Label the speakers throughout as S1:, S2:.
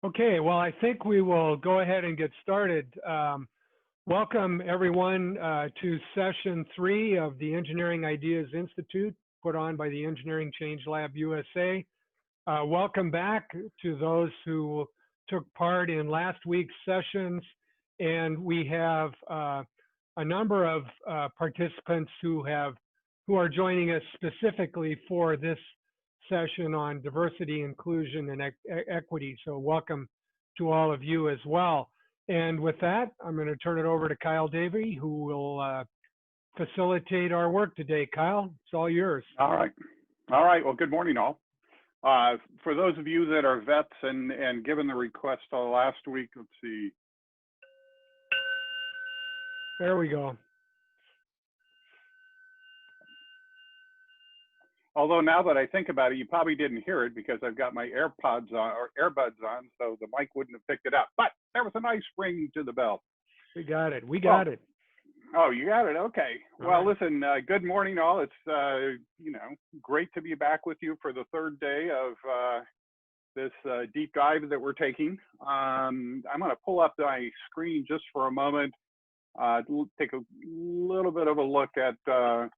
S1: Okay, well, I think we will go ahead and get started. Welcome, everyone, to session 3 of the Engineering Ideas Institute, put on by the Engineering Change Lab USA. Welcome back to those who took part in last week's sessions. And we have a number of participants who are joining us specifically for this session on diversity, inclusion, and equity. So welcome to all of you as well. And with that, I'm going to turn it over to Kyle Davey, who will facilitate our work today. Kyle, it's all yours.
S2: All right. All right. Well, good morning, all. For those of you that are vets and given the request last week, let's see.
S1: There we go.
S2: Although now that I think about it, you probably didn't hear it because I've got my AirPods on or earbuds on, so the mic wouldn't have picked it up. But there was a nice ring to the bell.
S1: We got it. We got it.
S2: Oh, you got it. Okay.
S1: All
S2: well,
S1: right.
S2: Listen, good morning, all. It's, great to be back with you for the third day of this deep dive that we're taking. I'm going to pull up my screen just for a moment, take a little bit of a look at the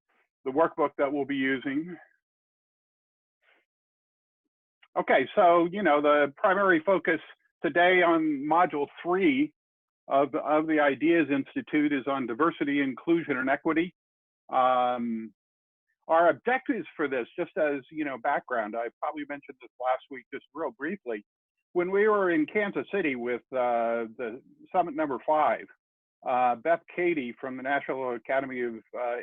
S2: workbook that we'll be using. Okay, so, the primary focus today on module 3 of the Ideas Institute is on diversity, inclusion, and equity. Our objectives for this, just as, background, I probably mentioned this last week just real briefly. When we were in Kansas City with the summit number 5, Beth Cady from the National Academy of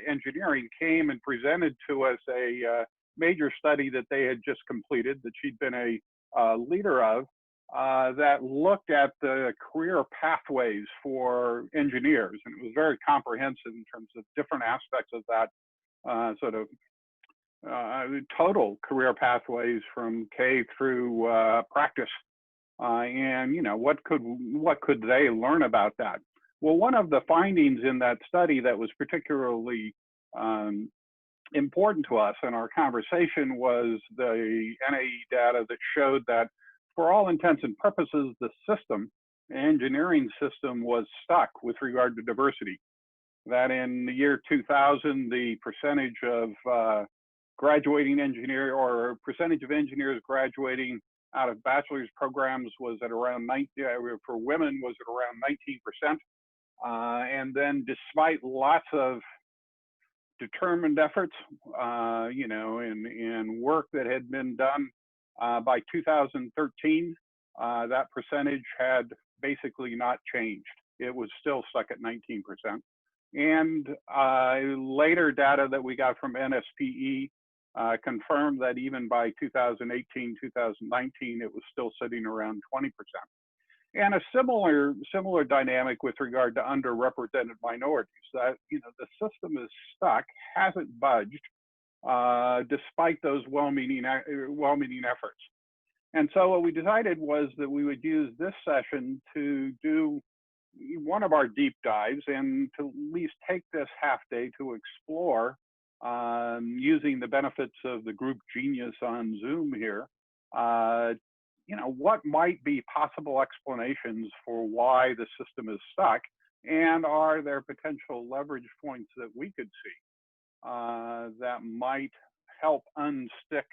S2: Engineering came and presented to us a major study that they had just completed, that she'd been a leader of, that looked at the career pathways for engineers. And it was very comprehensive in terms of different aspects of that total career pathways from K through practice. And, what could they learn about that? Well, one of the findings in that study that was particularly important to us in our conversation was the NAE data that showed that for all intents and purposes, the engineering system was stuck with regard to diversity. That in the year 2000, the percentage of graduating engineer or percentage of engineers graduating out of bachelor's programs was at around 90, for women was at around 19%. And then despite lots of determined efforts, and work that had been done by 2013, that percentage had basically not changed. It was still stuck at 19%. And later data that we got from NSPE confirmed that even by 2018, 2019, it was still sitting around 20%. And a similar dynamic with regard to underrepresented minorities. That the system is stuck, hasn't budged, despite those well-meaning efforts. And so what we decided was that we would use this session to do one of our deep dives and to at least take this half day to explore, using the benefits of the group Genius on Zoom here, what might be possible explanations for why the system is stuck, and are there potential leverage points that we could see that might help unstick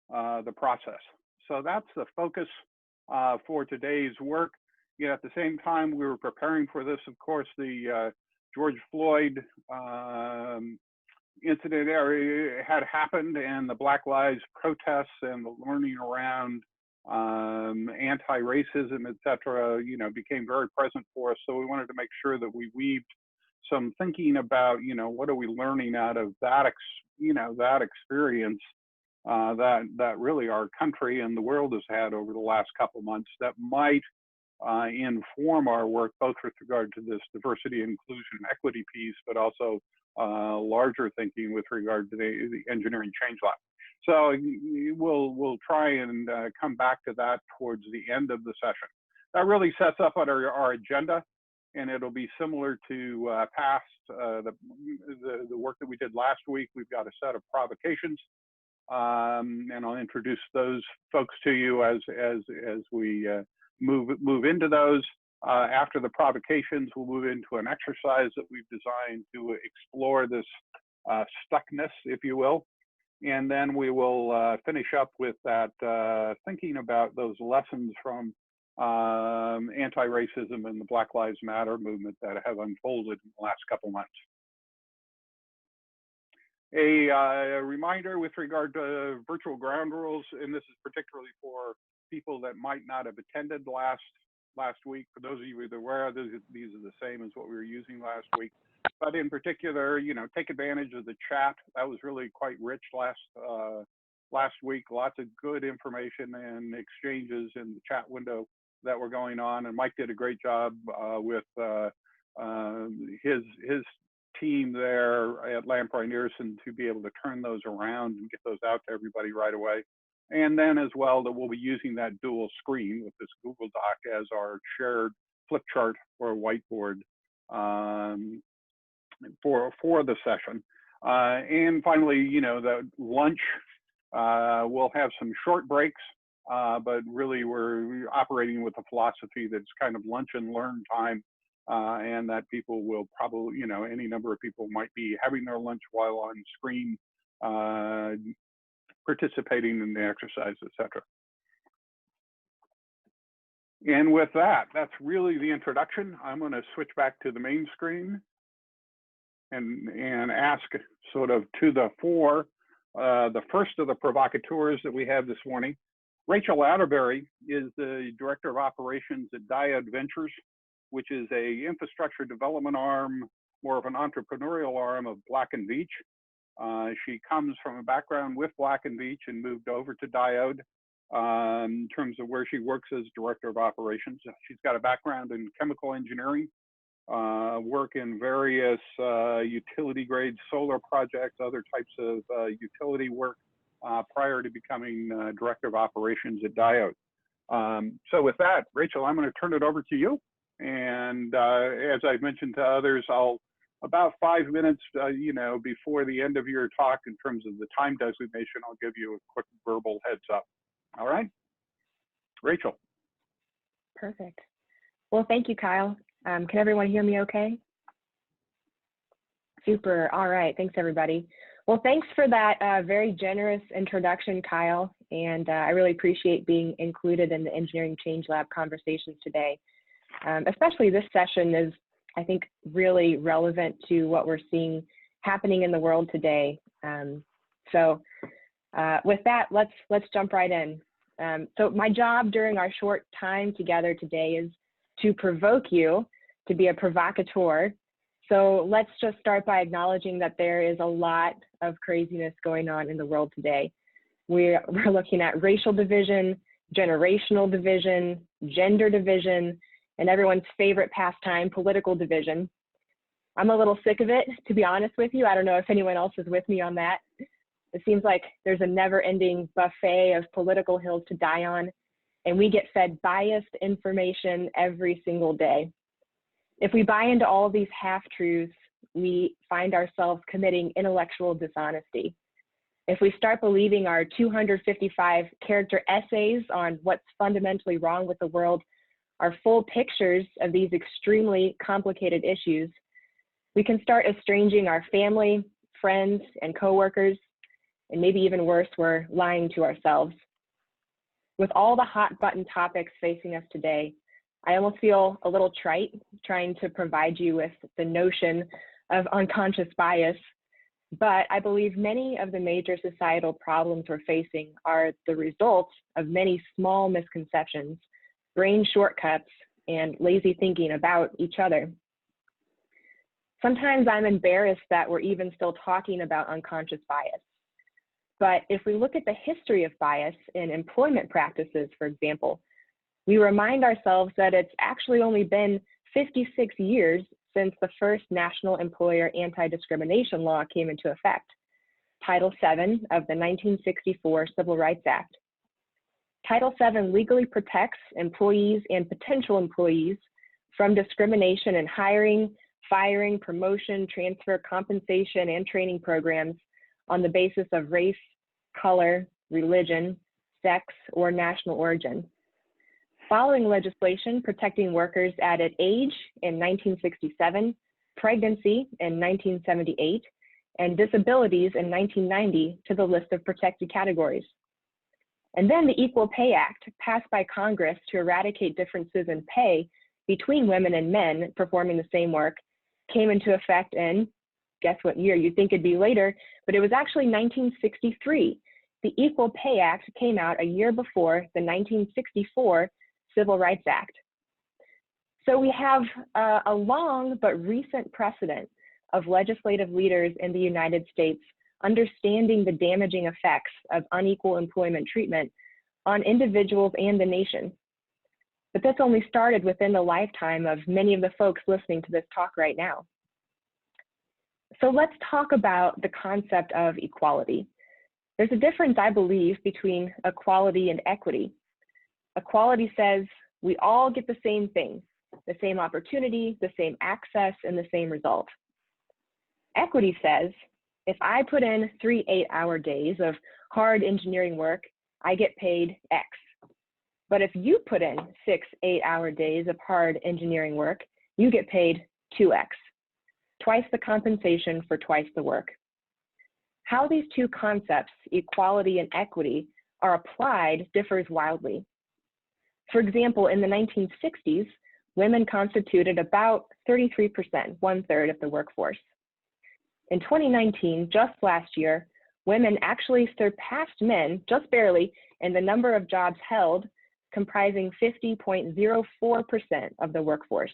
S2: the process. So that's the focus for today's work. At the same time we were preparing for this, of course, the George Floyd incident had happened, and the Black Lives protests and the learning around anti-racism, et cetera, became very present for us. So we wanted to make sure that we weaved some thinking about, what are we learning out of that, that experience that really our country and the world has had over the last couple of months that might inform our work, both with regard to this diversity, inclusion, equity piece, but also larger thinking with regard to the Engineering Change Lab. So we'll try and come back to that towards the end of the session. That really sets up our agenda, and it'll be similar to past the work that we did last week. We've got a set of provocations, and I'll introduce those folks to you as we move into those. After the provocations, we'll move into an exercise that we've designed to explore this stuckness, if you will. And then we will finish up with that thinking about those lessons from anti-racism and the Black Lives Matter movement that have unfolded in the last couple months. A reminder with regard to virtual ground rules, and this is particularly for people that might not have attended last week. For those of you that are aware, these are the same as what we were using last week. But in particular, you know, take advantage of the chat. That was really quite rich last week. Lots of good information and exchanges in the chat window that were going on. And Mike did a great job with his team there at Lamprey Nearson to be able to turn those around and get those out to everybody right away. And then as well, that we'll be using that dual screen with this Google Doc as our shared flip chart or whiteboard for the session. And finally, you know, the lunch, we'll have some short breaks, but really we're operating with a philosophy that's kind of lunch and learn time, and that people will probably, you know, any number of people might be having their lunch while on screen, participating in the exercise, etc. And with that, that's really the introduction. I'm going to switch back to the main screen and ask sort of to the fore, the first of the provocateurs that we have this morning. Rachel Atterbury is the Director of Operations at Diode Ventures, which is a infrastructure development arm, more of an entrepreneurial arm of Black & Veatch. She comes from a background with Black & Veatch and moved over to Diode in terms of where she works as Director of Operations. She's got a background in chemical engineering, work in various utility grade solar projects, other types of utility work prior to becoming Director of Operations at Diode. So with that, Rachel, I'm going to turn it over to you. And as I've mentioned to others, I'll about 5 minutes, you know, before the end of your talk in terms of the time designation, I'll give you a quick verbal heads up. All right, Rachel.
S3: Perfect. Well, thank you, Kyle. Can everyone hear me okay? Super. All right. Thanks, everybody. Well, thanks for that very generous introduction, Kyle. And I really appreciate being included in the Engineering Change Lab conversations today. Especially this session is, I think, really relevant to what we're seeing happening in the world today. So with that, let's jump right in. So my job during our short time together today is to provoke you to be a provocateur. So let's just start by acknowledging that there is a lot of craziness going on in the world today. We're looking at racial division, generational division, gender division, and everyone's favorite pastime, political division. I'm a little sick of it, to be honest with you. I don't know if anyone else is with me on that. It seems like there's a never-ending buffet of political hills to die on, and we get fed biased information every single day. If we buy into all of these half-truths, we find ourselves committing intellectual dishonesty. If we start believing our 255-character essays on what's fundamentally wrong with the world are full pictures of these extremely complicated issues, we can start estranging our family, friends, and coworkers, and maybe even worse, we're lying to ourselves. With all the hot button topics facing us today, I almost feel a little trite trying to provide you with the notion of unconscious bias, but I believe many of the major societal problems we're facing are the result of many small misconceptions, brain shortcuts, and lazy thinking about each other. Sometimes I'm embarrassed that we're even still talking about unconscious bias. But if we look at the history of bias in employment practices, for example, we remind ourselves that it's actually only been 56 years since the first National Employer Anti-Discrimination Law came into effect, Title VII of the 1964 Civil Rights Act. Title VII legally protects employees and potential employees from discrimination in hiring, firing, promotion, transfer, compensation, and training programs on the basis of race, color, religion, sex, or national origin. Following legislation protecting workers added age in 1967, pregnancy in 1978, and disabilities in 1990 to the list of protected categories. And then the Equal Pay Act, passed by Congress to eradicate differences in pay between women and men performing the same work, came into effect in, guess what year? You'd think it'd be later, but it was actually 1963. The Equal Pay Act came out a year before the 1964 Civil Rights Act. So we have a long but recent precedent of legislative leaders in the United States understanding the damaging effects of unequal employment treatment on individuals and the nation. But this only started within the lifetime of many of the folks listening to this talk right now. So let's talk about the concept of equality. There's a difference, I believe, between equality and equity. Equality says we all get the same thing, the same opportunity, the same access, and the same result. Equity says, if I put in 3 8-hour days of hard engineering work, I get paid X. But if you put in 6 8-hour days of hard engineering work, you get paid 2X, twice the compensation for twice the work. How these two concepts, equality and equity, are applied differs wildly. For example, in the 1960s, women constituted about 33%, 1/3 of the workforce. In 2019, just last year, women actually surpassed men just barely in the number of jobs held, comprising 50.04% of the workforce.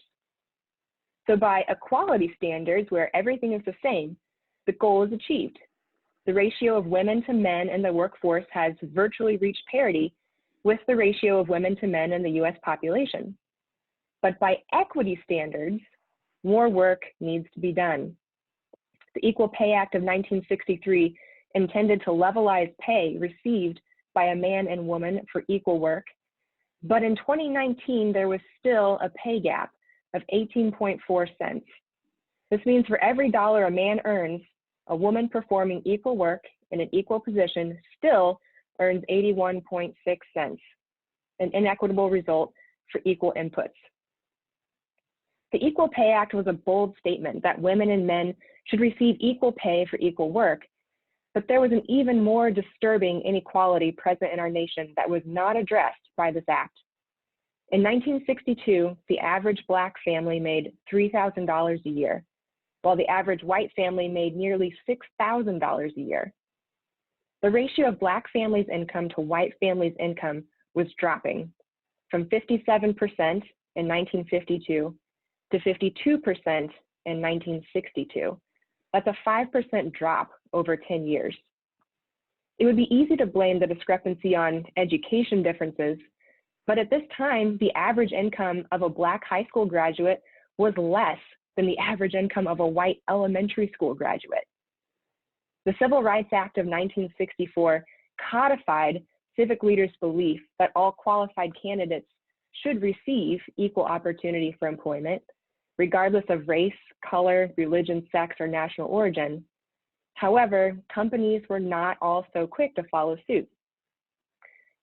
S3: So by equality standards, where everything is the same, the goal is achieved. The ratio of women to men in the workforce has virtually reached parity with the ratio of women to men in the US population. But by equity standards, more work needs to be done. The Equal Pay Act of 1963 intended to levelize pay received by a man and woman for equal work. But in 2019, there was still a pay gap of 18.4 cents. This means for every dollar a man earns, a woman performing equal work in an equal position still earns 81.6 cents, an inequitable result for equal inputs. The Equal Pay Act was a bold statement that women and men should receive equal pay for equal work, but there was an even more disturbing inequality present in our nation that was not addressed by this act. In 1962, the average Black family made $3,000 a year, while the average white family made nearly $6,000 a year. The ratio of Black families' income to white families' income was dropping from 57% in 1952 to 52% in 1962. That's a 5% drop over 10 years. It would be easy to blame the discrepancy on education differences, but at this time, the average income of a Black high school graduate was less than the average income of a white elementary school graduate. The Civil Rights Act of 1964 codified civic leaders' belief that all qualified candidates should receive equal opportunity for employment, regardless of race, color, religion, sex, or national origin. However, companies were not all so quick to follow suit.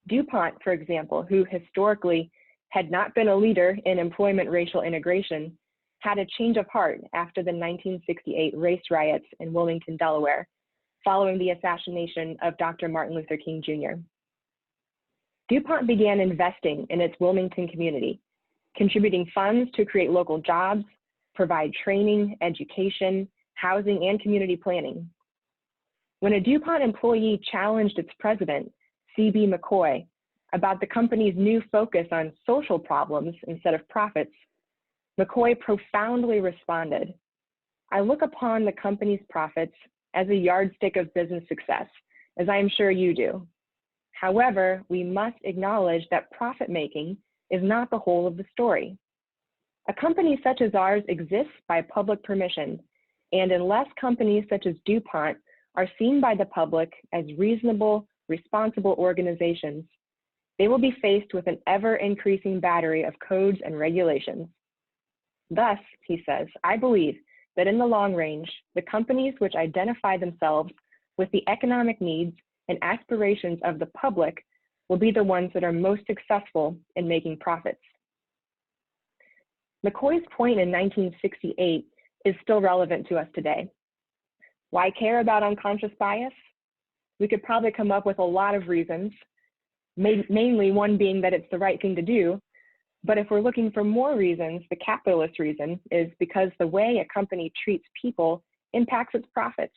S3: DuPont, for example, who historically had not been a leader in employment racial integration, had a change of heart after the 1968 race riots in Wilmington, Delaware, following the assassination of Dr. Martin Luther King Jr. DuPont began investing in its Wilmington community, contributing funds to create local jobs, provide training, education, housing, and community planning. When a DuPont employee challenged its president, C.B. McCoy, about the company's new focus on social problems instead of profits, McCoy profoundly responded, "I look upon the company's profits as a yardstick of business success, as I am sure you do. However, we must acknowledge that profit-making is not the whole of the story. A company such as ours exists by public permission, and unless companies such as DuPont are seen by the public as reasonable, responsible organizations, they will be faced with an ever-increasing battery of codes and regulations. Thus," he says, "I believe that in the long range, the companies which identify themselves with the economic needs and aspirations of the public will be the ones that are most successful in making profits. McCoy's point in 1968 is still relevant to us today. Why care about unconscious bias? We could probably come up with a lot of reasons, mainly one being that it's the right thing to do. But if we're looking for more reasons, the capitalist reason is because the way a company treats people impacts its profits.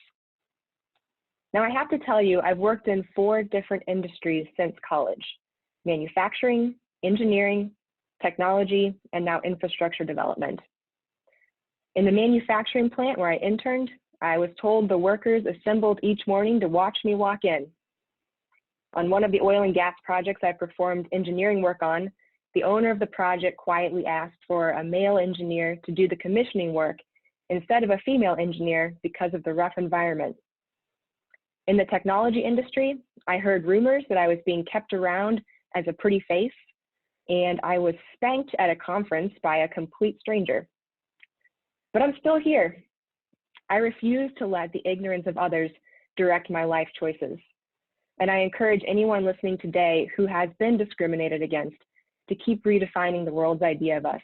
S3: Now, I have to tell you, I've worked in 4 different industries since college: manufacturing, engineering, technology, and now infrastructure development. In the manufacturing plant where I interned, I was told the workers assembled each morning to watch me walk in. On one of the oil and gas projects I performed engineering work on, the owner of the project quietly asked for a male engineer to do the commissioning work instead of a female engineer because of the rough environment. In the technology industry, I heard rumors that I was being kept around as a pretty face, and I was spanked at a conference by a complete stranger. But I'm still here. I refuse to let the ignorance of others direct my life choices. And I encourage anyone listening today who has been discriminated against to keep redefining the world's idea of us.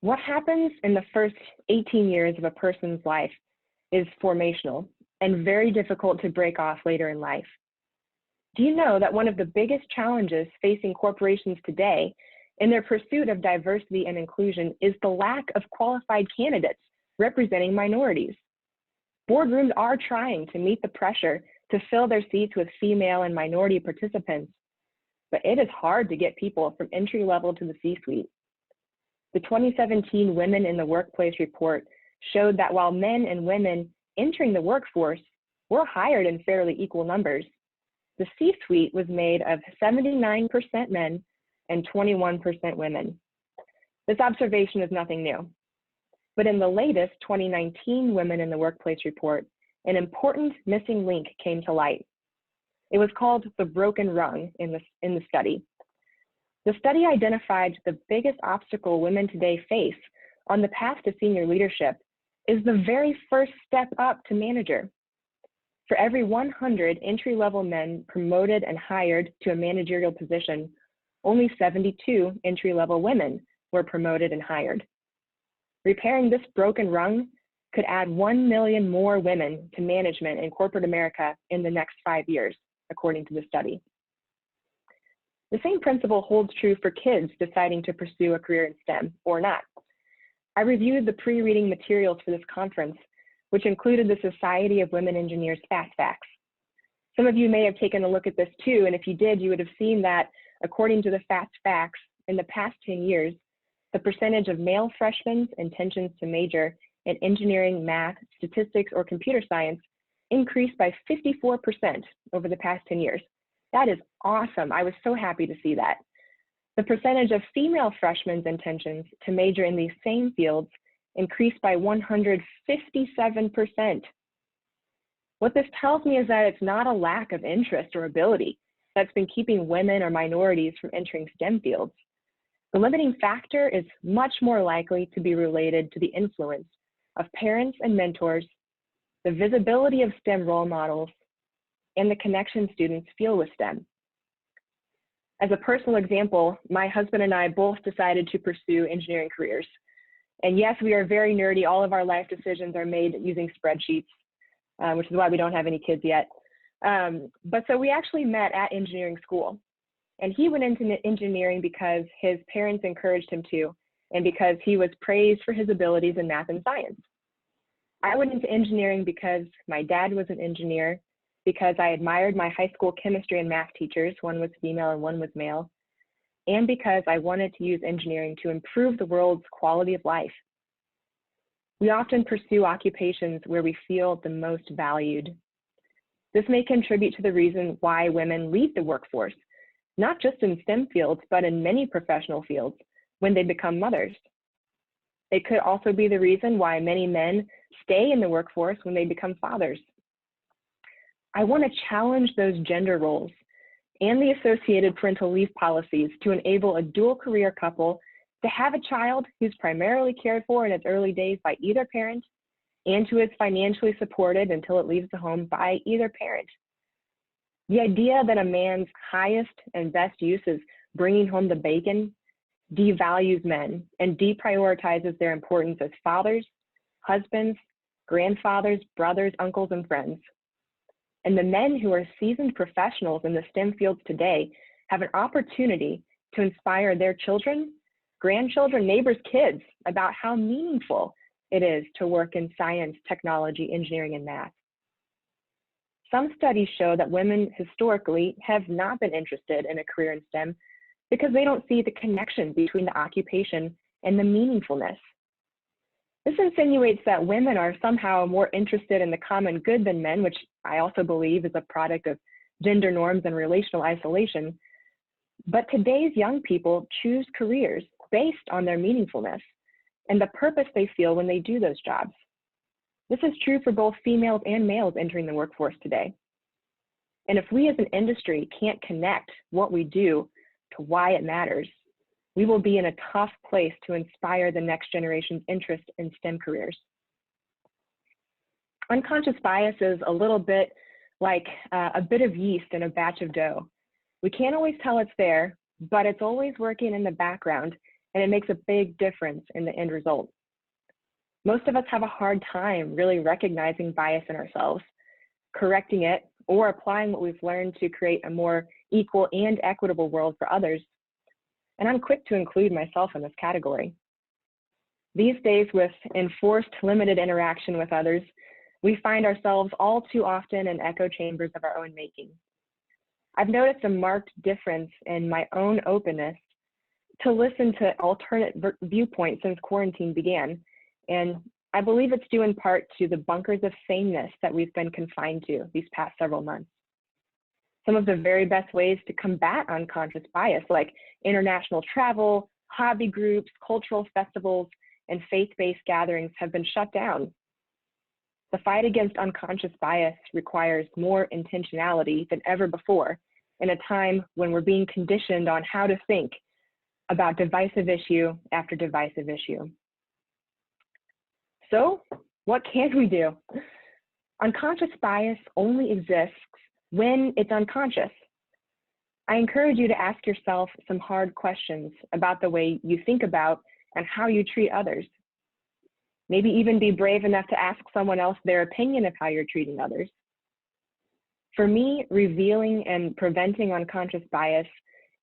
S3: What happens in the first 18 years of a person's life is formational and very difficult to break off later in life. Do you know that one of the biggest challenges facing corporations today in their pursuit of diversity and inclusion is the lack of qualified candidates representing minorities? Boardrooms are trying to meet the pressure to fill their seats with female and minority participants, but it is hard to get people from entry level to the C-suite. The 2017 Women in the Workplace report showed that while men and women entering the workforce were hired in fairly equal numbers, the C-suite was made of 79% men and 21% women. This observation is nothing new. But in the latest 2019 Women in the Workplace report, an important missing link came to light. It was called the broken rung in the study. The study identified the biggest obstacle women today face on the path to senior leadership is the very first step up to manager. For every 100 entry-level men promoted and hired to a managerial position, only 72 entry-level women were promoted and hired. Repairing this broken rung could add 1 million more women to management in corporate America in the next 5 years, according to the study. The same principle holds true for kids deciding to pursue a career in STEM or not. I reviewed the pre-reading materials for this conference, which included the Society of Women Engineers Fast Facts. Some of you may have taken a look at this too, and if you did, you would have seen that according to the Fast Facts, in the past 10 years, the percentage of male freshmen intentions to major in engineering, math, statistics, or computer science increased by 54% over the past 10 years. That is awesome. I was so happy to see that. The percentage of female freshmen intentions to major in these same fields increased by 157%. What this tells me is that it's not a lack of interest or ability that's been keeping women or minorities from entering STEM fields. The limiting factor is much more likely to be related to the influence of parents and mentors, the visibility of STEM role models, and the connection students feel with STEM. As a personal example, my husband and I both decided to pursue engineering careers. And yes, we are very nerdy. All of our life decisions are made using spreadsheets, which is why we don't have any kids yet. But so we actually met at engineering school. And he went into engineering because his parents encouraged him to, and because he was praised for his abilities in math and science. I went into engineering because my dad was an engineer, because I admired my high school chemistry and math teachers, one was female and one was male, and because I wanted to use engineering to improve the world's quality of life. We often pursue occupations where we feel the most valued. This may contribute to the reason why women leave the workforce, not just in STEM fields, but in many professional fields when they become mothers. It could also be the reason why many men stay in the workforce when they become fathers. I want to challenge those gender roles and the associated parental leave policies to enable a dual career couple to have a child who's primarily cared for in its early days by either parent and who is financially supported until it leaves the home by either parent. The idea that a man's highest and best use is bringing home the bacon devalues men and deprioritizes their importance as fathers, husbands, grandfathers, brothers, uncles, and friends. And the men who are seasoned professionals in the STEM fields today have an opportunity to inspire their children, grandchildren, neighbors, kids about how meaningful it is to work in science, technology, engineering, and math. Some studies show that women historically have not been interested in a career in STEM because they don't see the connection between the occupation and the meaningfulness. This insinuates that women are somehow more interested in the common good than men, which I also believe is a product of gender norms and relational isolation. But today's young people choose careers based on their meaningfulness and the purpose they feel when they do those jobs. This is true for both females and males entering the workforce today. And if we as an industry can't connect what we do to why it matters, we will be in a tough place to inspire the next generation's interest in STEM careers. Unconscious bias is a little bit like a bit of yeast in a batch of dough. We can't always tell it's there, but it's always working in the background, and it makes a big difference in the end result. Most of us have a hard time really recognizing bias in ourselves, correcting it, or applying what we've learned to create a more equal and equitable world for others. And I'm quick to include myself in this category. These days, with enforced limited interaction with others, we find ourselves all too often in echo chambers of our own making. I've noticed a marked difference in my own openness to listen to alternate viewpoints since quarantine began, and I believe it's due in part to the bunkers of sameness that we've been confined to these past several months. Some of the very best ways to combat unconscious bias, like international travel, hobby groups, cultural festivals, and faith-based gatherings, have been shut down. The fight against unconscious bias requires more intentionality than ever before in a time when we're being conditioned on how to think about divisive issue after divisive issue. So, what can we do? Unconscious bias only exists when it's unconscious. I encourage you to ask yourself some hard questions about the way you think about and how you treat others. Maybe even be brave enough to ask someone else their opinion of how you're treating others. For me, revealing and preventing unconscious bias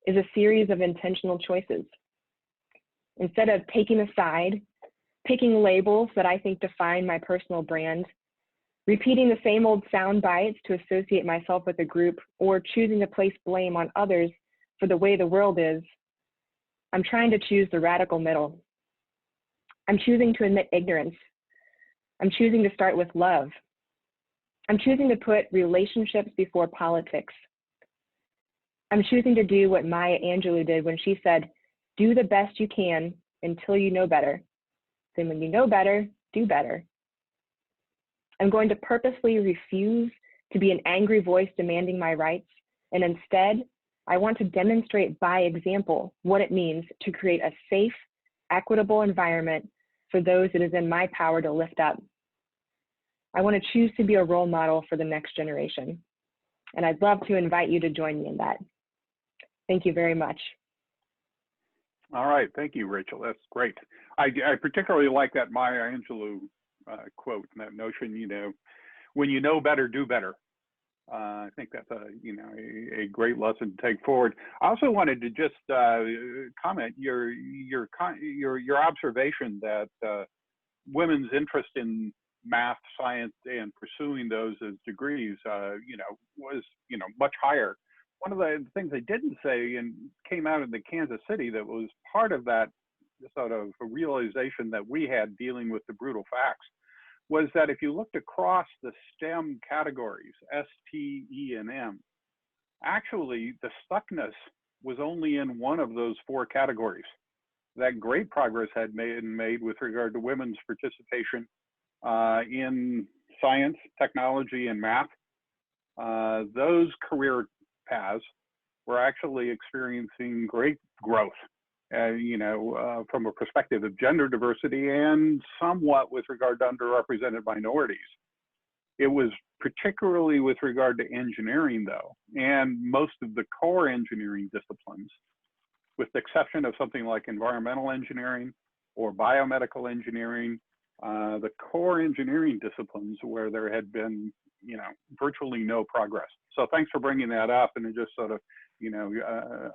S3: is a series of intentional choices. Instead of taking a side, picking labels that I think define my personal brand, repeating the same old sound bites to associate myself with a group, or choosing to place blame on others for the way the world is, I'm trying to choose the radical middle. I'm choosing to admit ignorance. I'm choosing to start with love. I'm choosing to put relationships before politics. I'm choosing to do what Maya Angelou did when she said, "Do the best you can until you know better. Then when you know better, do better." I'm going to purposely refuse to be an angry voice demanding my rights, and instead, I want to demonstrate by example what it means to create a safe, equitable environment for those it is in my power to lift up. I want to choose to be a role model for the next generation, and I'd love to invite you to join me in that. Thank you very much.
S2: All right, thank you, Rachel. That's great. I particularly like that Maya Angelou quote, and that notion, when you know better, do better. I think that's a great lesson to take forward. I also wanted to just comment your observation that women's interest in math, science, and pursuing those as degrees, was much higher. One of the things they didn't say and came out in the Kansas City that was part of that sort of a realization that we had dealing with the brutal facts was that if you looked across the STEM categories, S, T, E, and M, actually the stuckness was only in one of those four categories. That great progress had been made with regard to women's participation in science, technology, and math. Those career paths were actually experiencing great growth, from a perspective of gender diversity and somewhat with regard to underrepresented minorities. It was particularly with regard to engineering, though, and most of the core engineering disciplines, with the exception of something like environmental engineering or biomedical engineering, the core engineering disciplines where there had been, virtually no progress. So thanks for bringing that up, and to just sort of,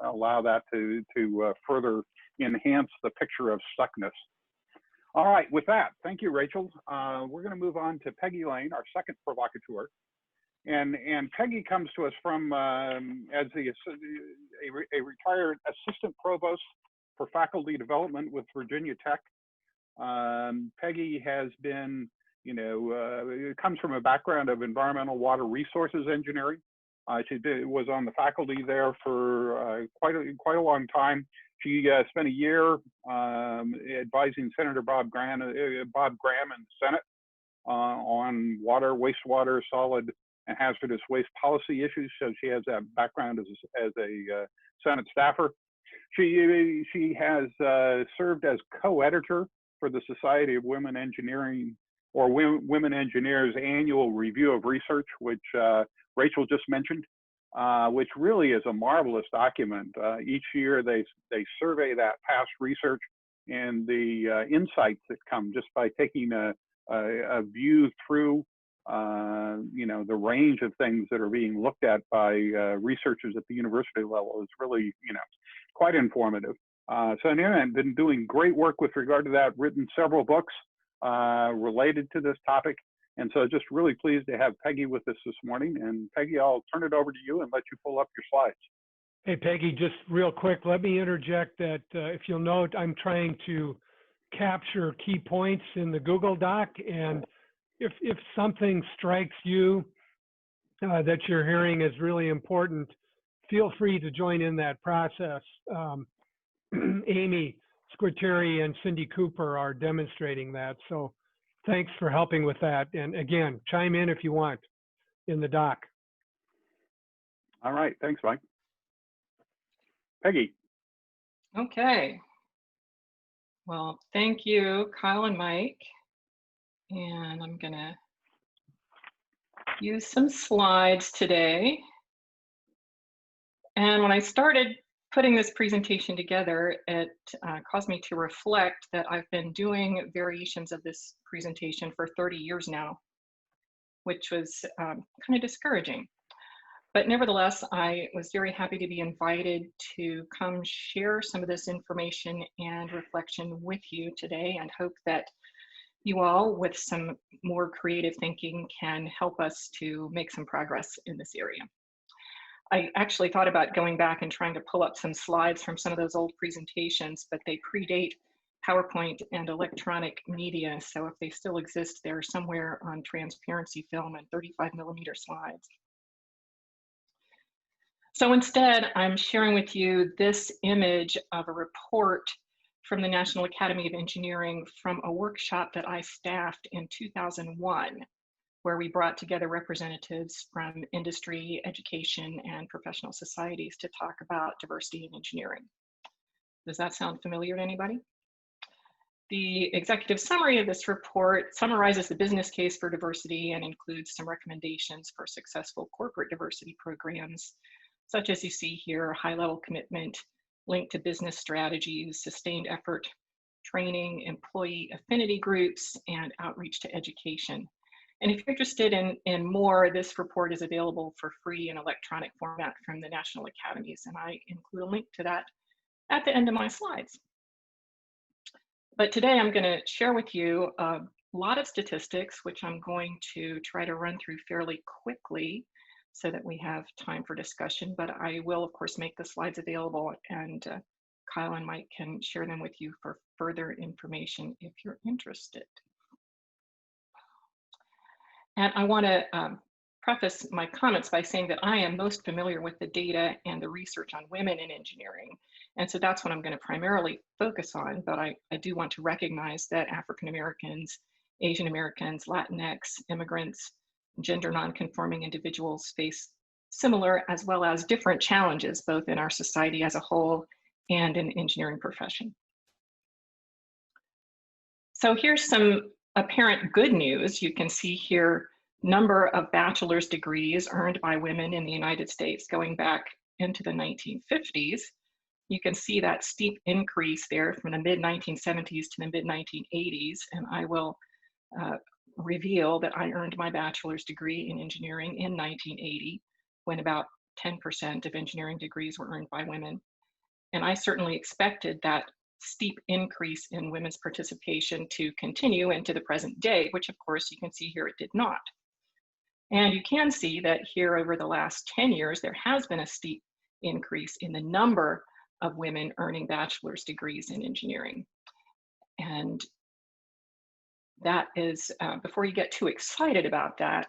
S2: allow that to further enhance the picture of stuckness. All right, with that, thank you, Rachel. We're going to move on to Peggy Lane, our second provocateur. And Peggy comes to us from as a retired assistant provost for faculty development with Virginia Tech. Peggy has been, comes from a background of environmental water resources engineering. She was on the faculty there for quite a long time. She spent a year advising Senator Bob Graham in the Senate on water, wastewater, solid and hazardous waste policy issues. So she has that background as a Senate staffer. She has served as co-editor for the Society of Women Engineering, or Women Engineers Annual Review of Research, which Rachel just mentioned, which really is a marvelous document. Each year they survey that past research and the insights that come just by taking a view through the range of things that are being looked at by researchers at the university level is really, quite informative. So Nina has been doing great work with regard to that, written several books related to this topic. And so just really pleased to have Peggy with us this morning. And Peggy, I'll turn it over to you and let you pull up your slides.
S1: Hey, Peggy, just real quick, let me interject that if you'll note, I'm trying to capture key points in the Google Doc. And if something strikes you that you're hearing is really important, feel free to join in that process. Amy Squitieri and Cindy Cooper are demonstrating that. So thanks for helping with that. And again, chime in if you want in the doc.
S2: All right, thanks, Mike. Peggy.
S4: Okay. Well, thank you, Kyle and Mike. And I'm gonna use some slides today. And when I started putting this presentation together, it caused me to reflect that I've been doing variations of this presentation for 30 years now, which was kind of discouraging. But nevertheless, I was very happy to be invited to come share some of this information and reflection with you today, and hope that you all, with some more creative thinking, can help us to make some progress in this area. I actually thought about going back and trying to pull up some slides from some of those old presentations, but they predate PowerPoint and electronic media. So if they still exist, they're somewhere on transparency film and 35mm slides. So instead, I'm sharing with you this image of a report from the National Academy of Engineering from a workshop that I staffed in 2001, where we brought together representatives from industry, education, and professional societies to talk about diversity in engineering. Does that sound familiar to anybody? The executive summary of this report summarizes the business case for diversity and includes some recommendations for successful corporate diversity programs, such as you see here: high-level commitment, linked to business strategies, sustained effort, training, employee affinity groups, and outreach to education. And if you're interested in more, this report is available for free in electronic format from the National Academies, and I include a link to that at the end of my slides. But today I'm going to share with you a lot of statistics, which I'm going to try to run through fairly quickly so that we have time for discussion. But I will, of course, make the slides available, and Kyle and Mike can share them with you for further information if you're interested. And I want to preface my comments by saying that I am most familiar with the data and the research on women in engineering. And so that's what I'm going to primarily focus on. But I do want to recognize that African Americans, Asian Americans, Latinx, immigrants, gender nonconforming individuals face similar as well as different challenges, both in our society as a whole and in the engineering profession. So here's some apparent good news. You can see here number of bachelor's degrees earned by women in the United States going back into the 1950s, you can see that steep increase there from the mid-1970s to the mid-1980s. And I will reveal that I earned my bachelor's degree in engineering in 1980, when about 10% of engineering degrees were earned by women. And I certainly expected that steep increase in women's participation to continue into the present day, which of course you can see here it did not. And you can see that here over the last 10 years, there has been a steep increase in the number of women earning bachelor's degrees in engineering. And that is, before you get too excited about that,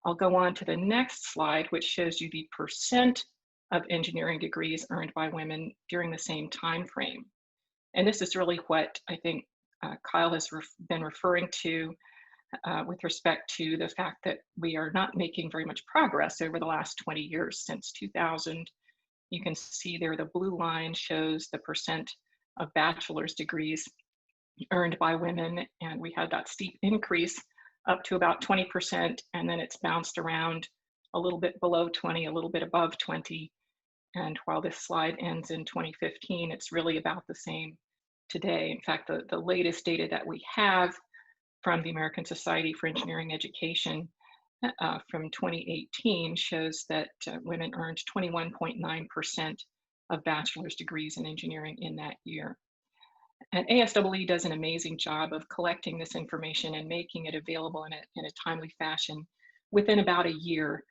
S4: I'll go on to the next slide, which shows you the percent of engineering degrees earned by women during the same time frame. And this is really what I think Kyle has been referring to with respect to the fact that we are not making very much progress over the last 20 years. Since 2000, you can see there the blue line shows the percent of bachelor's degrees earned by women, and we had that steep increase up to about 20%, and then it's bounced around a little bit below 20, a little bit above 20. And while this slide ends in 2015, it's really about the same today. In fact, the latest data that we have from the American Society for Engineering Education from 2018 shows that women earned 21.9% of bachelor's degrees in engineering in that year. And ASEE does an amazing job of collecting this information and making it available in a timely fashion within about a year.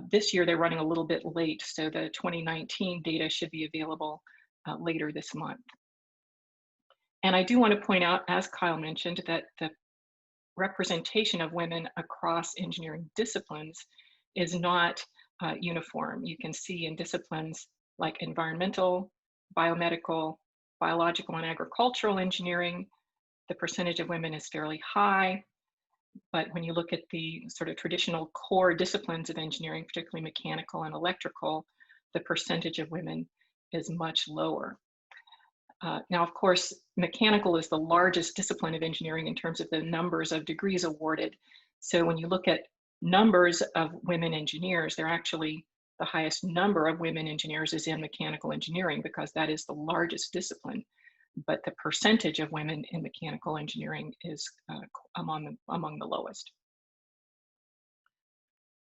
S4: This year they're running a little bit late, so the 2019 data should be available later this month. And I do want to point out, as Kyle mentioned, that the representation of women across engineering disciplines is not uniform. You can see in disciplines like environmental, biomedical, biological, and agricultural engineering, the percentage of women is fairly high. But when you look at the sort of traditional core disciplines of engineering, particularly mechanical and electrical, the percentage of women is much lower. Now, of course, mechanical is the largest discipline of engineering in terms of the numbers of degrees awarded. So when you look at numbers of women engineers, they're actually the highest number of women engineers is in mechanical engineering because that is the largest discipline. But the percentage of women in mechanical engineering is among the lowest.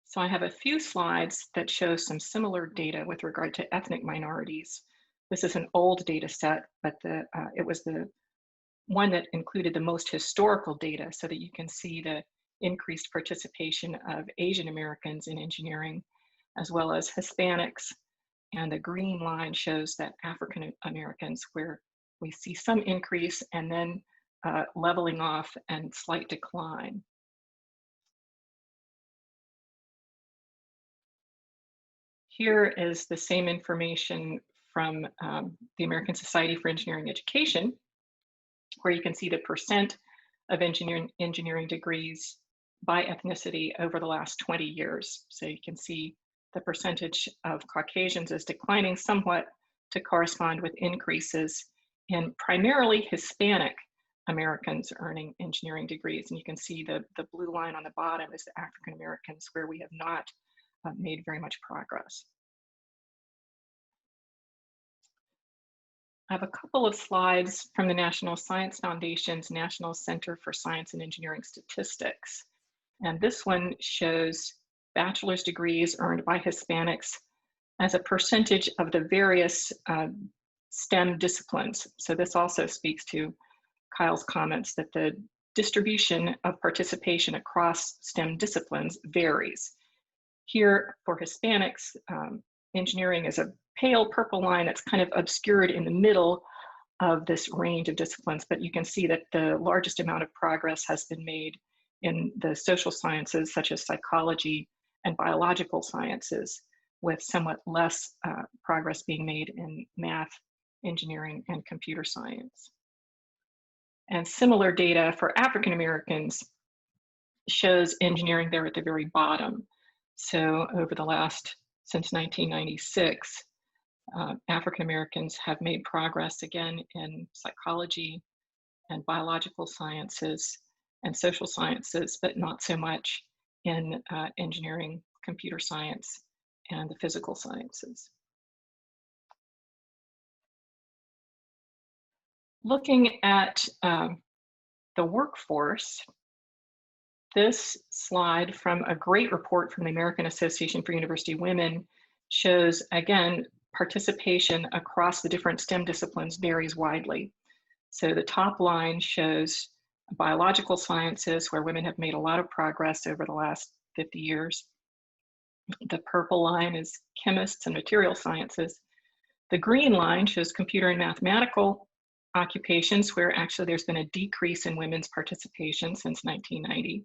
S4: So I have a few slides that show some similar data with regard to ethnic minorities. This is an old data set, but it was the one that included the most historical data so that you can see the increased participation of Asian Americans in engineering, as well as Hispanics. And the green line shows that African Americans, where we see some increase and then leveling off and slight decline. Here is the same information from the American Society for Engineering Education, where you can see the percent of engineering degrees by ethnicity over the last 20 years. So you can see the percentage of Caucasians is declining somewhat to correspond with increases in primarily Hispanic Americans earning engineering degrees. And you can see the blue line on the bottom is the African Americans, where we have not made very much progress. I have a couple of slides from the National Science Foundation's National Center for Science and Engineering Statistics. And this one shows bachelor's degrees earned by Hispanics as a percentage of the various STEM disciplines. So this also speaks to Kyle's comments that the distribution of participation across STEM disciplines varies. Here for Hispanics, engineering is a pale purple line that's kind of obscured in the middle of this range of disciplines, but you can see that the largest amount of progress has been made in the social sciences, such as psychology and biological sciences, with somewhat less progress being made in math, engineering, and computer science. And similar data for African Americans shows engineering there at the very bottom. So over the last, since 1996, African Americans have made progress again in psychology and biological sciences and social sciences, but not so much in engineering, computer science, and the physical sciences. Looking at the workforce, this slide from a great report from the American Association for University Women shows, again, participation across the different STEM disciplines varies widely. So the top line shows biological sciences, where women have made a lot of progress over the last 50 years. The purple line is chemists and material sciences. The green line shows computer and mathematical occupations, where actually there's been a decrease in women's participation since 1990.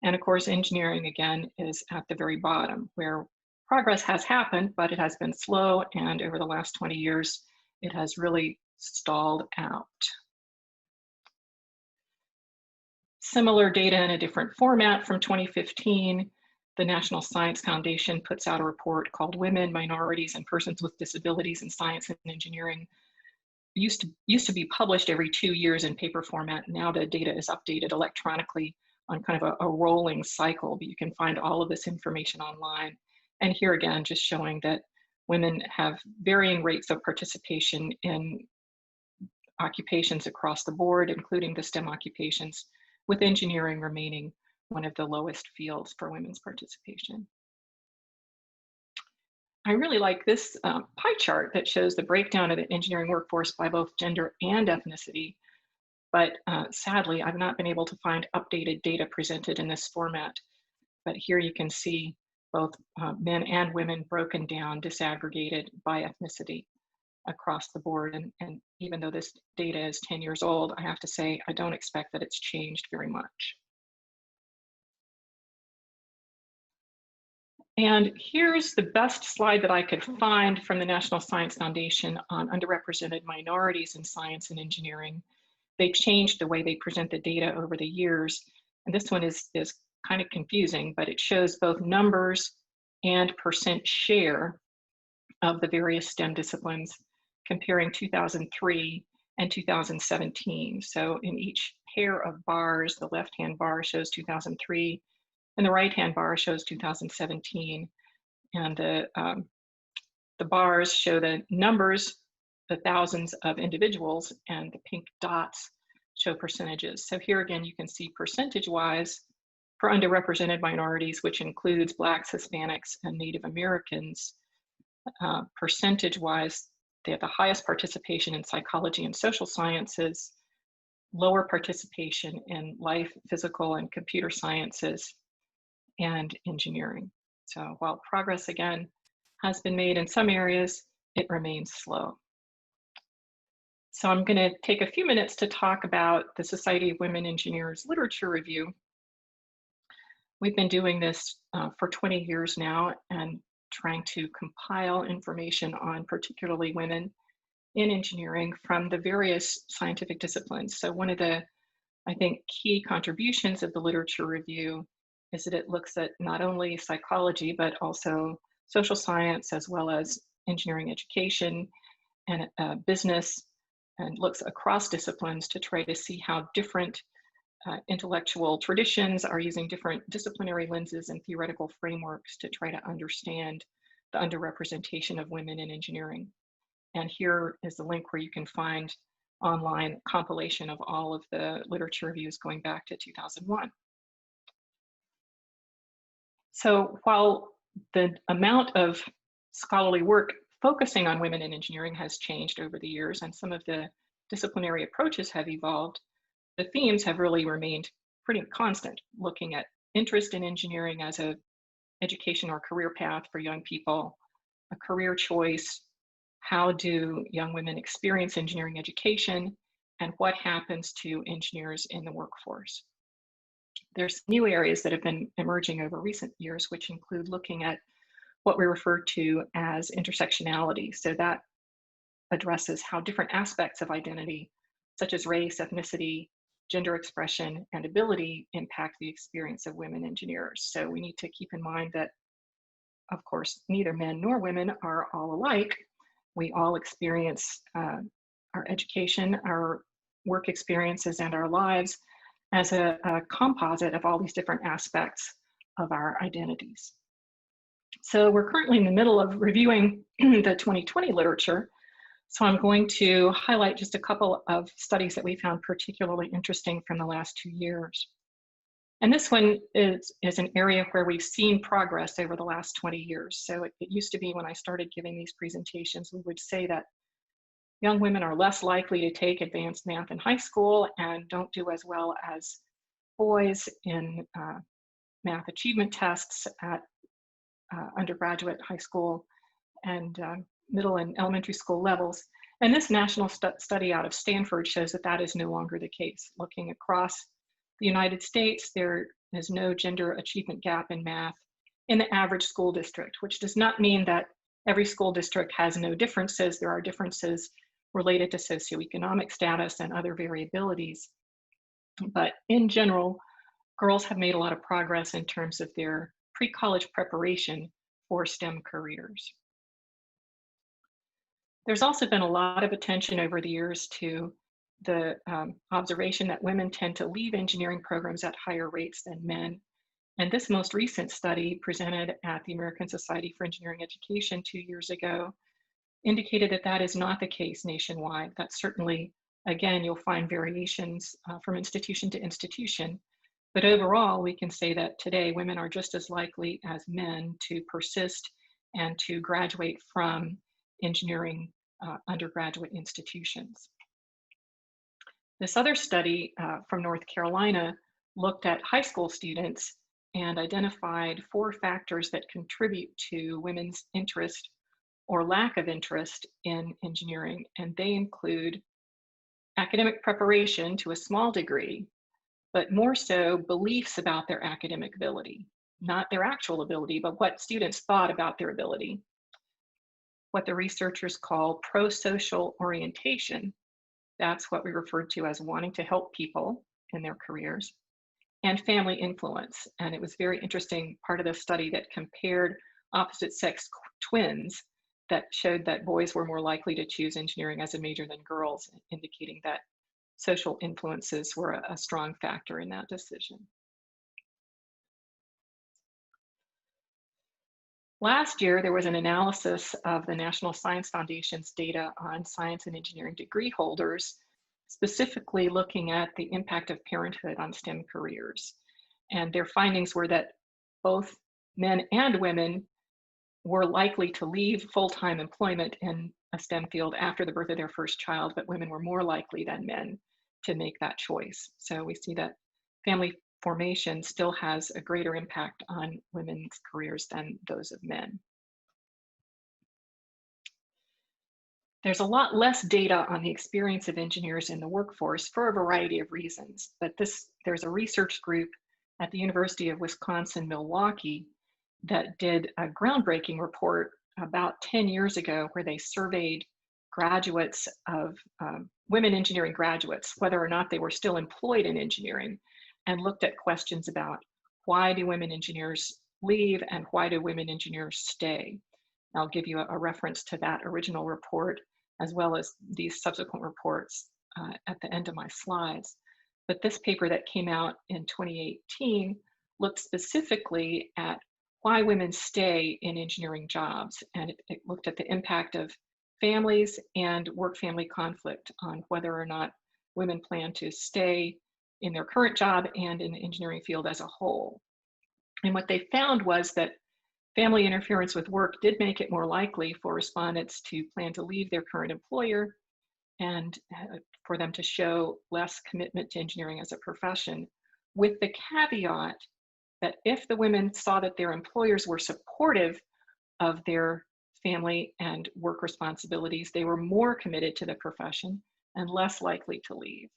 S4: And of course, engineering, again, is at the very bottom, where progress has happened, but it has been slow, and over the last 20 years, it has really stalled out. Similar data in a different format from 2015, the National Science Foundation puts out a report called Women, Minorities, and Persons with Disabilities in Science and Engineering. It used to be published every 2 years in paper format. Now the data is updated electronically on kind of a rolling cycle, but you can find all of this information online. And here again, just showing that women have varying rates of participation in occupations across the board, including the STEM occupations, with engineering remaining one of the lowest fields for women's participation. I really like this pie chart that shows the breakdown of the engineering workforce by both gender and ethnicity. But sadly, I've not been able to find updated data presented in this format. But here you can see both men and women broken down, disaggregated by ethnicity across the board. And even though this data is 10 years old, I have to say, I don't expect that it's changed very much. And here's the best slide that I could find from the National Science Foundation on underrepresented minorities in science and engineering. They've changed the way they present the data over the years. And this one is kind of confusing, but it shows both numbers and percent share of the various STEM disciplines, comparing 2003 and 2017. So in each pair of bars, the left-hand bar shows 2003, and the right-hand bar shows 2017. And the bars show the numbers, the thousands of individuals, and the pink dots show percentages. So here again, you can see percentage-wise for underrepresented minorities, which includes Blacks, Hispanics, and Native Americans, percentage-wise, they have the highest participation in psychology and social sciences, lower participation in life, physical, and computer sciences, and engineering. So while progress, again, has been made in some areas, it remains slow. So I'm going to take a few minutes to talk about the Society of Women Engineers Literature Review. We've been doing this for 20 years now and trying to compile information on particularly women in engineering from the various scientific disciplines. So one of the, I think, key contributions of the literature review is that it looks at not only psychology, but also social science, as well as engineering education and business, and looks across disciplines to try to see how different intellectual traditions are using different disciplinary lenses and theoretical frameworks to try to understand the underrepresentation of women in engineering. And here is the link where you can find online compilation of all of the literature reviews going back to 2001. So while the amount of scholarly work focusing on women in engineering has changed over the years, and some of the disciplinary approaches have evolved, the themes have really remained pretty constant, looking at interest in engineering as an education or career path for young people, a career choice, how do young women experience engineering education, and what happens to engineers in the workforce. There's new areas that have been emerging over recent years, which include looking at what we refer to as intersectionality. So that addresses how different aspects of identity, such as race, ethnicity, gender expression, and ability impact the experience of women engineers. So we need to keep in mind that, of course, neither men nor women are all alike. We all experience our education, our work experiences, and our lives as a composite of all these different aspects of our identities. So we're currently in the middle of reviewing the 2020 literature. So I'm going to highlight just a couple of studies that we found particularly interesting from the last 2 years. And this one is an area where we've seen progress over the last 20 years. So it used to be when I started giving these presentations, we would say that young women are less likely to take advanced math in high school and don't do as well as boys in math achievement tests at undergraduate, high school, and middle and elementary school levels. And this national study out of Stanford shows that that is no longer the case. Looking across the United States, there is no gender achievement gap in math in the average school district, which does not mean that every school district has no differences. There are differences related to socioeconomic status and other variabilities. But in general, girls have made a lot of progress in terms of their pre-college preparation for STEM careers. There's also been a lot of attention over the years to the observation that women tend to leave engineering programs at higher rates than men. And this most recent study presented at the American Society for Engineering Education 2 years ago indicated that that is not the case nationwide. That certainly, again, you'll find variations from institution to institution. But overall, we can say that today women are just as likely as men to persist and to graduate from engineering undergraduate institutions. This other study from North Carolina looked at high school students and identified 4 factors that contribute to women's interest or lack of interest in engineering. And they include academic preparation to a small degree, but more so beliefs about their academic ability, not their actual ability, but what students thought about their ability. What the researchers call pro-social orientation. That's what we refer to as wanting to help people in their careers, and family influence. And it was very interesting part of the study that compared opposite sex twins that showed that boys were more likely to choose engineering as a major than girls, indicating that social influences were a strong factor in that decision. Last year, there was an analysis of the National Science Foundation's data on science and engineering degree holders, specifically looking at the impact of parenthood on STEM careers. And their findings were that both men and women were likely to leave full-time employment in a STEM field after the birth of their first child, but women were more likely than men to make that choice. So we see that family formation still has a greater impact on women's careers than those of men. There's a lot less data on the experience of engineers in the workforce for a variety of reasons, but there's a research group at the University of Wisconsin-Milwaukee that did a groundbreaking report about 10 years ago where they surveyed graduates of women engineering graduates, whether or not they were still employed in engineering, and looked at questions about why do women engineers leave and why do women engineers stay. I'll give you a reference to that original report as well as these subsequent reports at the end of my slides. But this paper that came out in 2018 looked specifically at why women stay in engineering jobs, and it looked at the impact of families and work-family conflict on whether or not women plan to stay in their current job and in the engineering field as a whole. And what they found was that family interference with work did make it more likely for respondents to plan to leave their current employer and for them to show less commitment to engineering as a profession, with the caveat that if the women saw that their employers were supportive of their family and work responsibilities, they were more committed to the profession and less likely to leave.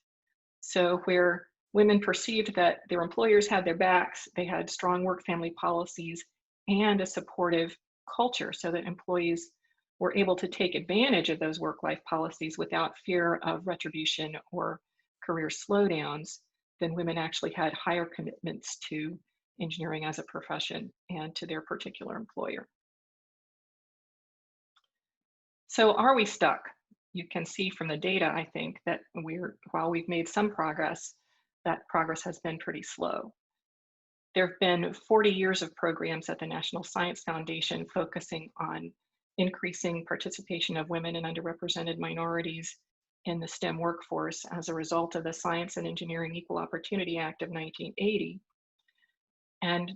S4: So where women perceived that their employers had their backs, they had strong work-family policies and a supportive culture so that employees were able to take advantage of those work-life policies without fear of retribution or career slowdowns, then women actually had higher commitments to engineering as a profession and to their particular employer. So are we stuck? You can see from the data, I think, that while we've made some progress, that progress has been pretty slow. There have been 40 years of programs at the National Science Foundation focusing on increasing participation of women and underrepresented minorities in the STEM workforce as a result of the Science and Engineering Equal Opportunity Act of 1980. And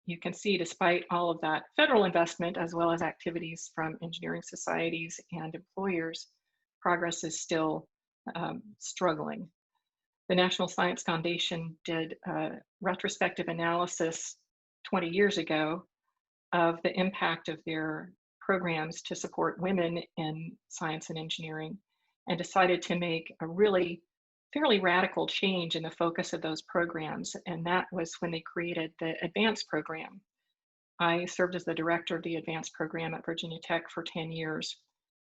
S4: you can see, despite all of that federal investment, as well as activities from engineering societies and employers, progress is still struggling. The National Science Foundation did a retrospective analysis 20 years ago of the impact of their programs to support women in science and engineering, and decided to make a really fairly radical change in the focus of those programs. And that was when they created the ADVANCE program. I served as the director of the ADVANCE program at Virginia Tech for 10 years.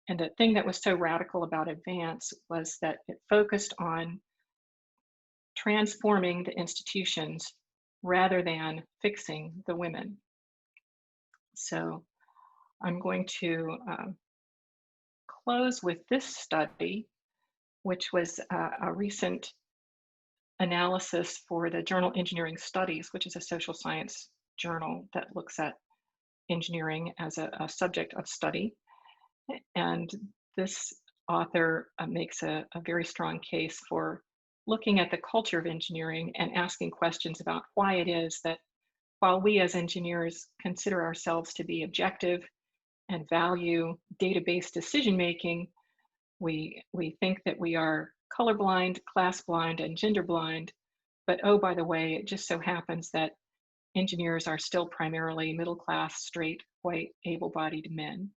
S4: And the thing that was so radical about ADVANCE was that it focused on transforming the institutions rather than fixing the women. So I'm going to close with this study, which was a recent analysis for the journal Engineering Studies, which is a social science journal that looks at engineering as a subject of study. And this author makes a very strong case for looking at the culture of engineering and asking questions about why it is that while we as engineers consider ourselves to be objective and value data-based decision-making, we think that we are colorblind, class blind, and gender blind. But oh, by the way, it just so happens that engineers are still primarily middle-class, straight, white, able-bodied men.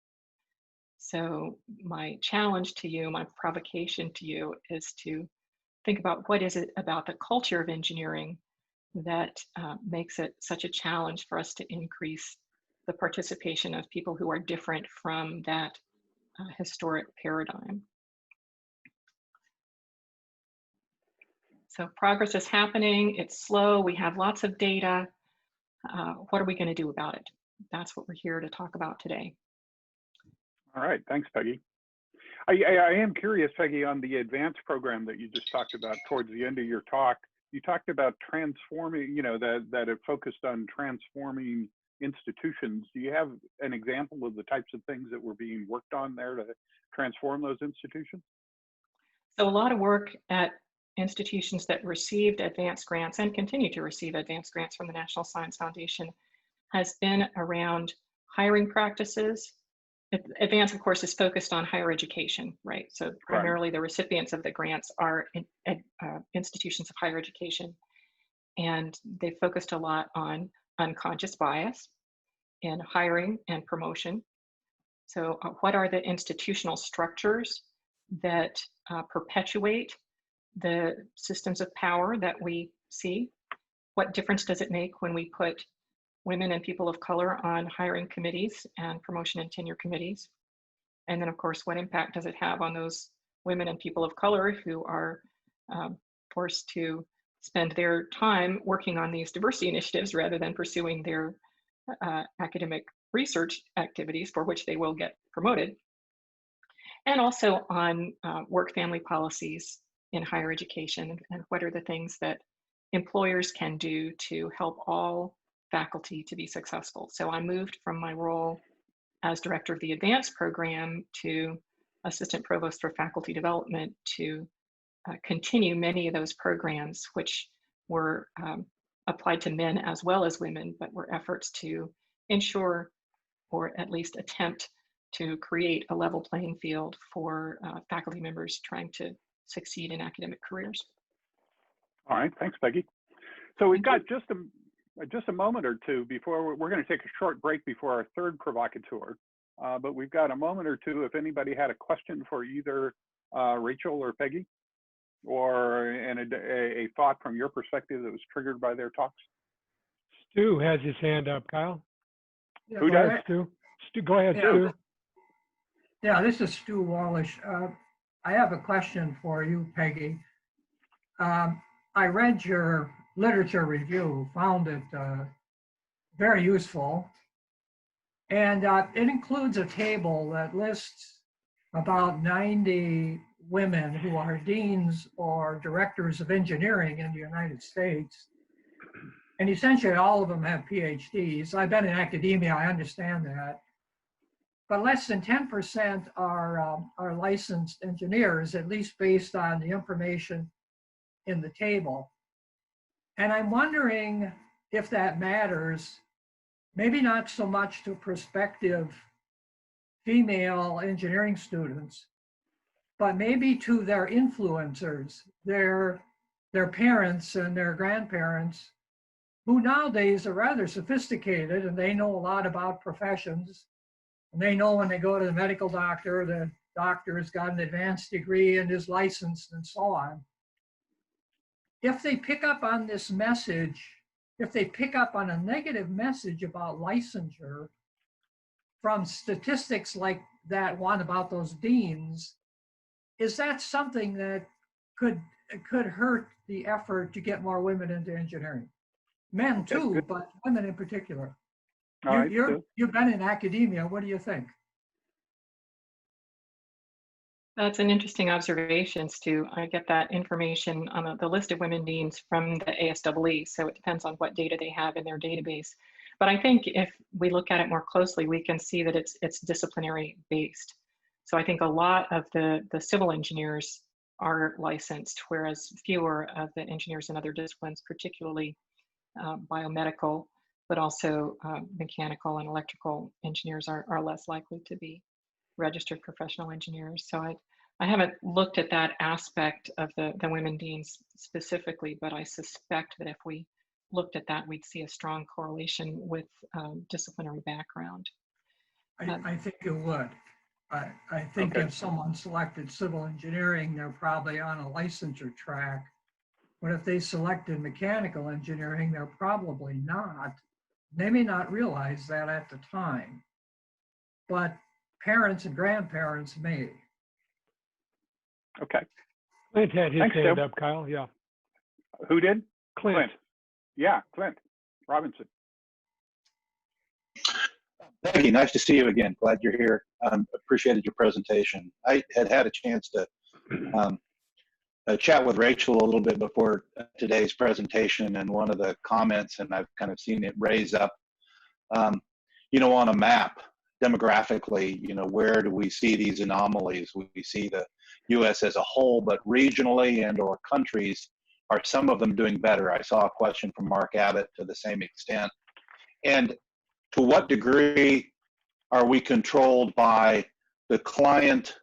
S4: So my challenge to you, my provocation to you, is to think about what is it about the culture of engineering that makes it such a challenge for us to increase the participation of people who are different from that historic paradigm. So progress is happening, it's slow, we have lots of data. What are we going to do about it? That's what we're here to talk about today.
S2: All right, thanks, Peggy. I am curious, Peggy, on the ADVANCE program that you just talked about towards the end of your talk. You talked about transforming, you know, that it focused on transforming institutions. Do you have an example of the types of things that were being worked on there to transform those institutions?
S4: So a lot of work at institutions that received ADVANCE grants and continue to receive ADVANCE grants from the National Science Foundation has been around hiring practices. ADVANCE, of course, is focused on higher education, right? So primarily the recipients of the grants are institutions of higher education. And they focused a lot on unconscious bias in hiring and promotion. So what are the institutional structures that perpetuate the systems of power that we see? What difference does it make when we put women and people of color on hiring committees and promotion and tenure committees? And then, of course, what impact does it have on those women and people of color who are forced to spend their time working on these diversity initiatives rather than pursuing their academic research activities for which they will get promoted? And also on work-family policies in higher education, and what are the things that employers can do to help all faculty to be successful. So I moved from my role as director of the ADVANCE program to assistant provost for faculty development to continue many of those programs, which were applied to men as well as women, but were efforts to ensure, or at least attempt to create a level playing field for faculty members trying to succeed in academic careers.
S2: All right, thanks, Peggy. So we've got just a moment or two before we're going to take a short break before our third provocateur. But we've got a moment or two if anybody had a question for either Rachel or Peggy, or a thought from your perspective that was triggered by their talks.
S1: Stu has his hand up, Kyle.
S5: Yeah,
S2: Who does?
S1: Stu, go ahead,
S5: Yeah.
S1: Stu.
S5: Yeah, this is Stu Wallish. I have a question for you, Peggy. I read your literature review, found it very useful. And it includes a table that lists about 90 women who are deans or directors of engineering in the United States. and essentially all of them have PhDs. I've been in academia, I understand that. But less than 10% are licensed engineers, at least based on the information in the table. And I'm wondering if that matters, maybe not so much to prospective female engineering students, but maybe to their influencers, their parents and their grandparents, who nowadays are rather sophisticated and they know a lot about professions. And they know when they go to the medical doctor, the doctor has got an advanced degree and is licensed and so on. If they pick up on this message, if they pick up on a negative message about licensure from statistics like that one about those deans, is that something that could hurt the effort to get more women into engineering? Men too,
S2: good.
S5: but women in particular.
S2: All right,
S5: You've been in academia. What do you think?
S4: That's an interesting observation, Stu. I get that information on the list of women deans from the ASEE, so it depends on what data they have in their database. But I think if we look at it more closely, we can see that it's disciplinary based. So I think a lot of the civil engineers are licensed, whereas fewer of the engineers in other disciplines, particularly biomedical, but also mechanical and electrical engineers are less likely to be registered professional engineers. So I haven't looked at that aspect of the women deans specifically, but I suspect that if we looked at that, we'd see a strong correlation with disciplinary background.
S5: I think it would. I think if someone selected civil engineering, they're probably on a licensure track. But if they selected mechanical engineering, they're probably not. They may not realize that at the time, but parents and grandparents may.
S2: Okay.
S1: Clint had his
S2: Thanks,
S1: hand
S2: Tim.
S1: up, Kyle. Yeah.
S2: Who did?
S1: Clint.
S2: Yeah, Clint Robinson.
S6: Peggy, nice to see you again. Glad you're here. Appreciated your presentation. I had a chance to chat with Rachel a little bit before today's presentation, and one of the comments, and I've kind of seen it raise up, on a map demographically, where do we see these anomalies? We see the U.S. as a whole, but regionally and or countries, are some of them doing better? I saw a question from Mark Abbott to the same extent. And to what degree are we controlled by the client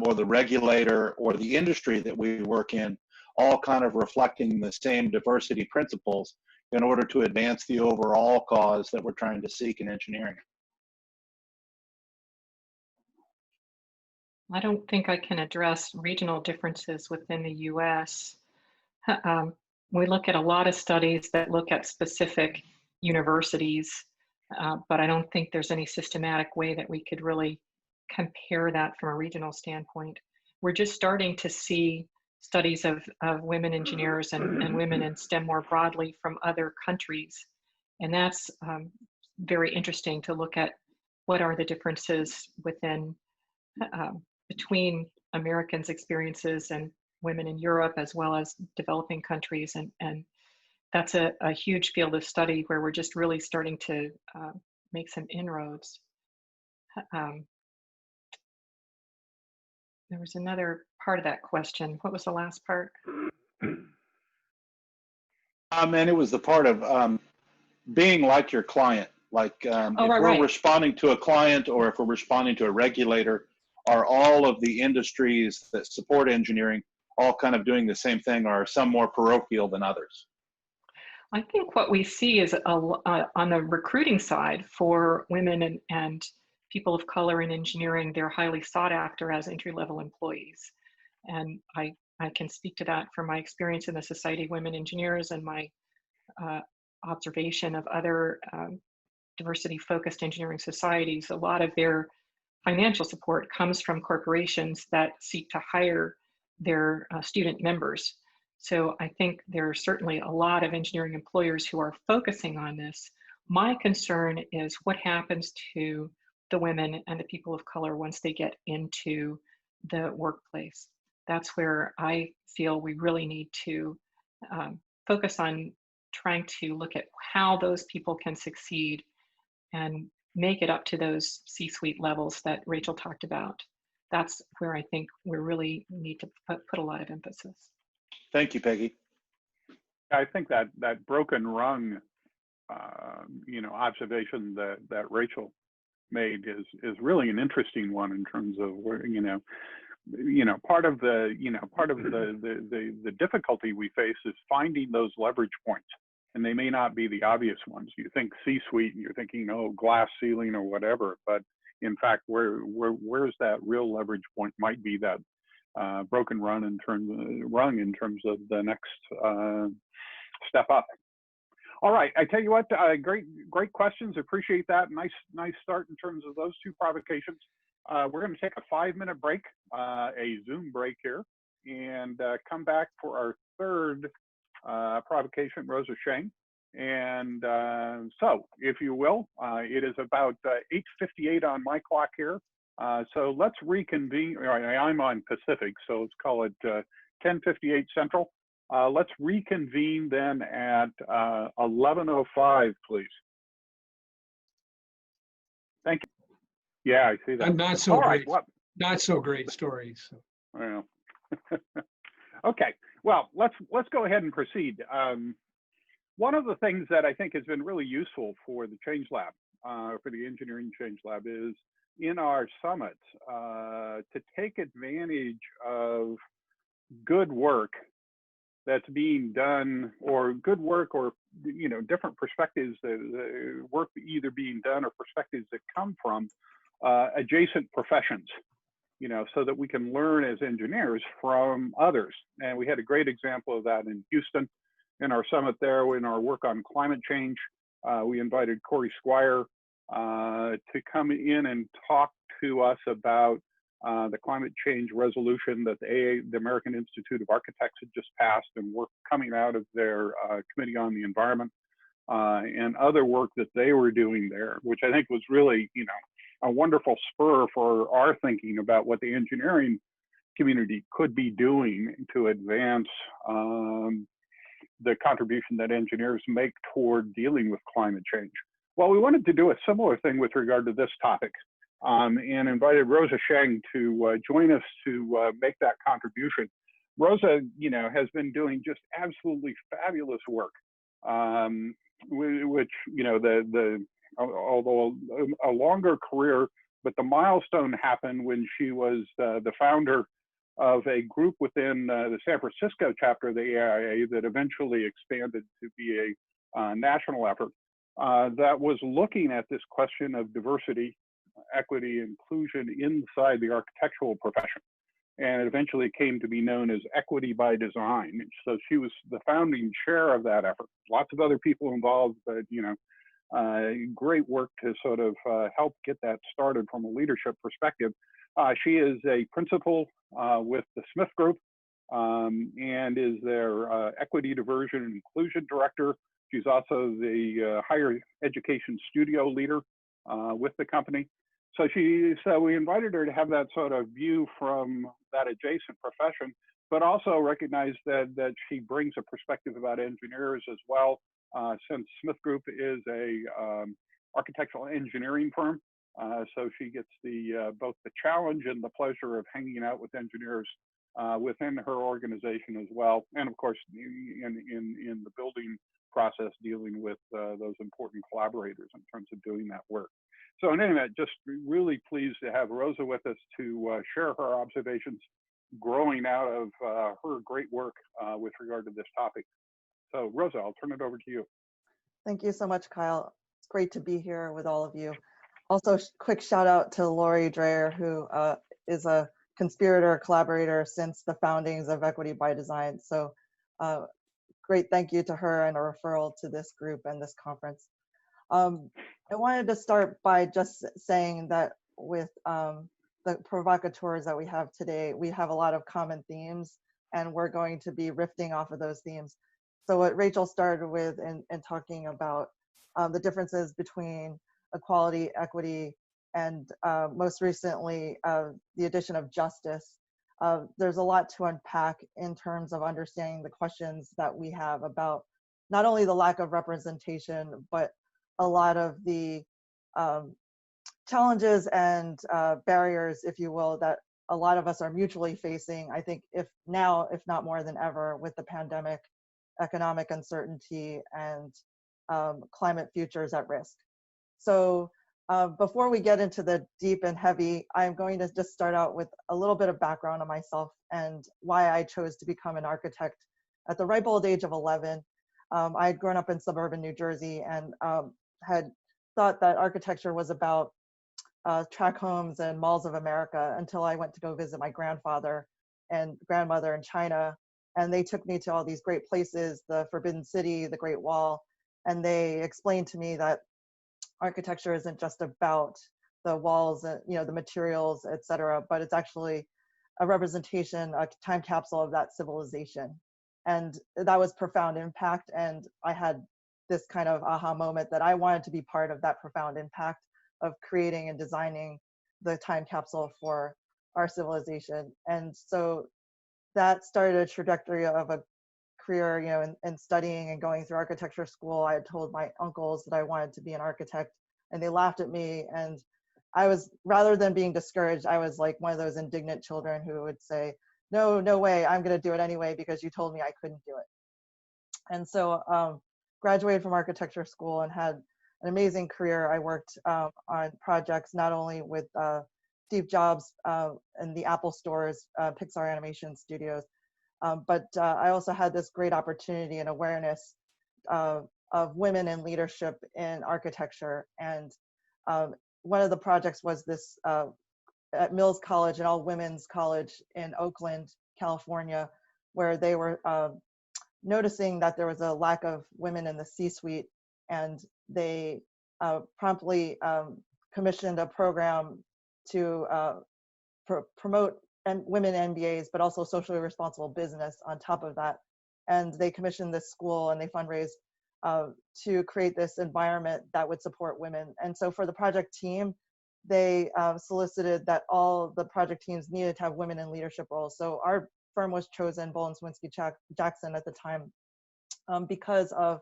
S6: or the regulator or the industry that we work in, all kind of reflecting the same diversity principles in order to advance the overall cause that we're trying to seek in engineering?
S4: I don't think I can address regional differences within the US. We look at a lot of studies that look at specific universities, but I don't think there's any systematic way that we could really compare that from a regional standpoint. We're just starting to see studies of women engineers and women in STEM more broadly from other countries. And that's very interesting to look at what are the differences within between Americans' experiences and women in Europe, as well as developing countries. And that's a huge field of study where we're just really starting to make some inroads. There was another part of that question. What was the last part?
S6: And it was the part of being like your client. Like if we're responding to a client or if we're responding to a regulator, are all of the industries that support engineering all kind of doing the same thing, or are some more parochial than others?
S4: I think what we see is on the recruiting side for women and people of color in engineering, they're highly sought after as entry-level employees. And I can speak to that from my experience in the Society of Women Engineers and my observation of other diversity-focused engineering societies. A lot of their financial support comes from corporations that seek to hire their student members. So I think there are certainly a lot of engineering employers who are focusing on this. My concern is what happens to the women and the people of color once they get into the workplace. That's where I feel we really need to focus on trying to look at how those people can succeed and make it up to those C-suite levels that Rachel talked about. That's where I think we really need to put a lot of emphasis.
S6: Thank you, Peggy.
S2: I think that broken rung, observation that Rachel made is really an interesting one in terms of where, part of the difficulty we face is finding those leverage points, and they may not be the obvious ones. You think C-suite and you're thinking, oh, glass ceiling or whatever, but in fact, where's that real leverage point might be that broken rung in terms of the next step up. All right, I tell you what, great questions. Appreciate that. Nice start in terms of those two provocations. We're going to take a 5-minute break, a Zoom break here, and come back for our third provocation, Rosa Sheng. And so, if you will, it is about 8:58 on my clock here. So let's reconvene. I'm on Pacific, so let's call it 10:58 Central. Let's reconvene then at 11:05, please. Thank you. Yeah, I see that.
S7: I'm not so
S2: All
S7: great.
S2: right,
S7: Not so great stories. So.
S2: well, okay. Well, let's go ahead and proceed. One of the things that I think has been really useful for the Change Lab, for the Engineering Change Lab, is in our summits to take advantage of good work that's being done, or good work, or different perspectives, that work either being done or perspectives that come from adjacent professions, so that we can learn as engineers from others. And we had a great example of that in Houston in our summit there, in our work on climate change. We invited Corey Squire to come in and talk to us about the climate change resolution that the American Institute of Architects had just passed, and work coming out of their Committee on the Environment, and other work that they were doing there, which I think was really, a wonderful spur for our thinking about what the engineering community could be doing to advance the contribution that engineers make toward dealing with climate change. Well, we wanted to do a similar thing with regard to this topic, and invited Rosa Sheng to join us to make that contribution. Rosa, has been doing just absolutely fabulous work, which, although a longer career, but the milestone happened when she was the founder of a group within the San Francisco chapter of the AIA that eventually expanded to be a national effort that was looking at this question of diversity, equity, inclusion inside the architectural profession. And it eventually came to be known as Equity by Design. So she was the founding chair of that effort. Lots of other people involved, but great work to sort of help get that started from a leadership perspective. She is a principal with the Smith Group, and is their Equity, Diversion, and Inclusion Director. She's also the higher education studio leader with the company. So we invited her to have that sort of view from that adjacent profession, but also recognize that she brings a perspective about engineers as well, since Smith Group is a architectural engineering firm. So she gets both the challenge and the pleasure of hanging out with engineers within her organization as well, and of course in the building process, dealing with those important collaborators in terms of doing that work. So in any event, just really pleased to have Rosa with us to share her observations growing out of her great work with regard to this topic. So Rosa, I'll turn it over to you.
S8: Thank you so much, Kyle. It's great to be here with all of you. Also, quick shout out to Lori Dreyer, who is a conspirator collaborator since the foundings of Equity by Design. So great thank you to her, and a referral to this group and this conference. I wanted to start by just saying that with the provocateurs that we have today, we have a lot of common themes, and we're going to be riffing off of those themes. So what Rachel started with in talking about the differences between equality, equity, and most recently, the addition of justice. There's a lot to unpack in terms of understanding the questions that we have about not only the lack of representation, but a lot of the challenges and barriers, if you will, that a lot of us are mutually facing, I think, if not more than ever, with the pandemic, economic uncertainty, and climate futures at risk. So before we get into the deep and heavy, I'm going to just start out with a little bit of background on myself and why I chose to become an architect at the ripe old age of 11. I had grown up in suburban New Jersey and had thought that architecture was about tract homes and malls of America until I went to go visit my grandfather and grandmother in China. And they took me to all these great places, the Forbidden City, the Great Wall. And they explained to me that architecture isn't just about the walls and, you know, the materials, et cetera, but it's actually a representation, a time capsule of that civilization. And that was profound impact. And I had this kind of aha moment that I wanted to be part of that profound impact of creating and designing the time capsule for our civilization. And so that started a trajectory of a career, you know, in studying and going through architecture school. I had told my uncles that I wanted to be an architect, and they laughed at me. And I was, rather than being discouraged, I was like one of those indignant children who would say, no, no way, I'm going to do it anyway because you told me I couldn't do it. And so graduated from architecture school and had an amazing career. I worked on projects not only with Steve Jobs and the Apple stores, Pixar Animation Studios, but I also had this great opportunity and awareness of women in leadership in architecture. And one of the projects was this at Mills College, an all-women's college in Oakland, California, where they were noticing that there was a lack of women in the C-suite, and they promptly commissioned a program to promote women MBAs, but also socially responsible business on top of that. And they commissioned this school and they fundraised to create this environment that would support women. And so for the project team, they solicited that all the project teams needed to have women in leadership roles. So our firm was chosen, Boland Swinsky Jackson at the time, because of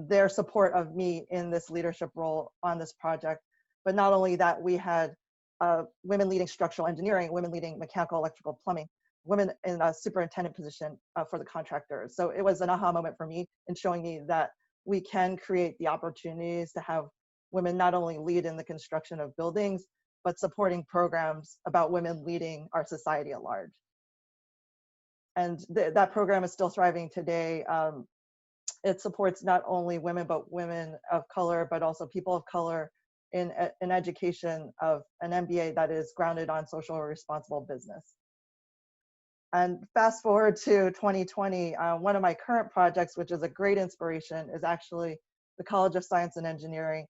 S8: their support of me in this leadership role on this project. But not only that, we had women leading structural engineering, women leading mechanical, electrical, plumbing, women in a superintendent position for the contractors. So it was an aha moment for me in showing me that we can create the opportunities to have women not only lead in the construction of buildings, but supporting programs about women leading our society at large. And that program is still thriving today. It supports not only women, but women of color, but also people of color in an education of an MBA that is grounded on social responsible business. And fast forward to 2020, one of my current projects, which is a great inspiration, is actually the College of Science and Engineering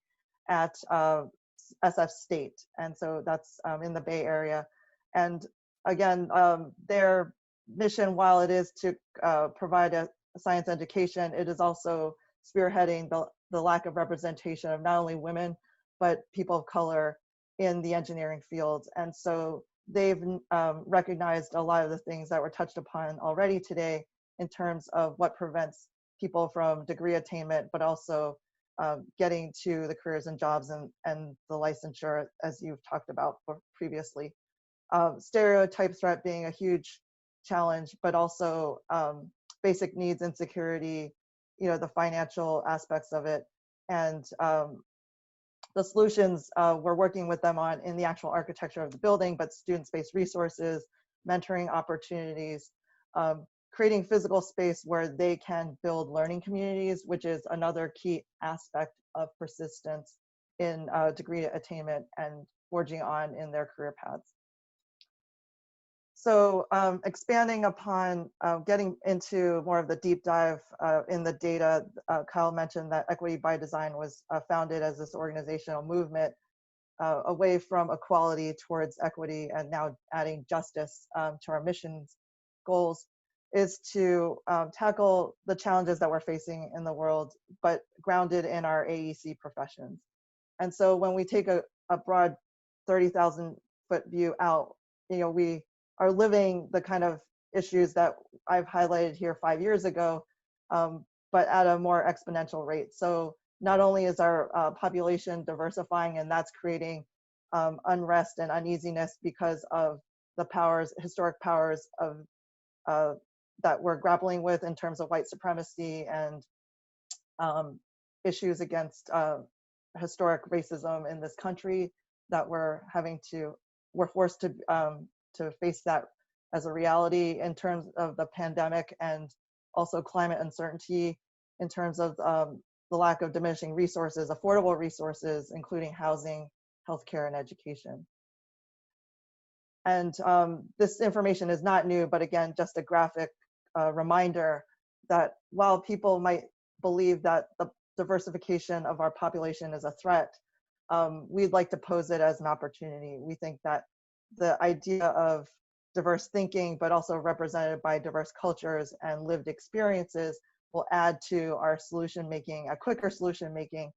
S8: at SF State. And so that's in the Bay Area. And again, their mission, while it is to provide a science education, it is also spearheading the lack of representation of not only women, but people of color in the engineering field. And so they've recognized a lot of the things that were touched upon already today in terms of what prevents people from degree attainment, but also getting to the careers and jobs and the licensure, as you've talked about previously. Stereotype threat being a huge challenge, but also basic needs insecurity, you know, the financial aspects of it. And the solutions we're working with them on in the actual architecture of the building, but student-based resources, mentoring opportunities, creating physical space where they can build learning communities, which is another key aspect of persistence in degree attainment and forging on in their career paths. So expanding upon getting into more of the deep dive in the data, Kyle mentioned that Equity by Design was founded as this organizational movement away from equality towards equity, and now adding justice to our missions goals, is to tackle the challenges that we're facing in the world, but grounded in our AEC professions. And so when we take a broad 30,000 foot view out, you know, we are living the kind of issues that I've highlighted here 5 years ago, but at a more exponential rate. So not only is our population diversifying, and that's creating unrest and uneasiness because of the powers, historic powers of that we're grappling with in terms of white supremacy and issues against historic racism in this country, that we're forced to face that as a reality in terms of the pandemic, and also climate uncertainty in terms of the lack of diminishing resources, affordable resources, including housing, healthcare, and education. And this information is not new, but again, just a graphic reminder that while people might believe that the diversification of our population is a threat, we'd like to pose it as an opportunity. We think that the idea of diverse thinking, but also represented by diverse cultures and lived experiences, will add to our solution making, a quicker solution making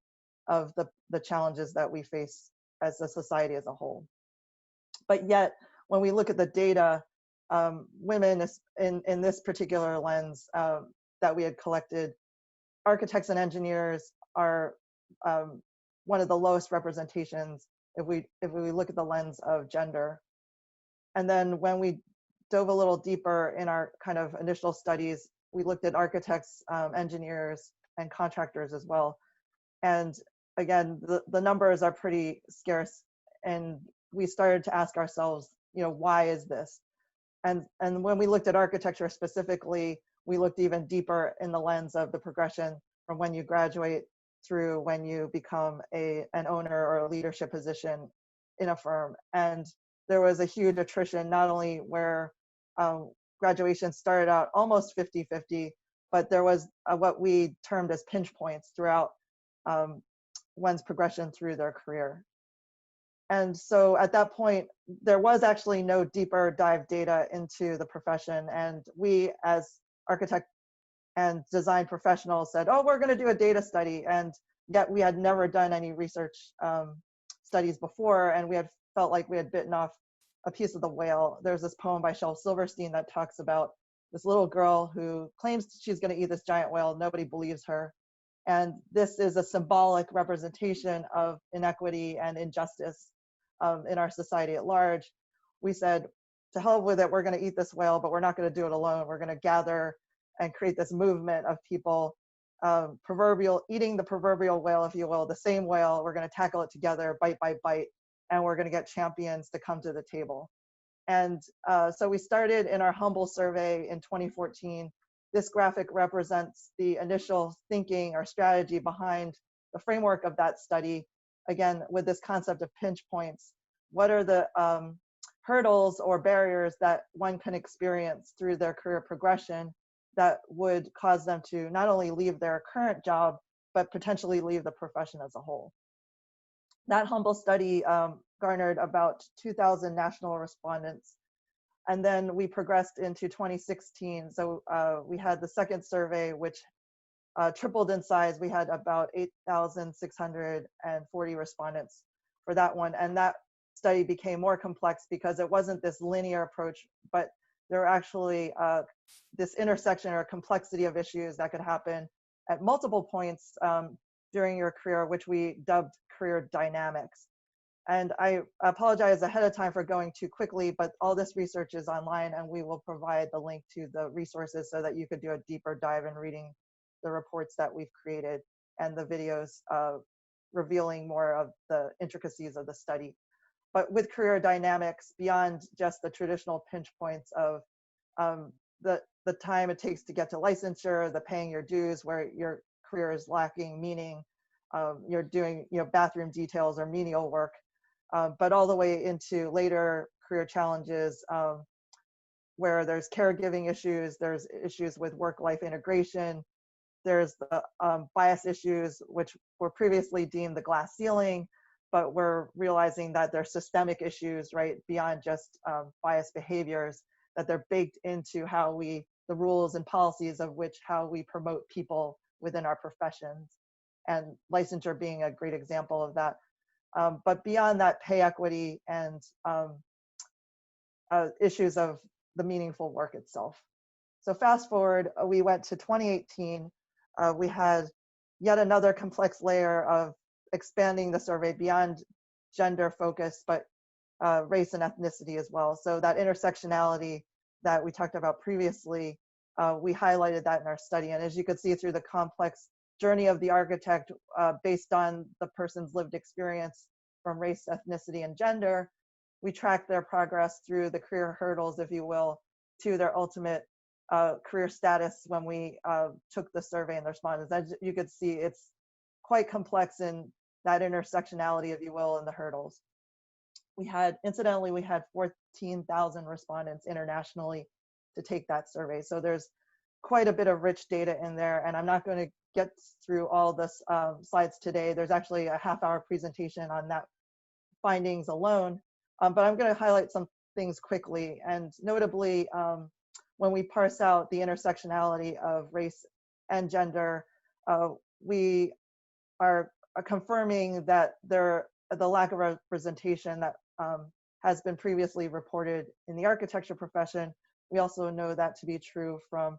S8: of the challenges that we face as a society as a whole. But yet, when we look at the data, women in this particular lens that we had collected, architects and engineers are one of the lowest representations if we look at the lens of gender. And then when we dove a little deeper in our kind of initial studies, we looked at architects, engineers, and contractors as well. And again, the numbers are pretty scarce. And we started to ask ourselves, why is this? And when we looked at architecture specifically, we looked even deeper in the lens of the progression from when you graduate through when you become an owner or a leadership position in a firm. And there was a huge attrition, not only where graduation started out almost 50-50, but there was what we termed as pinch points throughout one's progression through their career. And so at that point, there was actually no deeper dive data into the profession. And we, as architect and design professionals, said, oh, we're going to do a data study. And yet we had never done any research studies before. And we had felt like we had bitten off a piece of the whale. There's this poem by Shel Silverstein that talks about this little girl who claims she's going to eat this giant whale. Nobody believes her. And this is a symbolic representation of inequity and injustice in our society at large. We said, to hell with it, we're going to eat this whale, but we're not going to do it alone. We're going to gather and create this movement of people eating the proverbial whale, if you will, the same whale. We're going to tackle it together, bite by bite, and we're going to get champions to come to the table. And so we started in our humble survey in 2014. This graphic represents the initial thinking or strategy behind the framework of that study. Again, with this concept of pinch points, what are the hurdles or barriers that one can experience through their career progression that would cause them to not only leave their current job, but potentially leave the profession as a whole. That humble study garnered about 2,000 national respondents. And then we progressed into 2016. So we had the second survey, which tripled in size. We had about 8,640 respondents for that one. And that study became more complex because it wasn't this linear approach, but there were actually this intersection or complexity of issues that could happen at multiple points during your career, which we dubbed career dynamics. And I apologize ahead of time for going too quickly, but all this research is online, and we will provide the link to the resources so that you could do a deeper dive in reading the reports that we've created and the videos revealing more of the intricacies of the study. But with career dynamics, beyond just the traditional pinch points of the time it takes to get to licensure, the paying your dues where your career is lacking meaning, you're doing bathroom details or menial work, but all the way into later career challenges where there's caregiving issues, there's issues with work-life integration, there's the bias issues, which were previously deemed the glass ceiling, but we're realizing that there's systemic issues, right, beyond just bias behaviors, that they're baked into the rules and policies of how we promote people within our professions, and licensure being a great example of that. But beyond that, pay equity and issues of the meaningful work itself. So fast forward, we went to 2018. we had yet another complex layer of expanding the survey beyond gender focus, but race and ethnicity as well. So that intersectionality that we talked about previously, we highlighted that in our study. And as you could see through the complex journey of the architect based on the person's lived experience from race, ethnicity, and gender, we track their progress through the career hurdles, if you will, to their ultimate career status when we took the survey and the respondents. As you could see, it's quite complex in that intersectionality, if you will, and the hurdles. Incidentally, we had 14,000 respondents internationally to take that survey. So there's quite a bit of rich data in there, and I'm not going to get through all this slides today. There's actually a half-hour presentation on that findings alone, but I'm going to highlight some things quickly. And notably, when we parse out the intersectionality of race and gender, we are confirming that the lack of representation that has been previously reported in the architecture profession. We also know that to be true from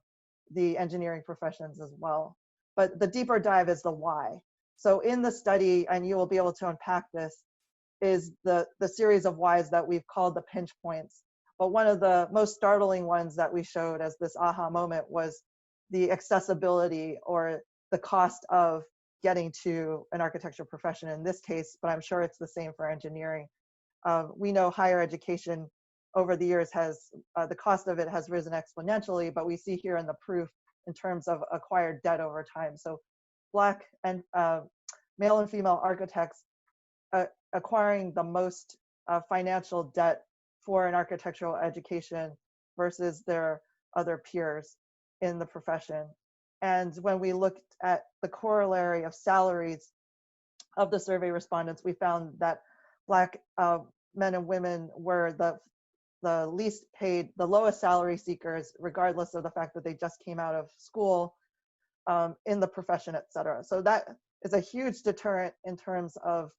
S8: the engineering professions as well. But the deeper dive is the why. So in the study, and you will be able to unpack this, is the series of whys that we've called the pinch points. But one of the most startling ones that we showed as this aha moment was the accessibility or the cost of getting to an architecture profession in this case, but I'm sure it's the same for engineering. We know higher education over the years the cost of it has risen exponentially, but we see here in the proof in terms of acquired debt over time. So Black and male and female architects acquiring the most financial debt for an architectural education versus their other peers in the profession. And when we looked at the corollary of salaries of the survey respondents, we found that Black men and women were the least paid, the lowest salary seekers, regardless of the fact that they just came out of school in the profession, et cetera. So that is a huge deterrent in terms of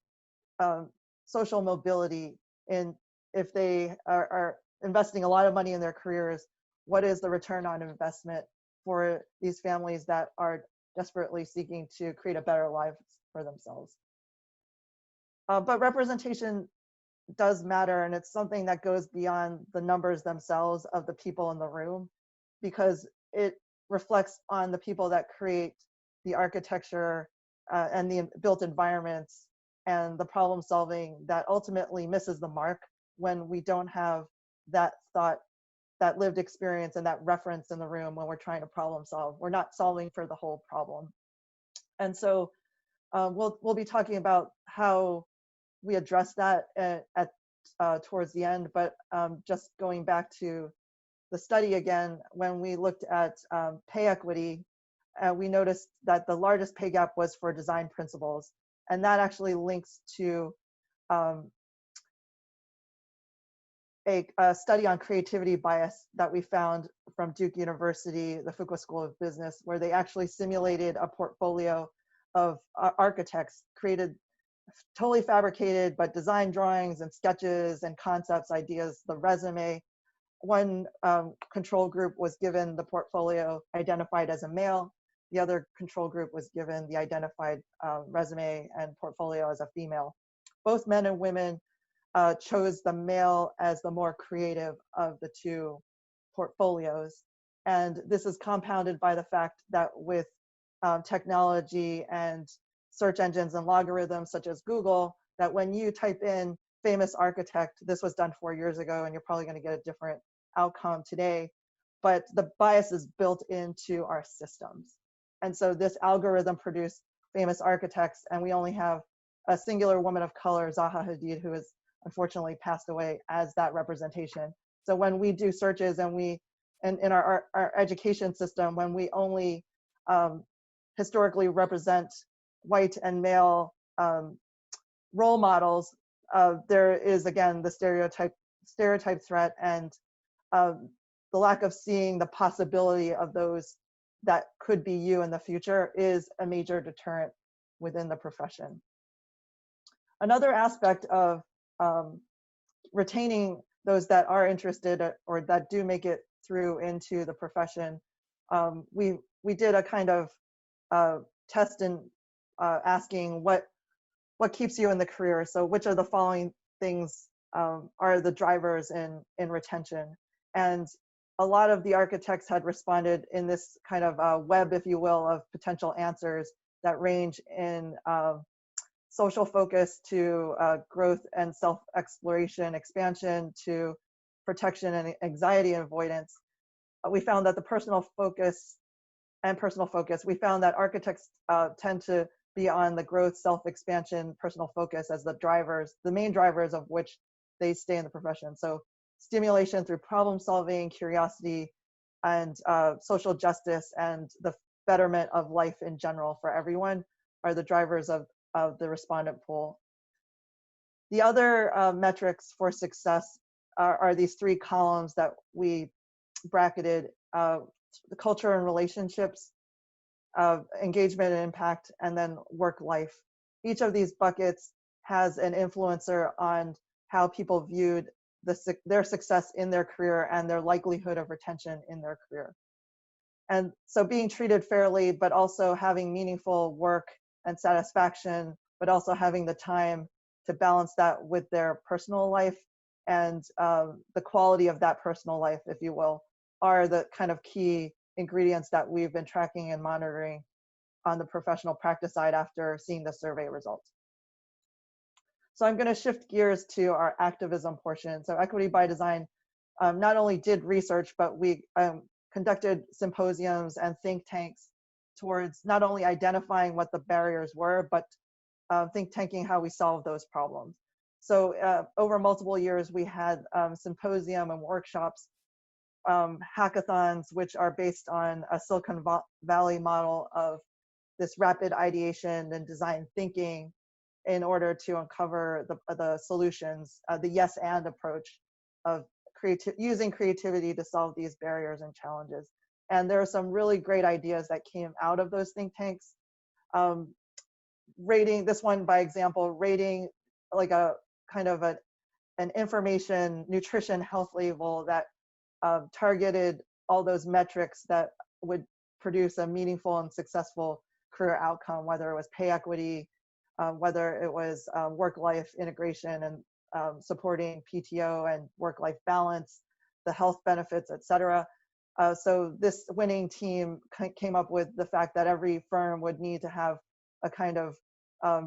S8: social mobility. In if they are investing a lot of money in their careers, what is the return on investment for these families that are desperately seeking to create a better life for themselves? But representation does matter, and it's something that goes beyond the numbers themselves of the people in the room, because it reflects on the people that create the architecture and the built environments and the problem solving that ultimately misses the mark when we don't have that thought, that lived experience, and that reference in the room when we're trying to problem solve. We're not solving for the whole problem. And so we'll be talking about how we address that towards the end, but just going back to the study again, when we looked at pay equity, we noticed that the largest pay gap was for design principles, and that actually links to a study on creativity bias that we found from Duke University, the Fuqua School of Business, where they actually simulated a portfolio of architects, created totally fabricated, but design drawings and sketches and concepts, ideas, the resume. One control group was given the portfolio identified as a male. The other control group was given the identified resume and portfolio as a female. Both men and women chose the male as the more creative of the two portfolios. And this is compounded by the fact that with technology and search engines and logarithms such as Google, that when you type in famous architect, this was done 4 years ago, and you're probably going to get a different outcome today, but the bias is built into our systems. And so this algorithm produced famous architects, and we only have a singular woman of color, Zaha Hadid, who has unfortunately passed away, as that representation. So when we do searches and in our education system, when we only historically represent white and male role models, there is again the stereotype threat and the lack of seeing the possibility of those that could be you in the future is a major deterrent within the profession. Another aspect of retaining those that are interested or that do make it through into the profession, we did a kind of test and asking what keeps you in the career. So which of the following things are the drivers in retention? And a lot of the architects had responded in this kind of web, if you will, of potential answers that range in social focus to growth and self-exploration, expansion to protection and anxiety avoidance. We found that the personal focus, we found that architects tend to be on the growth, self-expansion, personal focus as the drivers, the main drivers of which they stay in the profession. So stimulation through problem solving, curiosity, and social justice, and the betterment of life in general for everyone are the drivers of the respondent pool. The other metrics for success are these three columns that we bracketed: the culture and relationships, engagement and impact, and then work life. Each of these buckets has an influencer on how people viewed their success in their career and their likelihood of retention in their career. And so being treated fairly, but also having meaningful work and satisfaction, but also having the time to balance that with their personal life and the quality of that personal life, if you will, are the kind of key ingredients that we've been tracking and monitoring on the professional practice side after seeing the survey results. So I'm going to shift gears to our activism portion. So Equity by Design not only did research, but we conducted symposiums and think tanks towards not only identifying what the barriers were, but think tanking how we solve those problems. So over multiple years, we had symposium and workshops, hackathons, which are based on a Silicon Valley model of this rapid ideation and design thinking in order to uncover the solutions, the yes and approach of using creativity to solve these barriers and challenges. And there are some really great ideas that came out of those think tanks. Rating, this one by example, rating like a kind of an information, nutrition, health label that targeted all those metrics that would produce a meaningful and successful career outcome, whether it was pay equity, whether it was work-life integration and supporting PTO and work-life balance, the health benefits, etc. So this winning team came up with the fact that every firm would need to have a kind of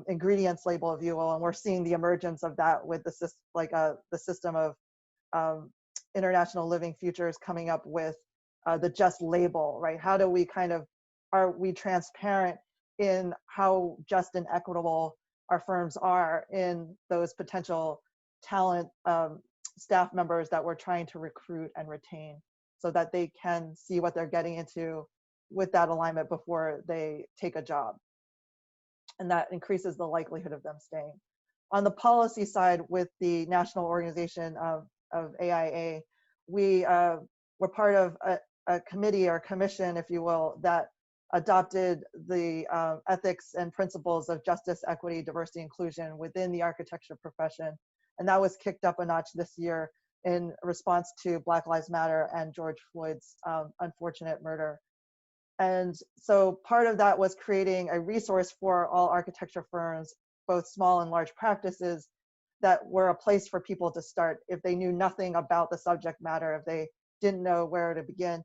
S8: ingredients label, if you will, and we're seeing the emergence of that with the system of International Living Futures coming up with the just label, right? How do we are we transparent in how just and equitable our firms are in those potential talent staff members that we're trying to recruit and retain, so that they can see what they're getting into with that alignment before they take a job. And that increases the likelihood of them staying. On the policy side, with the National Organization of AIA, we were part of a committee or commission, if you will, that adopted the ethics and principles of justice, equity, diversity, inclusion within the architecture profession. And that was kicked up a notch this year in response to Black Lives Matter and George Floyd's unfortunate murder. And so part of that was creating a resource for all architecture firms, both small and large practices, that were a place for people to start if they knew nothing about the subject matter, if they didn't know where to begin.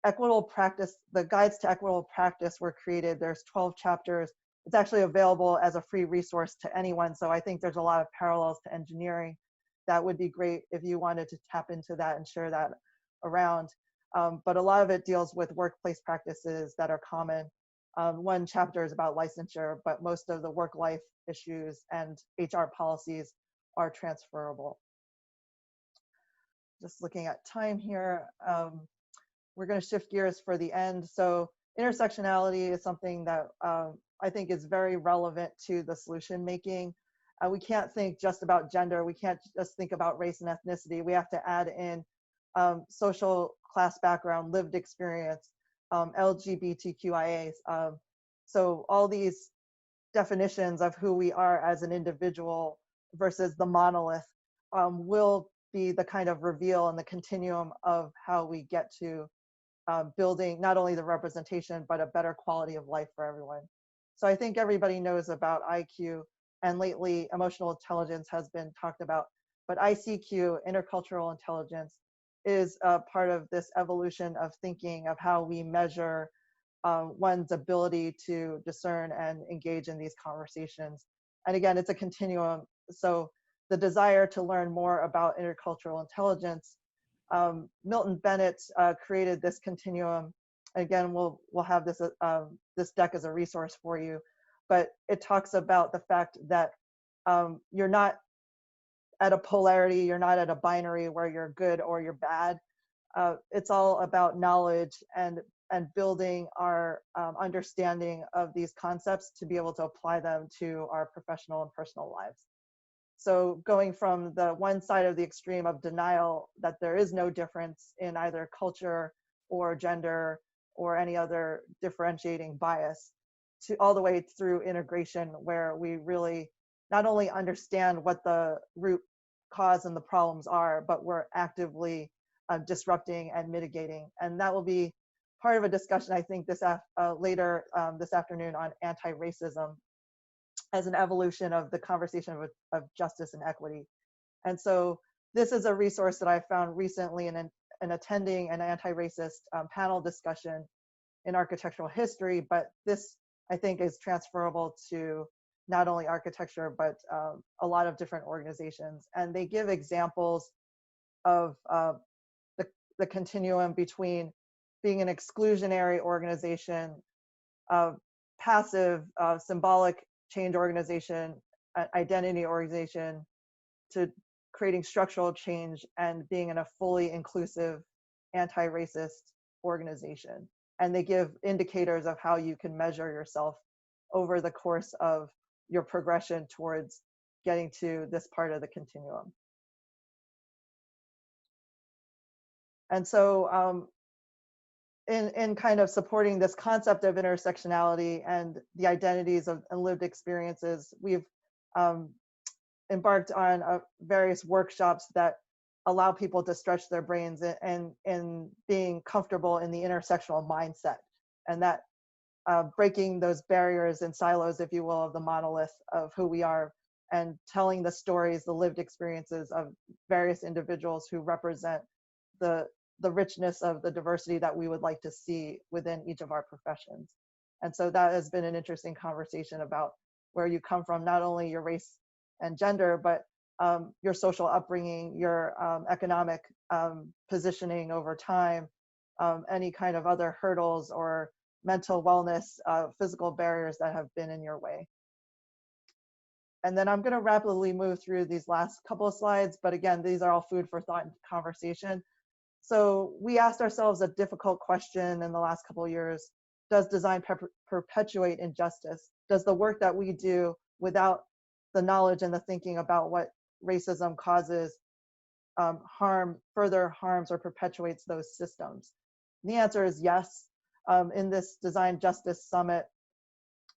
S8: Equitable practice, the guides to equitable practice were created. There's 12 chapters. It's actually available as a free resource to anyone. So I think there's a lot of parallels to engineering. That would be great if you wanted to tap into that and share that around. But a lot of it deals with workplace practices that are common. One chapter is about licensure, but most of the work-life issues and HR policies are transferable. Just looking at time here, we're going to shift gears for the end. So intersectionality is something that I think is very relevant to the solution making. We can't think just about gender. We can't just think about race and ethnicity. We have to add in social class background, lived experience, LGBTQIAs. So all these definitions of who we are as an individual versus the monolith will be the kind of reveal and the continuum of how we get to building not only the representation, but a better quality of life for everyone. So I think everybody knows about IQ, and lately emotional intelligence has been talked about, but ICQ, intercultural intelligence, is a part of this evolution of thinking of how we measure one's ability to discern and engage in these conversations. And again, it's a continuum. So the desire to learn more about intercultural intelligence, Milton Bennett created this continuum. Again, we'll have this this deck as a resource for you, but it talks about the fact that you're not at a polarity, you're not at a binary where you're good or you're bad. It's all about knowledge and building our understanding of these concepts to be able to apply them to our professional and personal lives. So going from the one side of the extreme of denial that there is no difference in either culture or gender or any other differentiating bias, to all the way through integration, where we really not only understand what the root cause and the problems are, but we're actively disrupting and mitigating. And that will be part of a discussion, I think, later this afternoon on anti-racism as an evolution of the conversation of justice and equity. And so this is a resource that I found recently in attending an anti-racist panel discussion in architectural history, but this, I think, is transferable to not only architecture, but a lot of different organizations. And they give examples of the continuum between being an exclusionary organization, passive, symbolic change organization, identity organization, to creating structural change and being in a fully inclusive anti-racist organization. And they give indicators of how you can measure yourself over the course of your progression towards getting to this part of the continuum. And so in kind of supporting this concept of intersectionality and the identities of and lived experiences, we've embarked on various workshops that allow people to stretch their brains and being comfortable in the intersectional mindset, and that breaking those barriers and silos, if you will, of the monolith of who we are, and telling the stories, the lived experiences of various individuals who represent the richness of the diversity that we would like to see within each of our professions. And so that has been an interesting conversation about where you come from, not only your race and gender, but your social upbringing, your economic positioning over time, any kind of other hurdles or mental wellness, physical barriers that have been in your way. And then I'm going to rapidly move through these last couple of slides, but again, these are all food for thought and conversation. So we asked ourselves a difficult question in the last couple of years: does design perpetuate injustice? Does the work that we do without the knowledge and the thinking about what racism causes further harms or perpetuates those systems? And the answer is yes. In this Design Justice Summit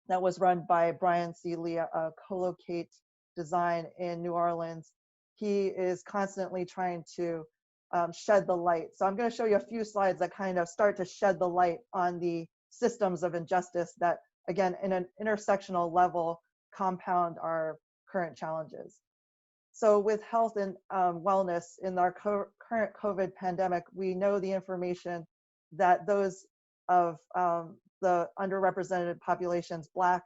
S8: that was run by Brian C. Lee, Colocate Design in New Orleans, he is constantly trying to shed the light. So I'm going to show you a few slides that kind of start to shed the light on the systems of injustice that, again, in an intersectional level, compound our current challenges. So with health and wellness in our current COVID pandemic, we know the information that those of the underrepresented populations, Black,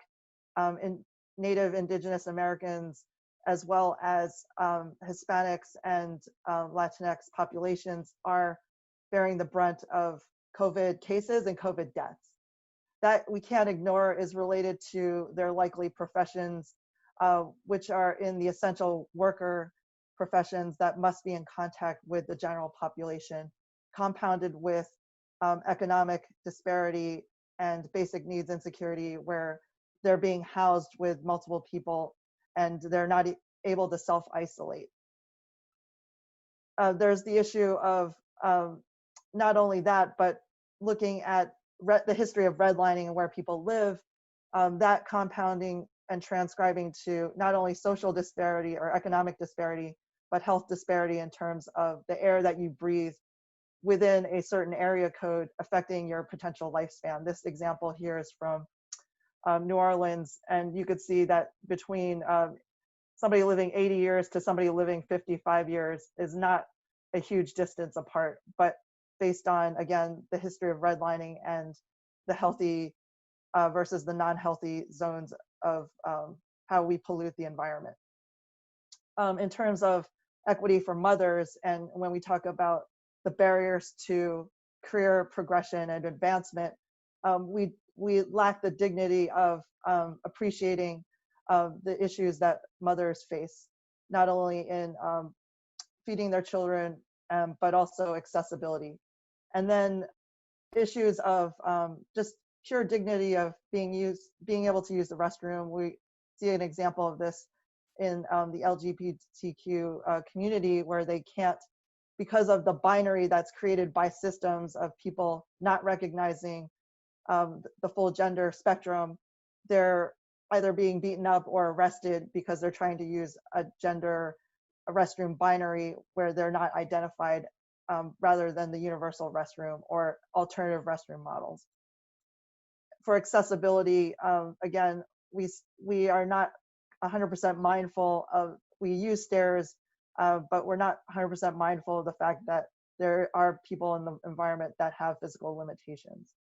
S8: Native, Indigenous Americans, as well as Hispanics and Latinx populations, are bearing the brunt of COVID cases and COVID deaths. That we can't ignore is related to their likely professions, which are in the essential worker professions that must be in contact with the general population, compounded with economic disparity and basic needs insecurity, where they're being housed with multiple people and they're not able to self-isolate. There's the issue of not only that, but looking at the history of redlining and where people live, that compounding and transcribing to not only social disparity or economic disparity, but health disparity in terms of the air that you breathe, within a certain area code affecting your potential lifespan. This example here is from New Orleans, and you could see that between somebody living 80 years to somebody living 55 years is not a huge distance apart, but based on, again, the history of redlining and the healthy versus the non-healthy zones of how we pollute the environment. In terms of equity for mothers, and when we talk about the barriers to career progression and advancement, we lack the dignity of appreciating the issues that mothers face, not only in feeding their children, but also accessibility. And then issues of just pure dignity of being able to use the restroom. We see an example of this in the LGBTQ community, where they can't, because of the binary that's created by systems of people not recognizing the full gender spectrum, they're either being beaten up or arrested because they're trying to use a restroom binary where they're not identified, rather than the universal restroom or alternative restroom models. For accessibility, again, we are not 100% mindful of, we use stairs, but we're not 100% mindful of the fact that there are people in the environment that have physical limitations.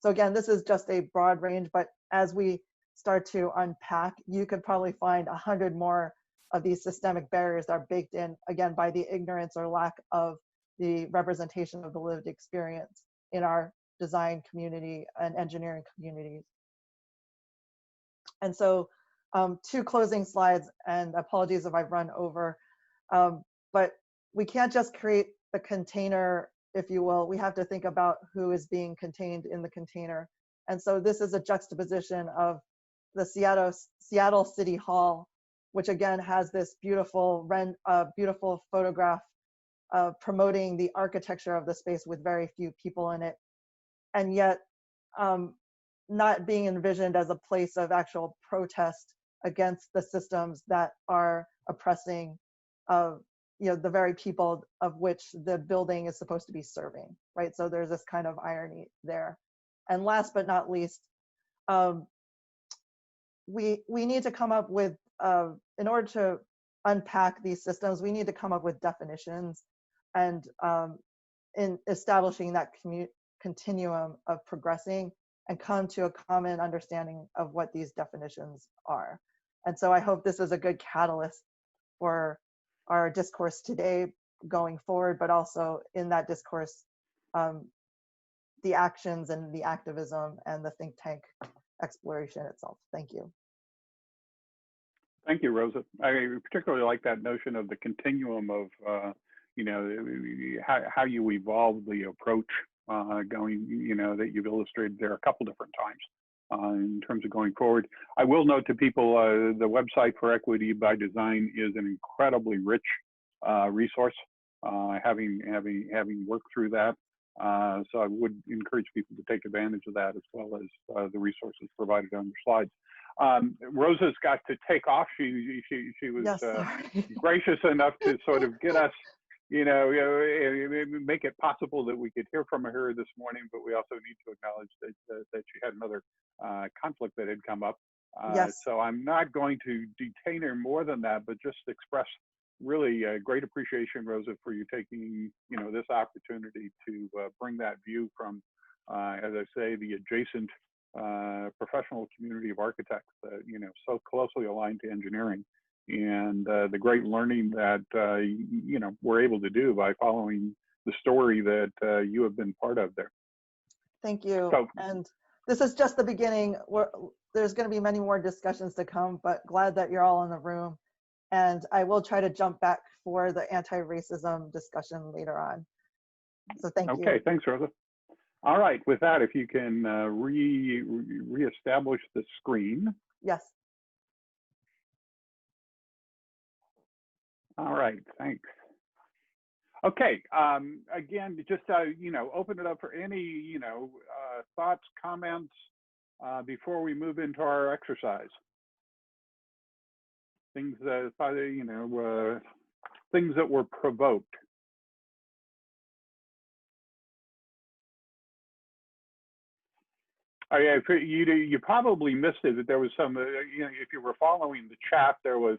S8: So again, this is just a broad range, but as we start to unpack, you could probably find 100 more of these systemic barriers that are baked in, again, by the ignorance or lack of the representation of the lived experience in our design community and engineering communities. And so 2 closing slides, and apologies if I've run over, but we can't just create the container, if you will. We have to think about who is being contained in the container. And so this is a juxtaposition of the Seattle City Hall, which again has this beautiful photograph promoting the architecture of the space with very few people in it, and yet not being envisioned as a place of actual protest against the systems that are oppressing the very people of which the building is supposed to be serving, right? So there's this kind of irony there. And last but not least, we need to come up with, in order to unpack these systems, we need to come up with definitions, and in establishing that continuum of progressing and come to a common understanding of what these definitions are. And so I hope this is a good catalyst for our discourse today going forward, but also in that discourse, the actions and the activism and the think tank exploration itself. Thank you.
S2: Thank you, Rosa. I particularly like that notion of the continuum of, how you evolve the approach going, that you've illustrated there a couple different times in terms of going forward. I will note to people, the website for Equity by Design is an incredibly rich resource, having worked through that. So I would encourage people to take advantage of that, as well as the resources provided on the slides. Rosa's got to take off. She was
S8: Yes,
S2: gracious enough to sort of get us, make it possible that we could hear from her this morning, but we also need to acknowledge that she had another conflict that had come up.
S8: yes.
S2: So I'm not going to detain her more than that, but just express really great appreciation, Rosa, for you taking, this opportunity to bring that view from, as I say, the adjacent professional community of architects, so closely aligned to engineering, and the great learning that, we're able to do by following the story that you have been part of there.
S8: Thank you.
S2: So,
S8: and this is just the beginning. There's going to be many more discussions to come, but glad that you're all in the room. And I will try to jump back for the anti-racism discussion later on. So thank you.
S2: Okay, thanks, Rosa. All right, with that, if you can reestablish the screen.
S8: Yes.
S2: All right, thanks. Okay, again, just open it up for any thoughts, comments before we move into our exercise. Things that things that were provoked. You probably missed it. That there was some, if you were following the chat, there was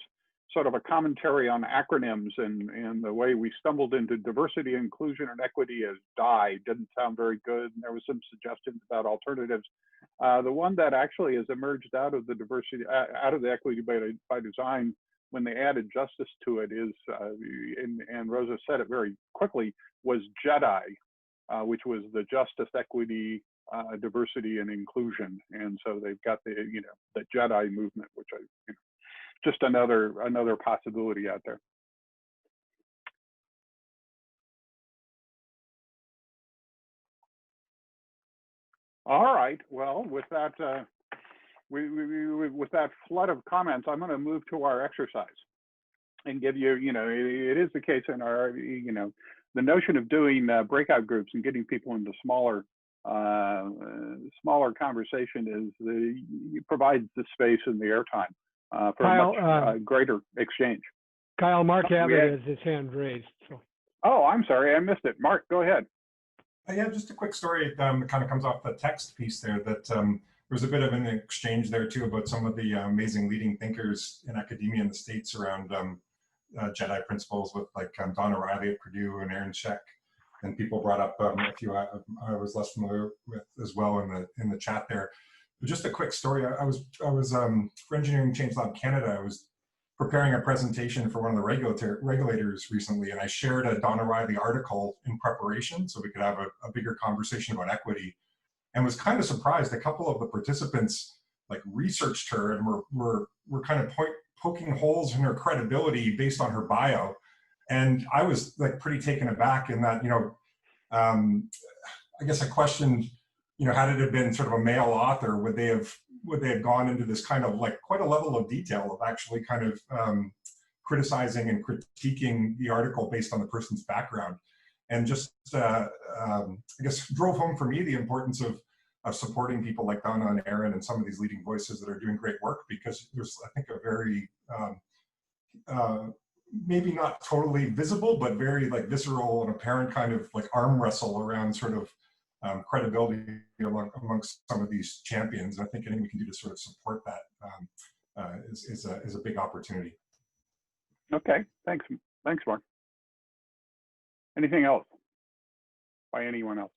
S2: sort of a commentary on acronyms and the way we stumbled into diversity, inclusion, and equity as DIE didn't sound very good. And there was some suggestions about alternatives. The one that actually has emerged out of the diversity, out of the equity by design, when they added justice to it is, and Rosa said it very quickly, was JEDI, which was the justice, equity, diversity, and inclusion. And so they've got the, the JEDI movement, which just another possibility out there. All right. Well, with that, with that flood of comments, I'm going to move to our exercise and give you, it is the case in our, the notion of doing breakout groups and getting people into smaller conversation provides the space and the airtime for
S1: Kyle,
S2: a much greater exchange.
S1: Kyle, Mark Abbott has his hand raised. So.
S2: Oh, I'm sorry, I missed it. Mark, go ahead.
S9: Yeah, just a quick story that kind of comes off the text piece there, that there was a bit of an exchange there too about some of the amazing leading thinkers in academia in the States around JEDI principles with like Don O'Reilly at Purdue and Aaron Scheck. And people brought up a few I was less familiar with as well in the chat there. But just a quick story. I was for Engineering Change Lab Canada. I was preparing a presentation for one of the regulators recently, and I shared a Don O'Reilly article in preparation so we could have a bigger conversation about equity, and was kind of surprised. A couple of the participants like researched her and were kind of poking holes in her credibility based on her bio. And I was like pretty taken aback in that, I guess I questioned, had it have been sort of a male author, would they have gone into this kind of like quite a level of detail of actually kind of criticizing and critiquing the article based on the person's background, and just I guess drove home for me the importance of supporting people like Donna and Aaron and some of these leading voices that are doing great work, because there's, I think, a very maybe not totally visible, but very like visceral and apparent kind of like arm wrestle around sort of credibility amongst some of these champions. I think anything we can do to sort of support that is a big opportunity.
S2: Okay, thanks, Mark. Anything else by anyone else?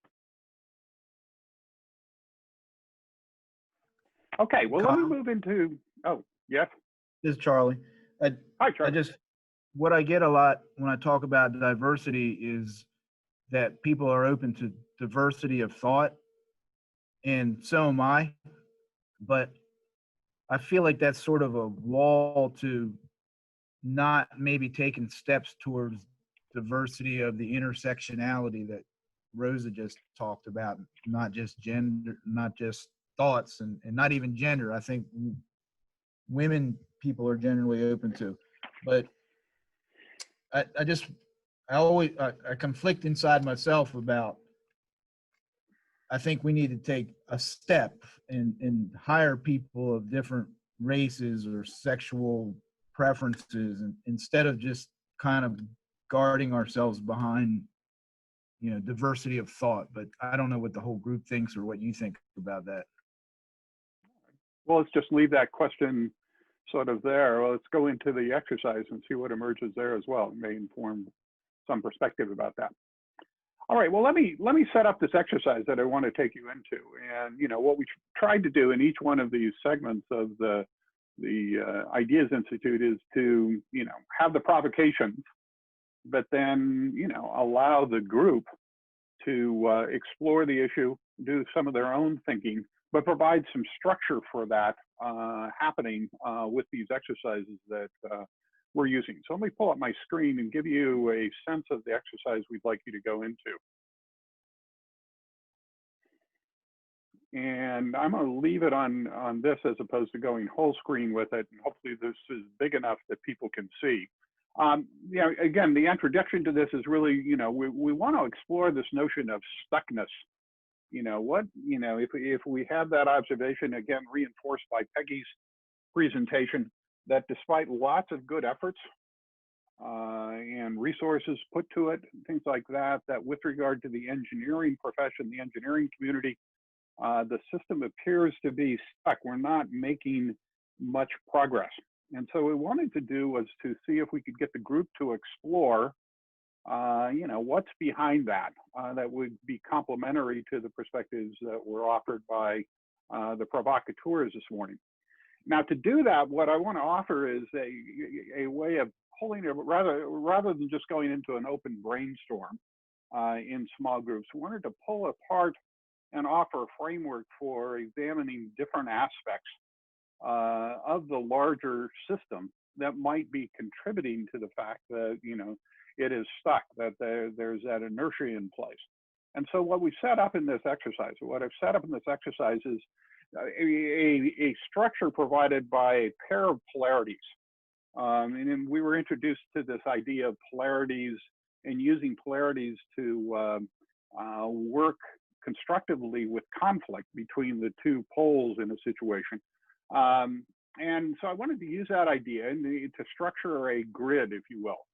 S2: Okay, well, let me move into, oh, yes?
S10: This is Charlie.
S2: Hi, Charlie.
S10: What I get a lot when I talk about diversity is that people are open to diversity of thought, and so am I, but I feel like that's sort of a wall to not maybe taking steps towards diversity of the intersectionality that Rosa just talked about, not just gender, not just thoughts, and not even gender. I think women people are generally open to, but I conflict inside myself about, I think we need to take a step and hire people of different races or sexual preferences, and instead of just kind of guarding ourselves behind, diversity of thought. But I don't know what the whole group thinks or what you think about that.
S2: Well, let's just leave that question sort of there. Well, let's go into the exercise and see what emerges there as well. It may inform some perspective about that. All right, well, let me set up this exercise that I want to take you into. And what we tried to do in each one of these segments of the Ideas Institute is to have the provocations, but then allow the group to explore the issue, do some of their own thinking, but provide some structure for that happening with these exercises that we're using. So let me pull up my screen and give you a sense of the exercise we'd like you to go into. And I'm going to leave it on this as opposed to going whole screen with it. And hopefully this is big enough that people can see. Again, the introduction to this is really, we want to explore this notion of stuckness. If we have that observation, again, reinforced by Peggy's presentation, that despite lots of good efforts and resources put to it, things like that, that with regard to the engineering profession, the engineering community, the system appears to be stuck. We're not making much progress. And so what we wanted to do was to see if we could get the group to explore, what's behind that, that would be complementary to the perspectives that were offered by the provocateurs this morning. Now, to do that, what I want to offer is a way of pulling it, rather than just going into an open brainstorm in small groups. We wanted to pull apart and offer a framework for examining different aspects of the larger system that might be contributing to the fact that, it is stuck, that there's that inertia in place. And so what we set up in this exercise, is a structure provided by a pair of polarities. And we were introduced to this idea of polarities and using polarities to work constructively with conflict between the two poles in a situation. And so I wanted to use that idea to structure a grid, if you will.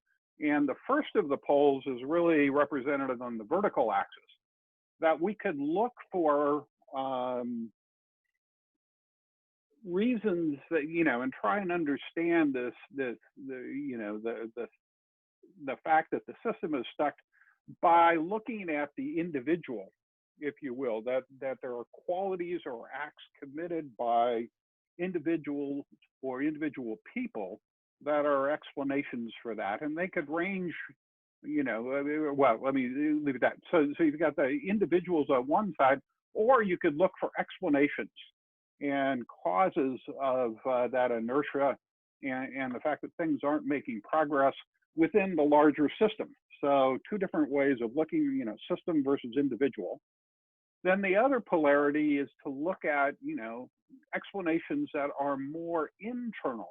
S2: And the first of the poles is really represented on the vertical axis, that we could look for reasons that, and try and understand the fact that the system is stuck by looking at the individual, if you will, that there are qualities or acts committed by individual people that are explanations for that. And they could range, well, let me leave it at that. So you've got the individuals on one side, or you could look for explanations and causes of that inertia and the fact that things aren't making progress within the larger system. So two different ways of looking, system versus individual. Then the other polarity is to look at, explanations that are more internally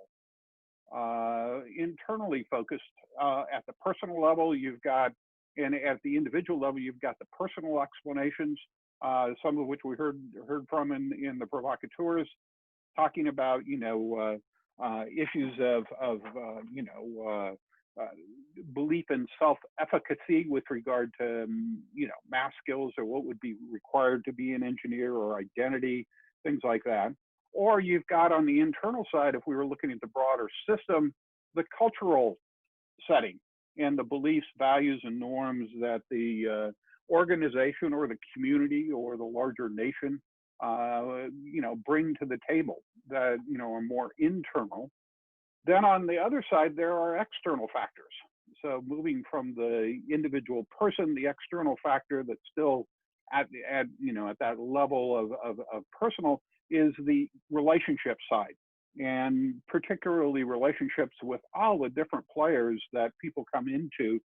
S2: focused. At the personal level, you've got, and at the individual level, you've got the personal explanations, some of which we heard from in the provocateurs, talking about, issues of belief in self-efficacy with regard to, math skills or what would be required to be an engineer, or identity, things like that. Or you've got on the internal side, if we were looking at the broader system, the cultural setting and the beliefs, values, and norms that the organization or the community or the larger nation, bring to the table that, are more internal. Then on the other side, there are external factors. So moving from the individual person, the external factor that's still at that level of personal is the relationship side, and particularly relationships with all the different players that people come into,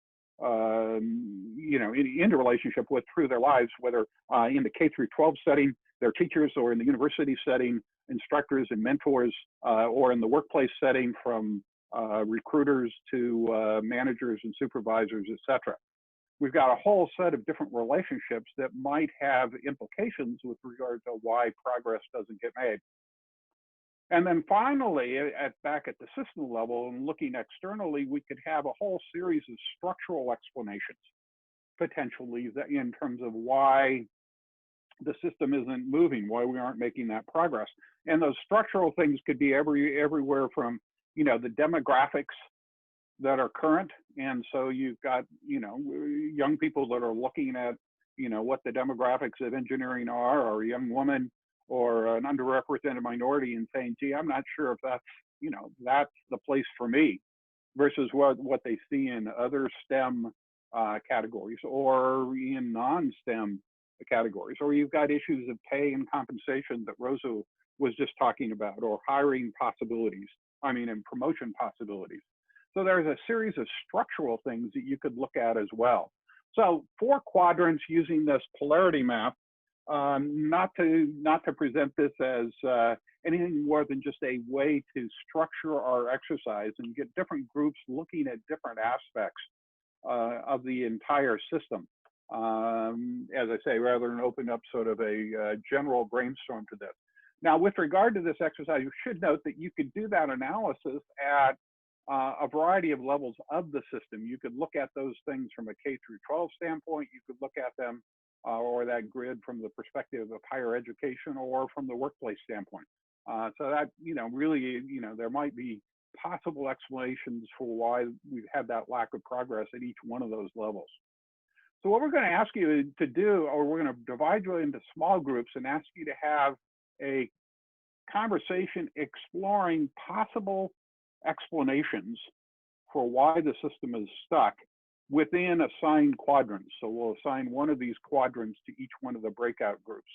S2: into relationship with through their lives, whether in the K through 12 setting, their teachers, or in the university setting, instructors and mentors, or in the workplace setting, from recruiters to managers and supervisors, etc. We've got a whole set of different relationships that might have implications with regard to why progress doesn't get made. And then finally, back at the system level and looking externally, we could have a whole series of structural explanations, potentially, in terms of why the system isn't moving, why we aren't making that progress. And those structural things could be everywhere from, the demographics that are current. And so you've got, young people that are looking at, what the demographics of engineering are, or a young woman or an underrepresented minority, and saying, gee, I'm not sure if that's, that's the place for me, versus what they see in other STEM categories or in non-STEM categories. Or you've got issues of pay and compensation that Rosa was just talking about, or hiring possibilities, and promotion possibilities. So there's a series of structural things that you could look at as well. So 4 quadrants using this polarity map, not to present this as anything more than just a way to structure our exercise and get different groups looking at different aspects of the entire system. As I say, rather than open up sort of a general brainstorm to this. Now, with regard to this exercise, you should note that you could do that analysis at a variety of levels of the system. You could look at those things from a K through 12 standpoint. You could look at them or that grid from the perspective of higher education or from the workplace standpoint. So that, really, there might be possible explanations for why we've had that lack of progress at each one of those levels. So what we're going to ask you to do, or we're going to divide you into small groups and ask you to have a conversation exploring possible explanations for why the system is stuck within assigned quadrants. So we'll assign one of these quadrants to each one of the breakout groups.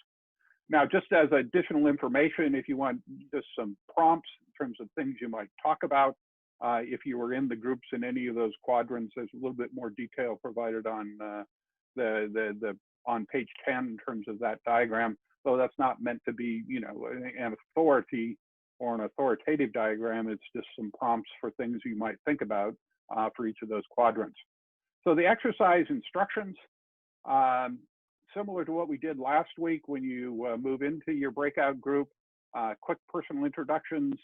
S2: Now, just as additional information, if you want just some prompts in terms of things you might talk about, if you were in the groups in any of those quadrants, there's a little bit more detail provided on on page 10 in terms of that diagram. Though that's not meant to be, an authority or an authoritative diagram. It's just some prompts for things you might think about for each of those quadrants. So the exercise instructions, similar to what we did last week when you move into your breakout group, quick personal introductions,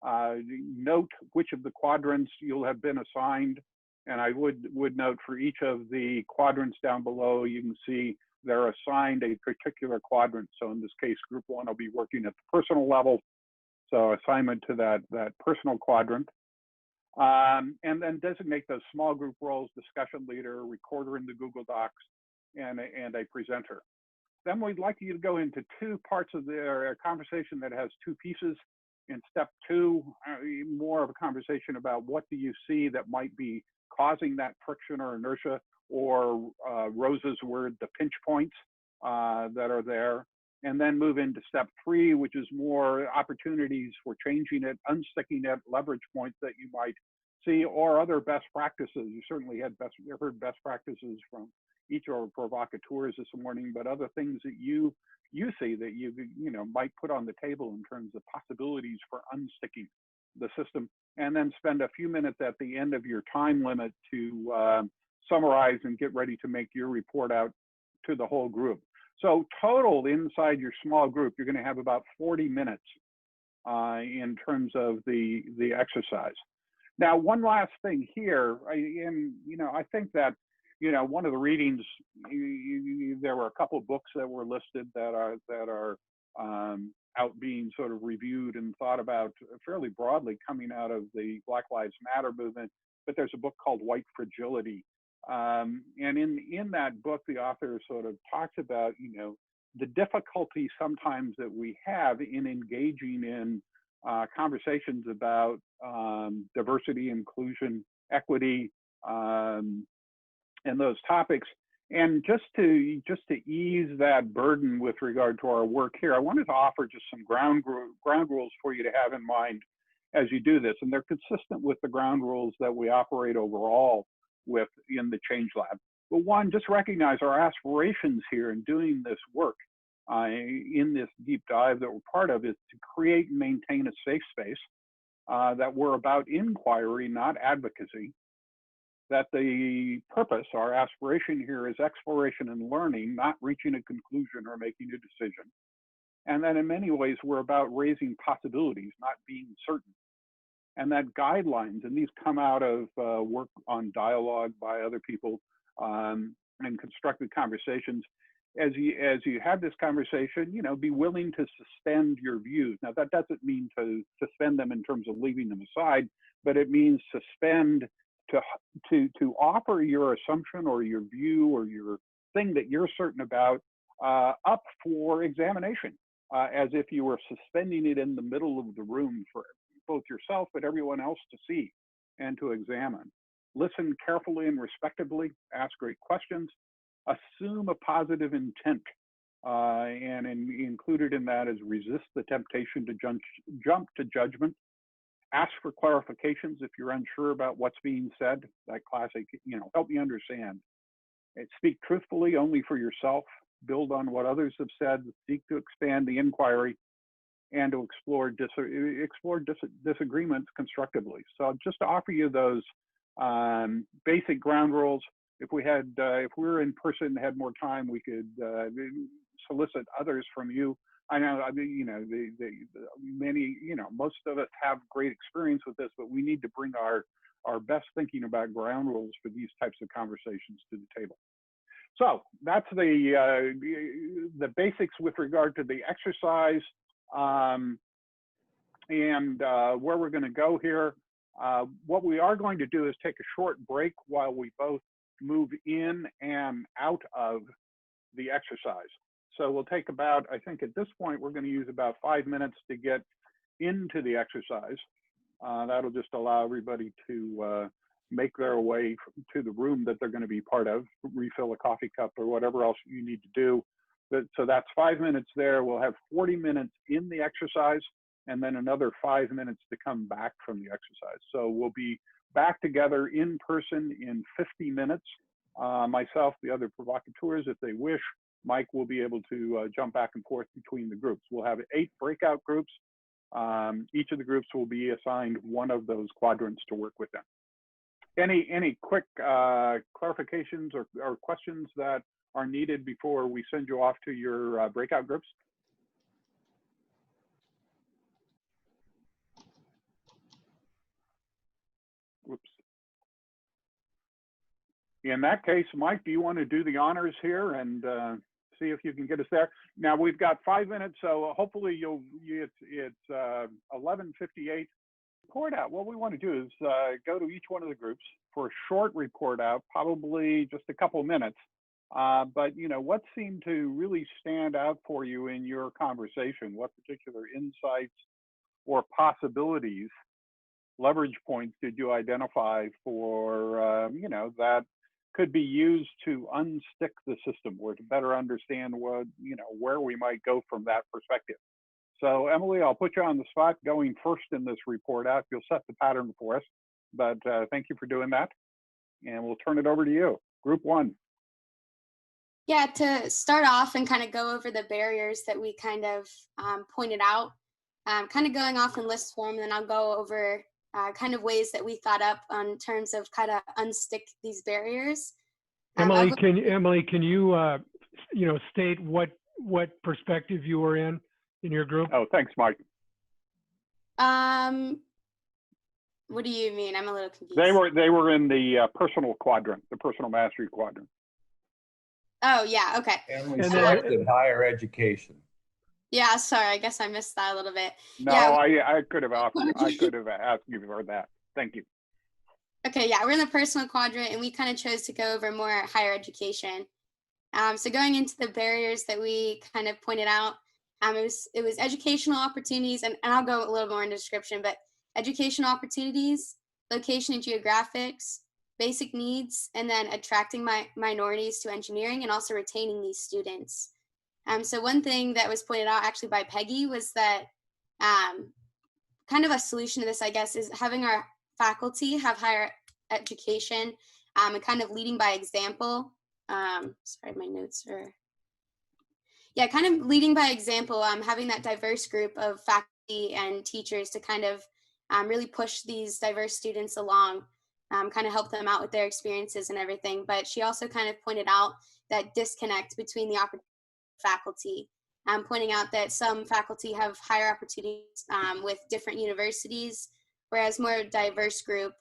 S2: note which of the quadrants you'll have been assigned. And I would note for each of the quadrants down below, you can see they're assigned a particular quadrant. So in this case, group 1 will be working at the personal level. So assignment to that personal quadrant. And then designate those small group roles: discussion leader, recorder in the Google Docs, and a presenter. Then we'd like you to go into two parts of the conversation that has two pieces. In step 2, more of a conversation about what do you see that might be causing that friction or inertia, or Rose's word, the pinch points that are there. And then move into step 3, which is more opportunities for changing it, unsticking it, leverage points that you might see, or other best practices. You certainly heard best practices from each of our provocateurs this morning, but other things that you see that you might put on the table in terms of possibilities for unsticking the system. And then spend a few minutes at the end of your time limit to summarize and get ready to make your report out to the whole group. So total inside your small group, you're going to have about 40 minutes in terms of the exercise. Now, one last thing here, I think that, one of the readings, there were a couple of books that were listed that are out being sort of reviewed and thought about fairly broadly coming out of the Black Lives Matter movement. But there's a book called White Fragility. And in that book, the author sort of talks about, the difficulty sometimes that we have in engaging in conversations about diversity, inclusion, equity, and those topics. And just to ease that burden with regard to our work here, I wanted to offer just some ground rules for you to have in mind as you do this. And they're consistent with the ground rules that we operate overall with in the Change Lab. But one, just recognize our aspirations here in doing this work in this deep dive that we're part of is to create and maintain a safe space, that we're about inquiry, not advocacy, that the purpose, our aspiration here is exploration and learning, not reaching a conclusion or making a decision. And that in many ways, we're about raising possibilities, not being certain. And that guidelines, and these come out of work on dialogue by other people and constructive conversations. As you have this conversation, be willing to suspend your views. Now, that doesn't mean to suspend them in terms of leaving them aside, but it means suspend to offer your assumption or your view or your thing that you're certain about up for examination, as if you were suspending it in the middle of the room for both yourself but everyone else to see and to examine. Listen carefully and respectfully, ask great questions, assume a positive intent, and included in that is resist the temptation to jump to judgment. Ask for clarifications if you're unsure about what's being said, that classic, help me understand. And speak truthfully only for yourself, build on what others have said, seek to expand the inquiry, and to explore disagreements constructively. So just to offer you those basic ground rules. If we were in person, had more time, we could solicit others from you. I know, most of us have great experience with this, but we need to bring our best thinking about ground rules for these types of conversations to the table. So that's the basics with regard to the exercise and where we're going to go here. What we are going to do is take a short break while we both move in and out of the exercise. So we'll take about, I think at this point, we're going to use about 5 minutes to get into the exercise. That'll just allow everybody to make their way to the room that they're going to be part of, refill a coffee cup or whatever else you need to do. So that's 5 minutes there. We'll have 40 minutes in the exercise and then another 5 minutes to come back from the exercise. So we'll be back together in person in 50 minutes. Myself, the other provocateurs, if they wish, Mike will be able to jump back and forth between the groups. We'll have 8 breakout groups. Each of the groups will be assigned one of those quadrants to work with them. Any quick clarifications or questions that are needed before we send you off to your breakout groups? Whoops. In that case, Mike, do you want to do the honors here and see if you can get us there? Now we've got 5 minutes, so hopefully it's 11:58. Report out. What we want to do is go to each one of the groups for a short report out, probably just a couple minutes. But you know, what seemed to really stand out for you in your conversation? What particular insights or possibilities, leverage points did you identify for you know, that could be used to unstick the system or to better understand what, you know, where we might go from that perspective? So Emily, I'll put you on the spot going first in this report out. You'll set the pattern for us, but thank you for doing that. And we'll turn it over to you. Group 1.
S11: Yeah, to start off and kind of go over the barriers that we kind of pointed out, kind of going off in list form, then I'll go over kind of ways that we thought up in terms of kind of unstick these barriers.
S1: Emily, can you you know, state what perspective you were in your group?
S2: Oh, thanks, Mike.
S11: What do you mean? I'm a little confused.
S2: They were in the personal quadrant, the personal mastery quadrant.
S11: Oh yeah, okay.
S12: Emily selected higher education.
S11: Yeah, sorry, I guess I missed that a little bit.
S2: No, yeah. I could have asked you for that. Thank you.
S11: Okay, yeah, we're in the personal quadrant and we kind of chose to go over more higher education. So going into the barriers that we kind of pointed out, it was educational opportunities, and I'll go a little more into description, but educational opportunities, location and geographics, basic needs, and then attracting minorities to engineering and also retaining these students. So one thing that was pointed out actually by Peggy was that kind of a solution to this, I guess, is having our faculty have higher education and kind of leading by example. Sorry, my notes are. Yeah, kind of leading by example, having that diverse group of faculty and teachers to kind of really push these diverse students along, kind of help them out with their experiences and everything. But she also kind of pointed out that disconnect between the faculty, pointing out that some faculty have higher opportunities with different universities, whereas more diverse group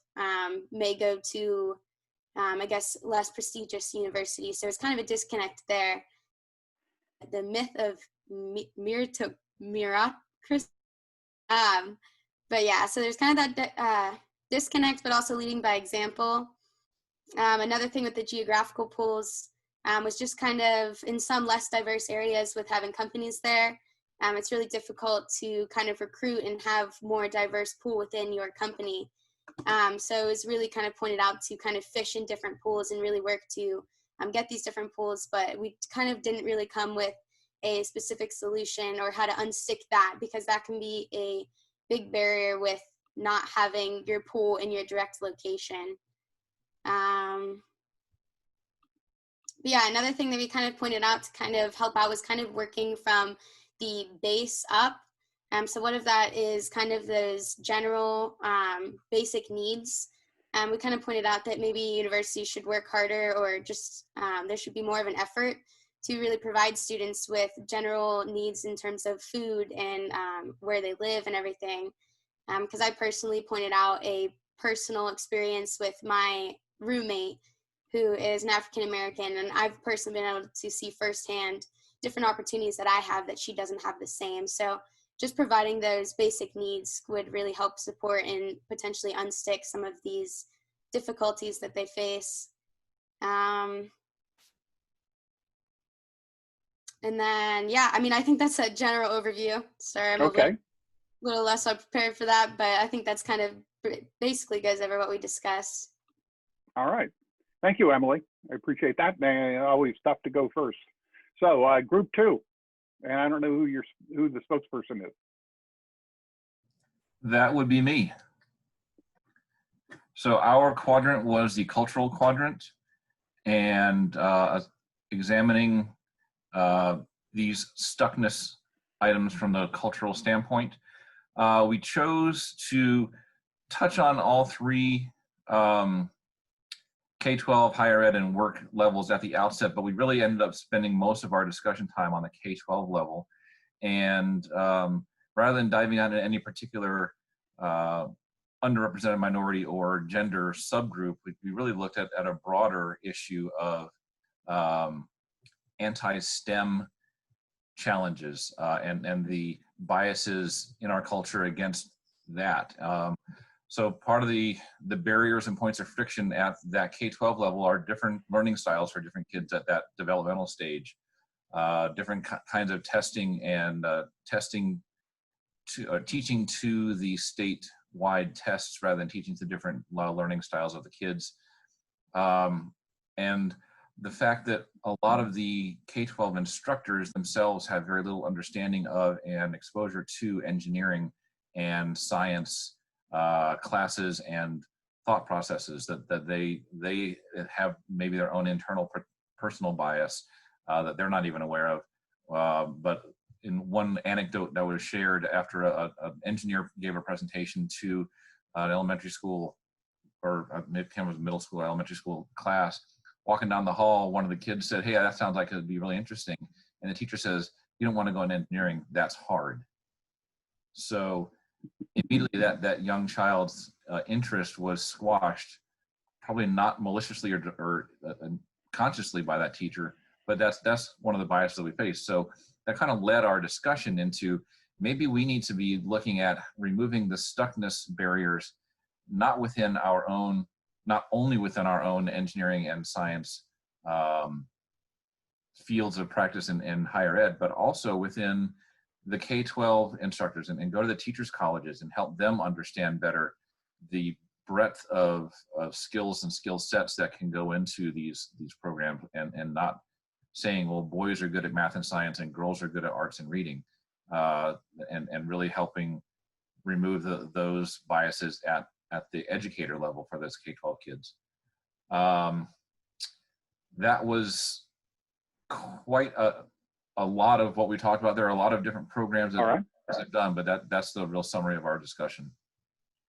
S11: may go to, I guess, less prestigious universities. So it's kind of a disconnect there. The myth of meritocracy. But yeah, so there's kind of that disconnect, but also leading by example. Another thing with the geographical pools was just kind of in some less diverse areas with having companies there. It's really difficult to kind of recruit and have more diverse pool within your company. So it's really kind of pointed out to kind of fish in different pools and really work to get these different pools, but we kind of didn't really come with a specific solution or how to unstick that, because that can be a big barrier with not having your pool in your direct location. But yeah, another thing that we kind of pointed out to kind of help out was kind of working from the base up. So what if that is kind of those general basic needs. We kind of pointed out that maybe universities should work harder, or just there should be more of an effort to really provide students with general needs in terms of food and where they live and everything. Because I personally pointed out a personal experience with my roommate who is an African American, and I've personally been able to see firsthand different opportunities that I have that she doesn't have the same. So just providing those basic needs would really help support and potentially unstick some of these difficulties that they face. And then, yeah, I mean, I think that's a general overview. Sorry, I'm a little less prepared for that, but I think that's kind of basically goes over what we discussed.
S2: All right. Thank you, Emily. I appreciate that. Always tough to go first. So group 2, and I don't know who the spokesperson is.
S13: That would be me. So our quadrant was the cultural quadrant, and examining these stuckness items from the cultural standpoint. We chose to touch on all 3 K-12, higher ed, and work levels at the outset, but we really ended up spending most of our discussion time on the K-12 level. And rather than diving into any particular underrepresented minority or gender subgroup, we really looked at a broader issue of anti-STEM challenges and the biases in our culture against that. So part of the barriers and points of friction at that K-12 level are different learning styles for different kids at that developmental stage, different kinds of testing and teaching to the state-wide tests rather than teaching to different learning styles of the kids. And the fact that a lot of the K-12 instructors themselves have very little understanding of and exposure to engineering and science classes and thought processes, that they have maybe their own internal personal bias that they're not even aware of. But in one anecdote that was shared after an engineer gave a presentation to an elementary school, or maybe it was middle school, elementary school class, walking down the hall, one of the kids said, "Hey, that sounds like it'd be really interesting." And the teacher says, "You don't want to go into engineering, that's hard." So immediately that young child's interest was squashed, probably not maliciously or consciously by that teacher, but that's one of the biases that we face. So that kind of led our discussion into maybe we need to be looking at removing the stuckness barriers, not only within our own engineering and science fields of practice in higher ed, but also within the K-12 instructors and go to the teachers' colleges and help them understand better the breadth of skills and skill sets that can go into these programs, and not saying, well, boys are good at math and science and girls are good at arts and reading, and really helping remove those biases at the educator level for those K-12 kids. That was quite a lot of what we talked about. There are a lot of different programs that I've done, but that's the real summary of our discussion.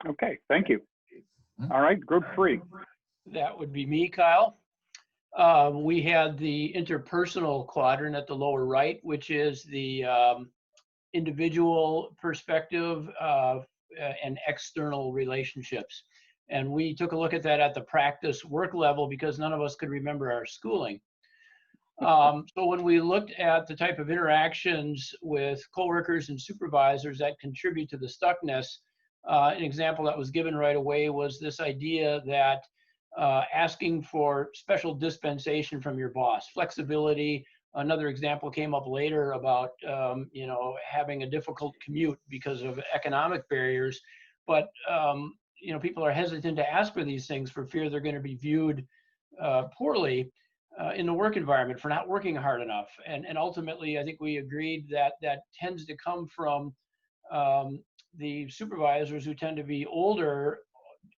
S2: Okay, thank you. All right, group 3.
S14: That would be me, Kyle. We had the interpersonal quadrant at the lower right, which is the individual perspective and external relationships. And we took a look at that at the practice work level because none of us could remember our schooling. So when we looked at the type of interactions with coworkers and supervisors that contribute to the stuckness, an example that was given right away was this idea that asking for special dispensation from your boss, flexibility. Another example came up later about having a difficult commute because of economic barriers, but people are hesitant to ask for these things for fear they're going to be viewed poorly in the work environment for not working hard enough. And ultimately, I think we agreed that that tends to come from the supervisors who tend to be older,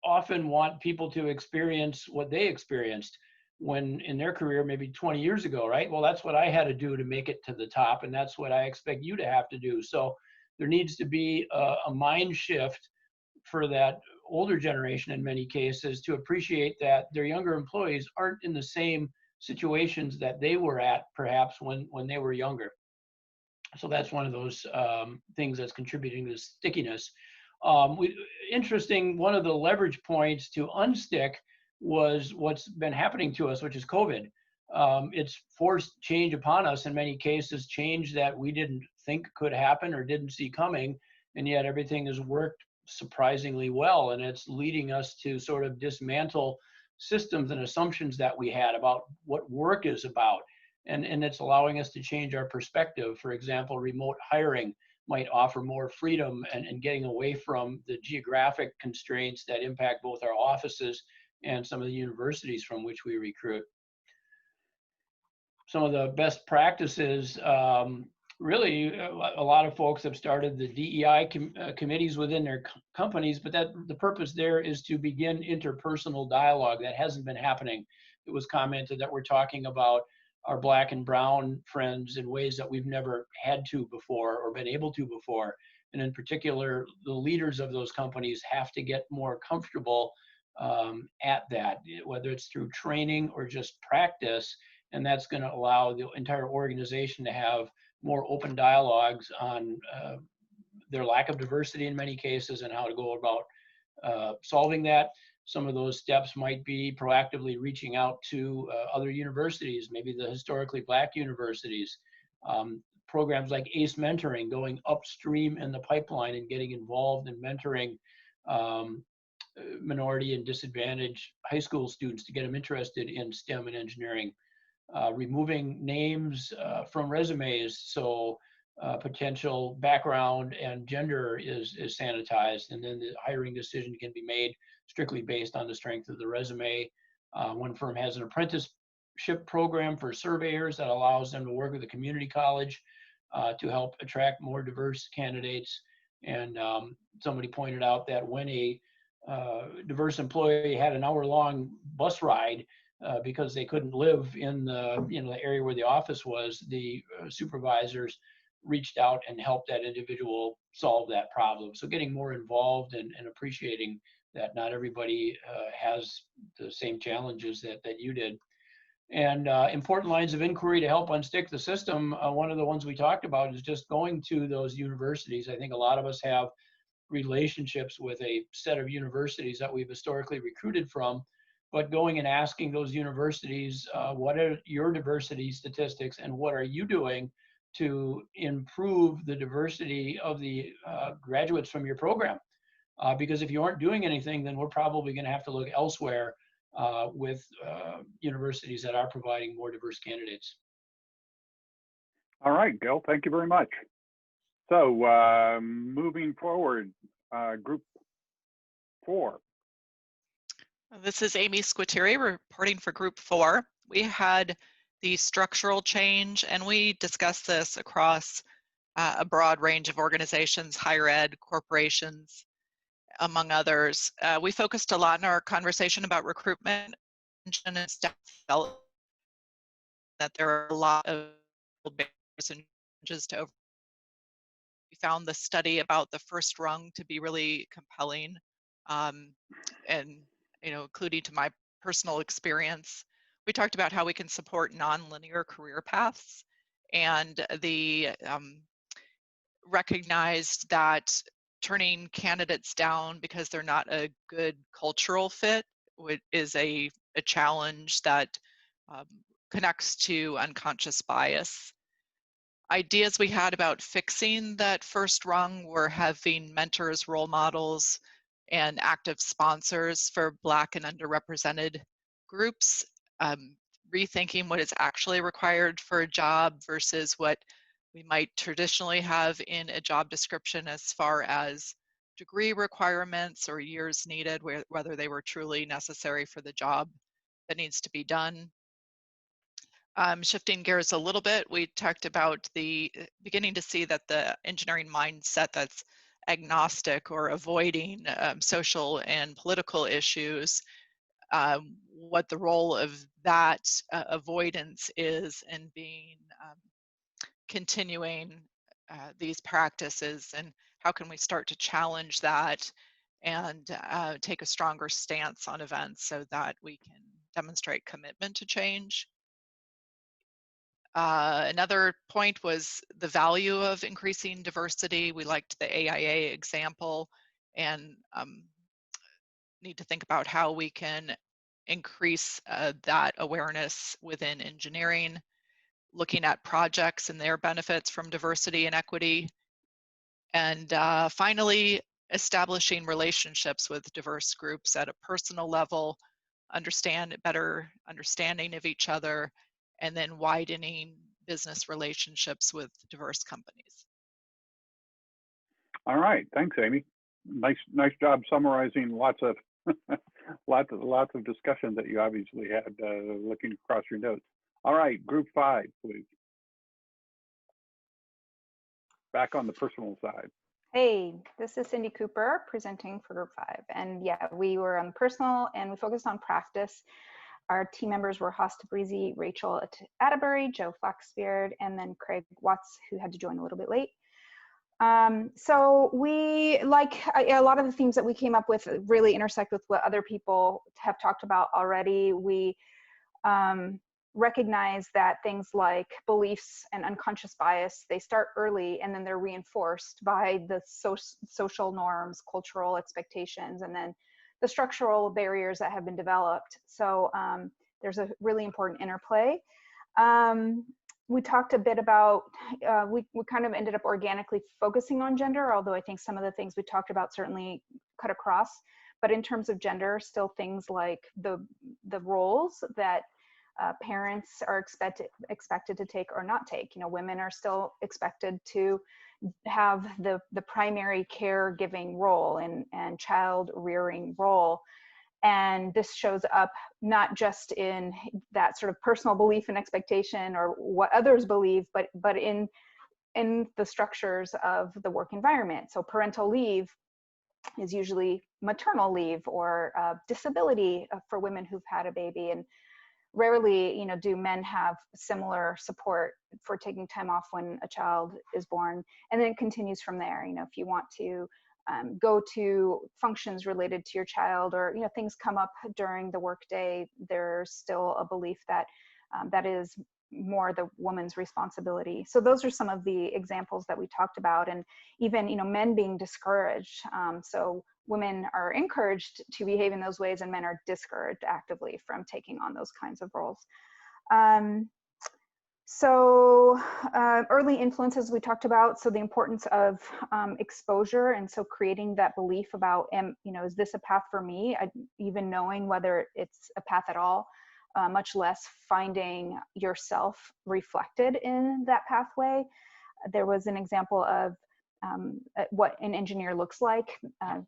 S14: often want people to experience what they experienced when in their career, maybe 20 years ago, right? Well, that's what I had to do to make it to the top, and that's what I expect you to have to do. So there needs to be a mind shift for that older generation in many cases to appreciate that their younger employees aren't in the same situations that they were at perhaps when they were younger. So that's one of those things that's contributing to the stickiness. Interesting, one of the leverage points to unstick was what's been happening to us, which is COVID. It's forced change upon us in many cases, change that we didn't think could happen or didn't see coming, and yet everything has worked surprisingly well, and it's leading us to sort of dismantle systems and assumptions that we had about what work is about, and it's allowing us to change our perspective. For example, remote hiring might offer more freedom and getting away from the geographic constraints that impact both our offices and some of the universities from which we recruit. Some of the best practices, really, a lot of folks have started the DEI committees within their companies, but the purpose there is to begin interpersonal dialogue. That hasn't been happening. It was commented that we're talking about our Black and brown friends in ways that we've never had to before or been able to before. And in particular, the leaders of those companies have to get more comfortable at that, whether it's through training or just practice. And that's going to allow the entire organization to have more open dialogues on their lack of diversity in many cases and how to go about solving that. Some of those steps might be proactively reaching out to other universities, maybe the historically Black universities, programs like ACE mentoring, going upstream in the pipeline and getting involved in mentoring minority and disadvantaged high school students to get them interested in STEM and engineering. Removing names from resumes so potential background and gender is sanitized, and then the hiring decision can be made strictly based on the strength of the resume. One firm has an apprenticeship program for surveyors that allows them to work with a community college to help attract more diverse candidates. And somebody pointed out that when a diverse employee had an hour-long bus ride because they couldn't live in the area where the office was, the supervisors reached out and helped that individual solve that problem. So getting more involved and appreciating that not everybody has the same challenges that you did. And important lines of inquiry to help unstick the system. One of the ones we talked about is just going to those universities. I think a lot of us have relationships with a set of universities that we've historically recruited from, but going and asking those universities, what are your diversity statistics and what are you doing to improve the diversity of the graduates from your program? Because if you aren't doing anything, then we're probably going to have to look elsewhere with universities that are providing more diverse candidates.
S2: All right, Gil, thank you very much. So moving forward, group 4.
S15: This is Amy Squitieri reporting for Group 4. We had the structural change, and we discussed this across a broad range of organizations, higher ed, corporations, among others. We focused a lot in our conversation about recruitment and staff development, that there are a lot of barriers and challenges to overcome. We found the study about the first rung to be really compelling, and including to my personal experience. We talked about how we can support nonlinear career paths, and the recognized that turning candidates down because they're not a good cultural fit is a challenge that connects to unconscious bias. Ideas we had about fixing that first rung were having mentors, role models, and active sponsors for Black and underrepresented groups, rethinking what is actually required for a job versus what we might traditionally have in a job description as far as degree requirements or years needed, whether they were truly necessary for the job that needs to be done. Shifting gears a little bit, we talked about the beginning to see that the engineering mindset that's agnostic or avoiding social and political issues, what the role of that avoidance is in being continuing these practices, and how can we start to challenge that and take a stronger stance on events so that we can demonstrate commitment to change. Another point was the value of increasing diversity. We liked the AIA example, and need to think about how we can increase that awareness within engineering, looking at projects and their benefits from diversity and equity, and finally, establishing relationships with diverse groups at a personal level, better understanding of each other, and then widening business relationships with diverse companies.
S2: All right, thanks, Amy. Nice job summarizing lots of lots of discussion that you obviously had looking across your notes. All right, group 5, please. Back on the personal side.
S16: Hey, this is Cindy Cooper presenting for group 5. And yeah, we were on personal and we focused on practice. Our team members were Hosta Breezy, Rachel Atterbury, Joe Flaxbeard, and then Craig Watts, who had to join a little bit late. So we, like a lot of the themes that we came up with really intersect with what other people have talked about already. We recognize that things like beliefs and unconscious bias, they start early and then they're reinforced by the social norms, cultural expectations, and then the structural barriers that have been developed. So there's a really important interplay. We talked a bit about, we kind of ended up organically focusing on gender, although I think some of the things we talked about certainly cut across. But in terms of gender, still things like the roles that parents are expected to take or not take. You know, women are still expected to have the primary caregiving role and child rearing role. And this shows up not just in that sort of personal belief and expectation or what others believe, but in the structures of the work environment. So parental leave is usually maternal leave or disability for women who've had a baby. And rarely, you know, do men have similar support for taking time off when a child is born. And then it continues from there. You know, if you want to go to functions related to your child, or, you know, things come up during the workday, there's still a belief that that is more the woman's responsibility. So those are some of the examples that we talked about. And even, you know, men being discouraged. So women are encouraged to behave in those ways and men are discouraged actively from taking on those kinds of roles. Early influences we talked about, so the importance of exposure, and so creating that belief about, you know, is this a path for me? Even knowing whether it's a path at all, much less finding yourself reflected in that pathway. There was an example of what an engineer looks like,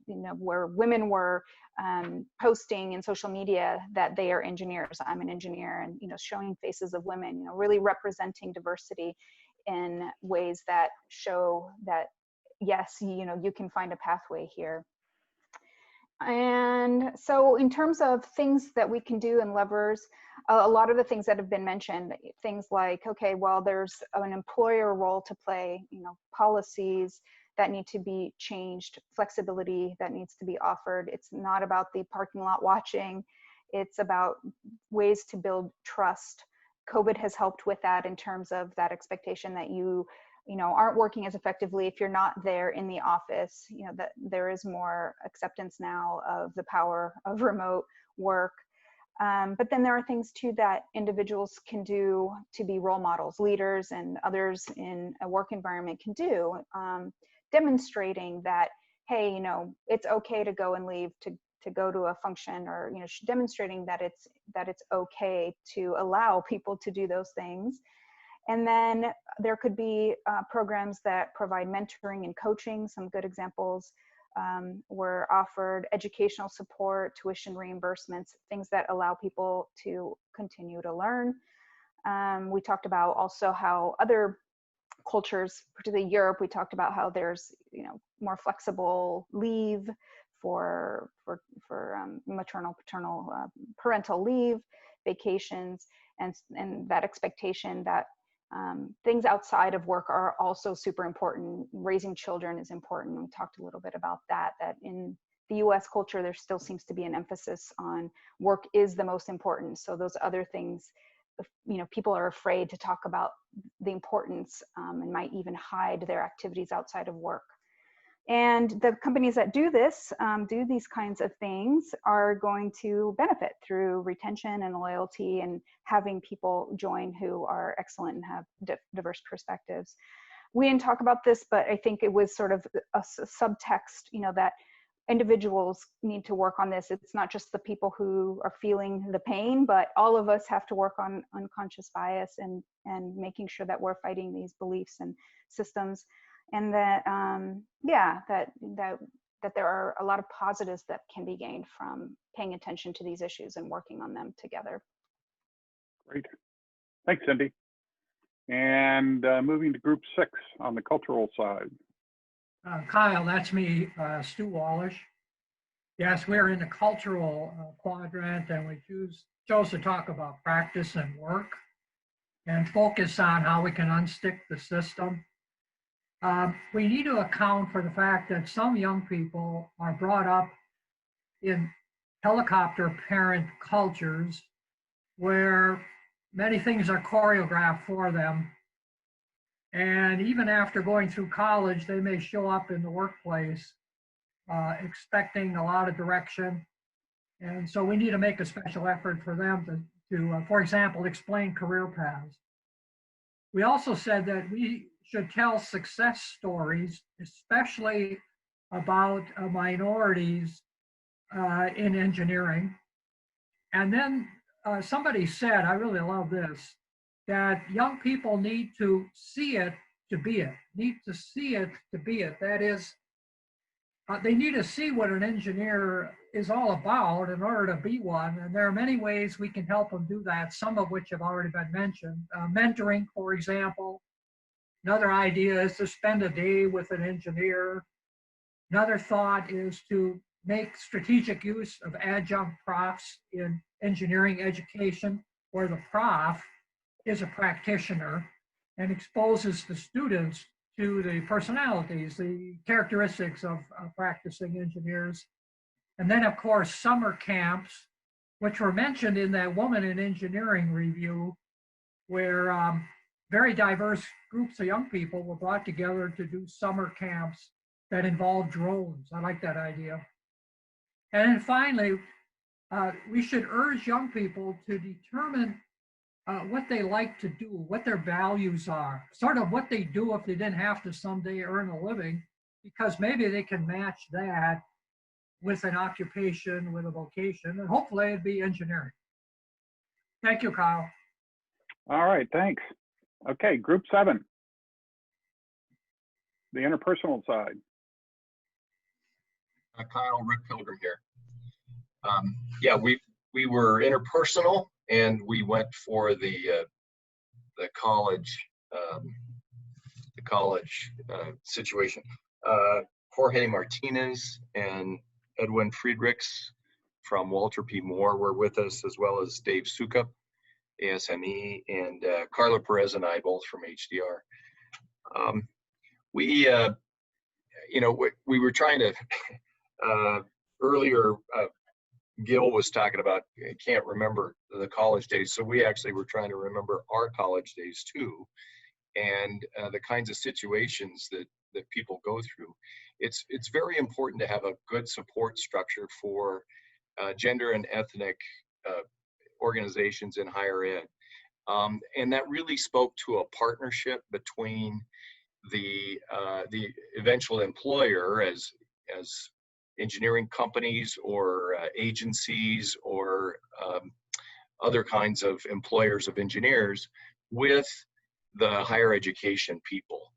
S16: you know, where women were posting in social media that they are engineers. I'm an engineer, and, you know, showing faces of women, you know, really representing diversity in ways that show that, yes, you know, you can find a pathway here. And so in terms of things that we can do and levers, a lot of the things that have been mentioned, things like, okay, well, there's an employer role to play, you know, policies that need to be changed, flexibility that needs to be offered. It's not about the parking lot watching. It's about ways to build trust. COVID has helped with that in terms of that expectation that you know, aren't working as effectively if you're not there in the office. You know, that there is more acceptance now of the power of remote work. But then there are things too that individuals can do to be role models, leaders and others in a work environment can do, demonstrating that, hey, you know, it's okay to go and leave to go to a function, or, you know, demonstrating that it's okay to allow people to do those things. And then there could be programs that provide mentoring and coaching. Some good examples were offered: educational support, tuition reimbursements, things that allow people to continue to learn. We talked about also how other cultures, particularly Europe, we talked about how there's, you know, more flexible leave for maternal, paternal, parental leave, vacations, and that expectation that things outside of work are also super important. Raising children is important. We talked a little bit about that in the US culture, there still seems to be an emphasis on work is the most important. So those other things, you know, people are afraid to talk about the importance and might even hide their activities outside of work. And the companies that do this, do these kinds of things, are going to benefit through retention and loyalty and having people join who are excellent and have diverse perspectives. We didn't talk about this, but I think it was sort of a subtext, you know, that individuals need to work on this. It's not just the people who are feeling the pain, but all of us have to work on unconscious bias and making sure that we're fighting these beliefs and systems. And that, yeah, that there are a lot of positives that can be gained from paying attention to these issues and working on them together.
S2: Great. Thanks, Cindy. And moving to group 6 on the cultural side.
S5: Kyle, that's me, Stu Wallish. Yes, we're in the cultural quadrant, and we chose to talk about practice and work and focus on how we can unstick the system. We need to account for the fact that some young people are brought up in helicopter parent cultures where many things are choreographed for them. And even after going through college, they may show up in the workplace expecting a lot of direction. And so we need to make a special effort for them to for example, explain career paths. We also said that we should tell success stories, especially about minorities in engineering. And then somebody said, I really love this, that young people need to see it to be it, need to see it to be it. That is, they need to see what an engineer is all about in order to be one. And there are many ways we can help them do that, some of which have already been mentioned. Mentoring, for example. Another idea is to spend a day with an engineer. Another thought is to make strategic use of adjunct profs in engineering education, where the prof is a practitioner and exposes the students to the personalities, the characteristics of practicing engineers. And then, of course, summer camps, which were mentioned in that Woman in Engineering review, where very diverse groups of young people were brought together to do summer camps that involved drones. I like that idea. And then finally, we should urge young people to determine what they like to do, what their values are, sort of what they do if they didn't have to someday earn a living, because maybe they can match that with an occupation, with a vocation, and hopefully it'd be engineering. Thank you, Kyle.
S2: All right, thanks. Okay, group 7, the interpersonal side.
S17: Kyle, Rick Pilgrim here. Yeah, we were interpersonal, and we went for the college situation. Jorge Martinez and Edwin Friedrichs from Walter P. Moore were with us, as well as Dave Sukup, ASME, and Carla Perez and I, both from HDR. We were trying to, earlier, Gil was talking about, I can't remember the college days. So we actually were trying to remember our college days too, and the kinds of situations that people go through. It's very important to have a good support structure for gender and ethnic organizations in higher ed. And that really spoke to a partnership between the eventual employer as engineering companies or agencies or other kinds of employers of engineers with the higher education people.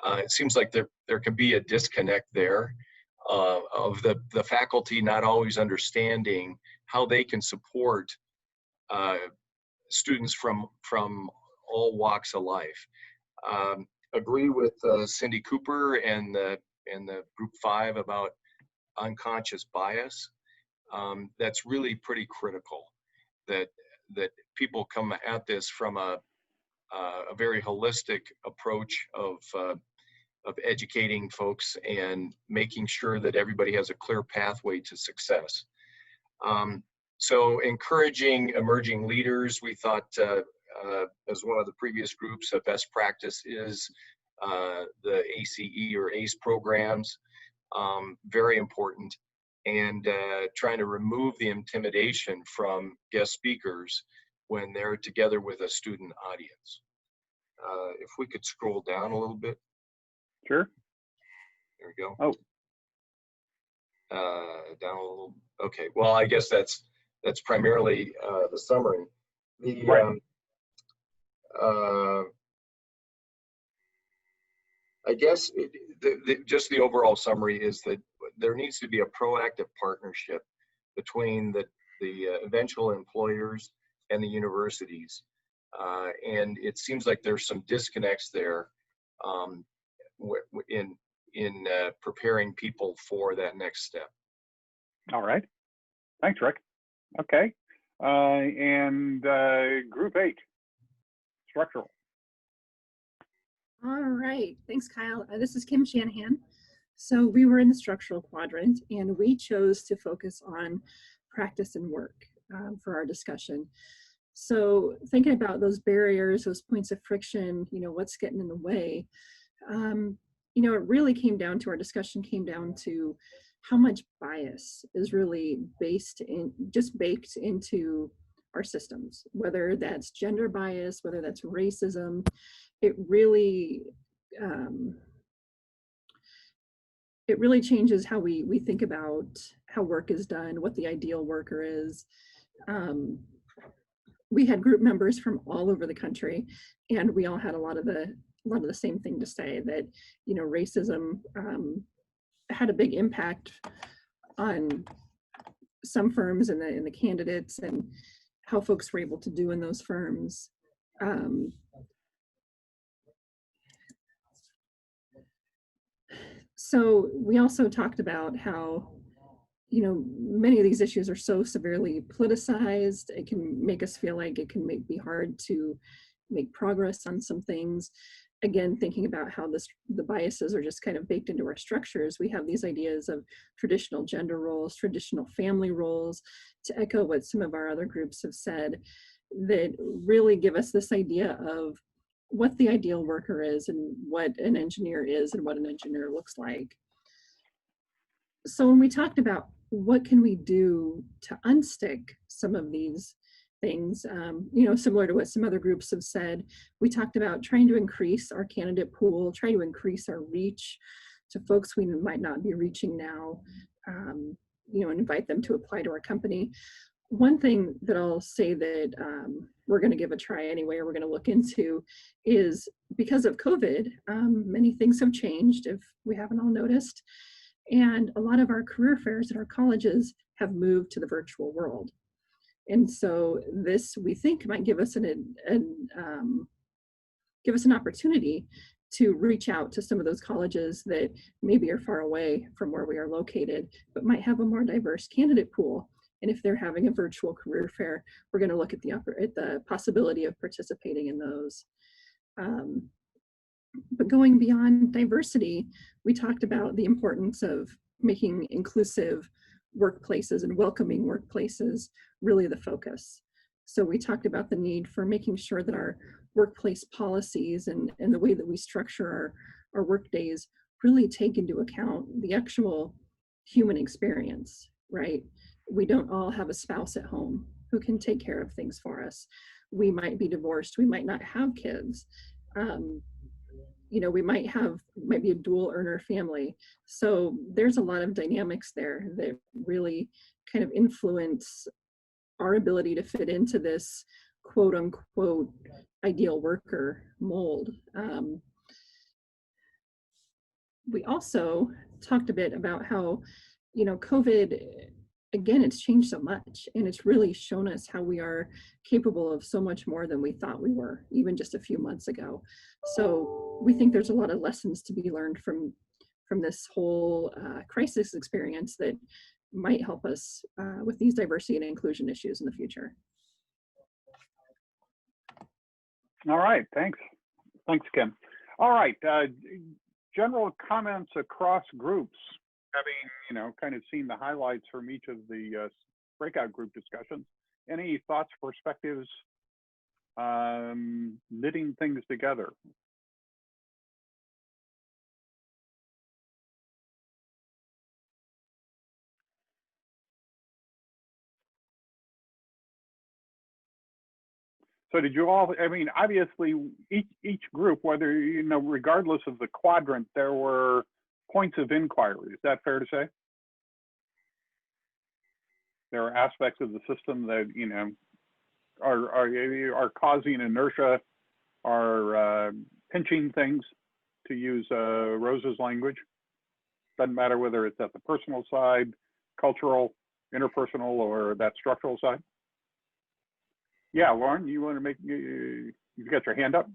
S17: It seems like there can be a disconnect there of the faculty not always understanding how they can support students from all walks of life. Agree with Cindy Cooper and the group 5 about unconscious bias. That's really pretty critical, that people come at this from a very holistic approach of educating folks and making sure that everybody has a clear pathway to success. So encouraging emerging leaders, we thought as one of the previous groups, a best practice is the ACE or ACE programs. very important, and trying to remove the intimidation from guest speakers when they're together with a student audience. If we could scroll down a little bit.
S2: Sure.
S17: There we go.
S2: Oh.
S17: Down a little. Okay. Well, I guess that's primarily the summary. The
S2: right.
S17: I guess just the overall summary is that there needs to be a proactive partnership between the eventual employers and the universities, and it seems like there's some disconnects there in preparing people for that next step.
S2: All right. Thanks, Rick. Okay. And group 8, structural.
S18: All right, thanks, Kyle. This is Kim Shanahan. So we were in the structural quadrant, and we chose to focus on practice and work for our discussion. So thinking about those barriers, those points of friction, what's getting in the way, it really came down to, our discussion came down to how much bias is really baked into our systems, whether that's gender bias, whether that's racism. It really changes how we think about how work is done, what the ideal worker is. We had group members from all over the country, and we all had a lot of the same thing to say, that racism had a big impact on some firms and the candidates and how folks were able to do in those firms. So we also talked about how, many of these issues are so severely politicized. It can make us feel like it can be hard to make progress on some things. Again, thinking about how the biases are just kind of baked into our structures. We have these ideas of traditional gender roles, traditional family roles, to echo what some of our other groups have said, that really give us this idea of what the ideal worker is and what an engineer is and what an engineer looks like. So when we talked about what can we do to unstick some of these things, similar to what some other groups have said, we talked about trying to increase our candidate pool, try to increase our reach to folks we might not be reaching now, and invite them to apply to our company. One thing that I'll say that we're going to give a try anyway, or we're going to look into, is because of COVID, many things have changed, if we haven't all noticed. And a lot of our career fairs at our colleges have moved to the virtual world. And so this, we think, might give us an opportunity to reach out to some of those colleges that maybe are far away from where we are located, but might have a more diverse candidate pool. And if they're having a virtual career fair, we're going to look at the possibility of participating in those. But going beyond diversity, we talked about the importance of making inclusive workplaces and welcoming workplaces really the focus. So we talked about the need for making sure that our workplace policies and the way that we structure our work days really take into account the actual human experience, right? We don't all have a spouse at home who can take care of things for us. We might be divorced, we might not have kids. We might be a dual earner family. So there's a lot of dynamics there that really kind of influence our ability to fit into this quote unquote ideal worker mold. We also talked a bit about how, COVID, again, it's changed so much, and it's really shown us how we are capable of so much more than we thought we were, even just a few months ago. So we think there's a lot of lessons to be learned from this whole crisis experience that might help us with these diversity and inclusion issues in the future.
S2: All right, thanks. Thanks, Kim. All right, general comments across groups, having, kind of seen the highlights from each of the breakout group discussions. Any thoughts, perspectives, knitting things together? So did you all, I mean, obviously each group, whether, you know, regardless of the quadrant, there were points of inquiry. Is that fair to say? There are aspects of the system that, you know, are causing inertia, are pinching things, to use Rose's language. Doesn't matter whether it's at the personal side, cultural, interpersonal, or that structural side. Yeah, Lauren, you want to make, you've got your hand up?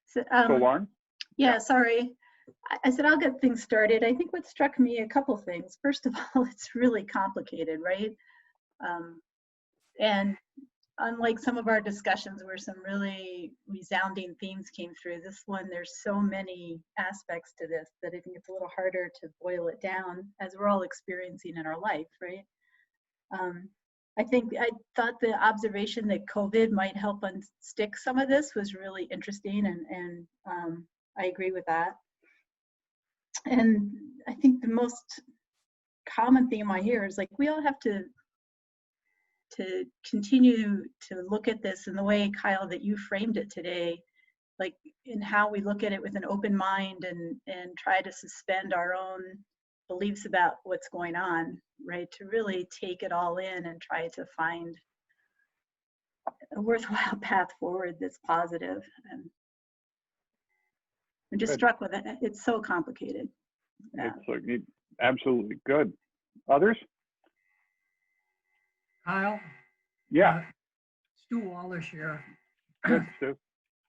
S19: So,
S2: So Lauren?
S19: yeah, sorry. I said I'll get things started. I think what struck me, a couple things. First of all, it's really complicated, right? And unlike some of our discussions where some really resounding themes came through, this one, there's so many aspects to this that I think it's a little harder to boil it down, as we're all experiencing in our life, right? I thought the observation that COVID might help unstick some of this was really interesting, and I agree with that. And I think the most common theme I hear is like, we all have to continue to look at this in the way, Kyle, that you framed it today, like in how we look at it with an open mind and try to suspend our own beliefs about what's going on, right? To really take it all in and try to find a worthwhile path forward that's positive. And I'm just struck with it. It's so complicated. Yeah.
S2: It's absolutely good. Others?
S5: Kyle?
S2: Yeah.
S5: Stu Wallace here.
S2: Good, Stu.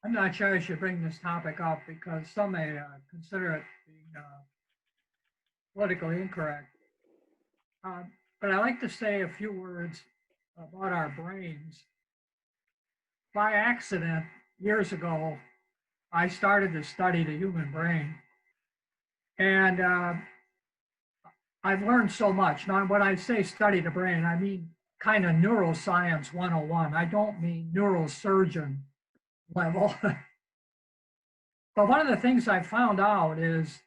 S5: I'm not sure I should bring this topic up because some may consider it being politically incorrect. But I like to say a few words about our brains. By accident, years ago, I started to study the human brain. And I've learned so much. Now, when I say study the brain, I mean kind of neuroscience 101. I don't mean neurosurgeon level. But one of the things I found out is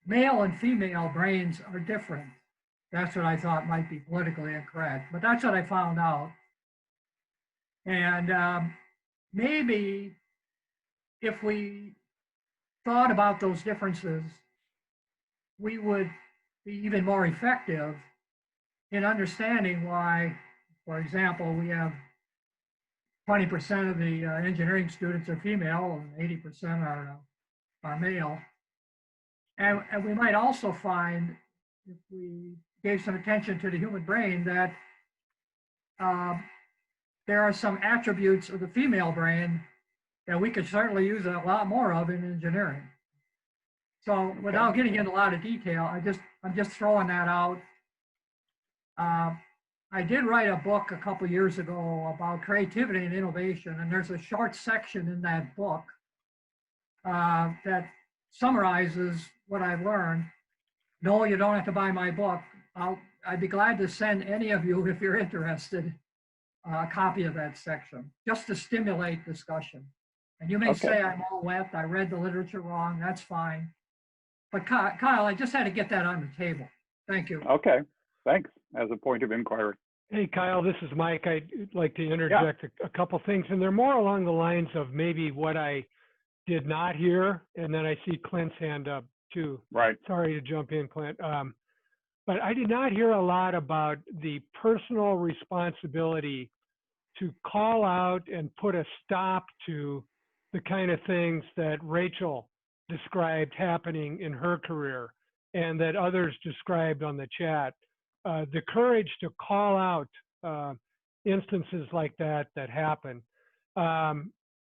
S5: male and female brains are different. That's what I thought might be politically incorrect, but that's what I found out. And maybe if we thought about those differences, we would be even more effective in understanding why, for example, we have 20% of the engineering students are female and 80% are male. And we might also find, if we gave some attention to the human brain, that there are some attributes of the female brain that we could certainly use a lot more of in engineering. So without getting into a lot of detail, I'm just throwing that out. I did write a book a couple of years ago about creativity and innovation, and there's a short section in that book that summarizes what I've learned. No, you don't have to buy my book. I'd be glad to send any of you, if you're interested, a copy of that section, just to stimulate discussion. And you may say I'm all wet, I read the literature wrong, that's fine. But Kyle, I just had to get that on the table. Thank you.
S2: Okay, thanks. As a point of inquiry.
S1: Hey, Kyle, this is Mike. I'd like to interject a couple things, and they're more along the lines of maybe what I did not hear, and then I see Clint's hand up too.
S2: Right.
S1: Sorry to jump in, Clint. But I did not hear a lot about the personal responsibility to call out and put a stop to the kind of things that Rachel described happening in her career and that others described on the chat. The courage to call out instances like that happen. And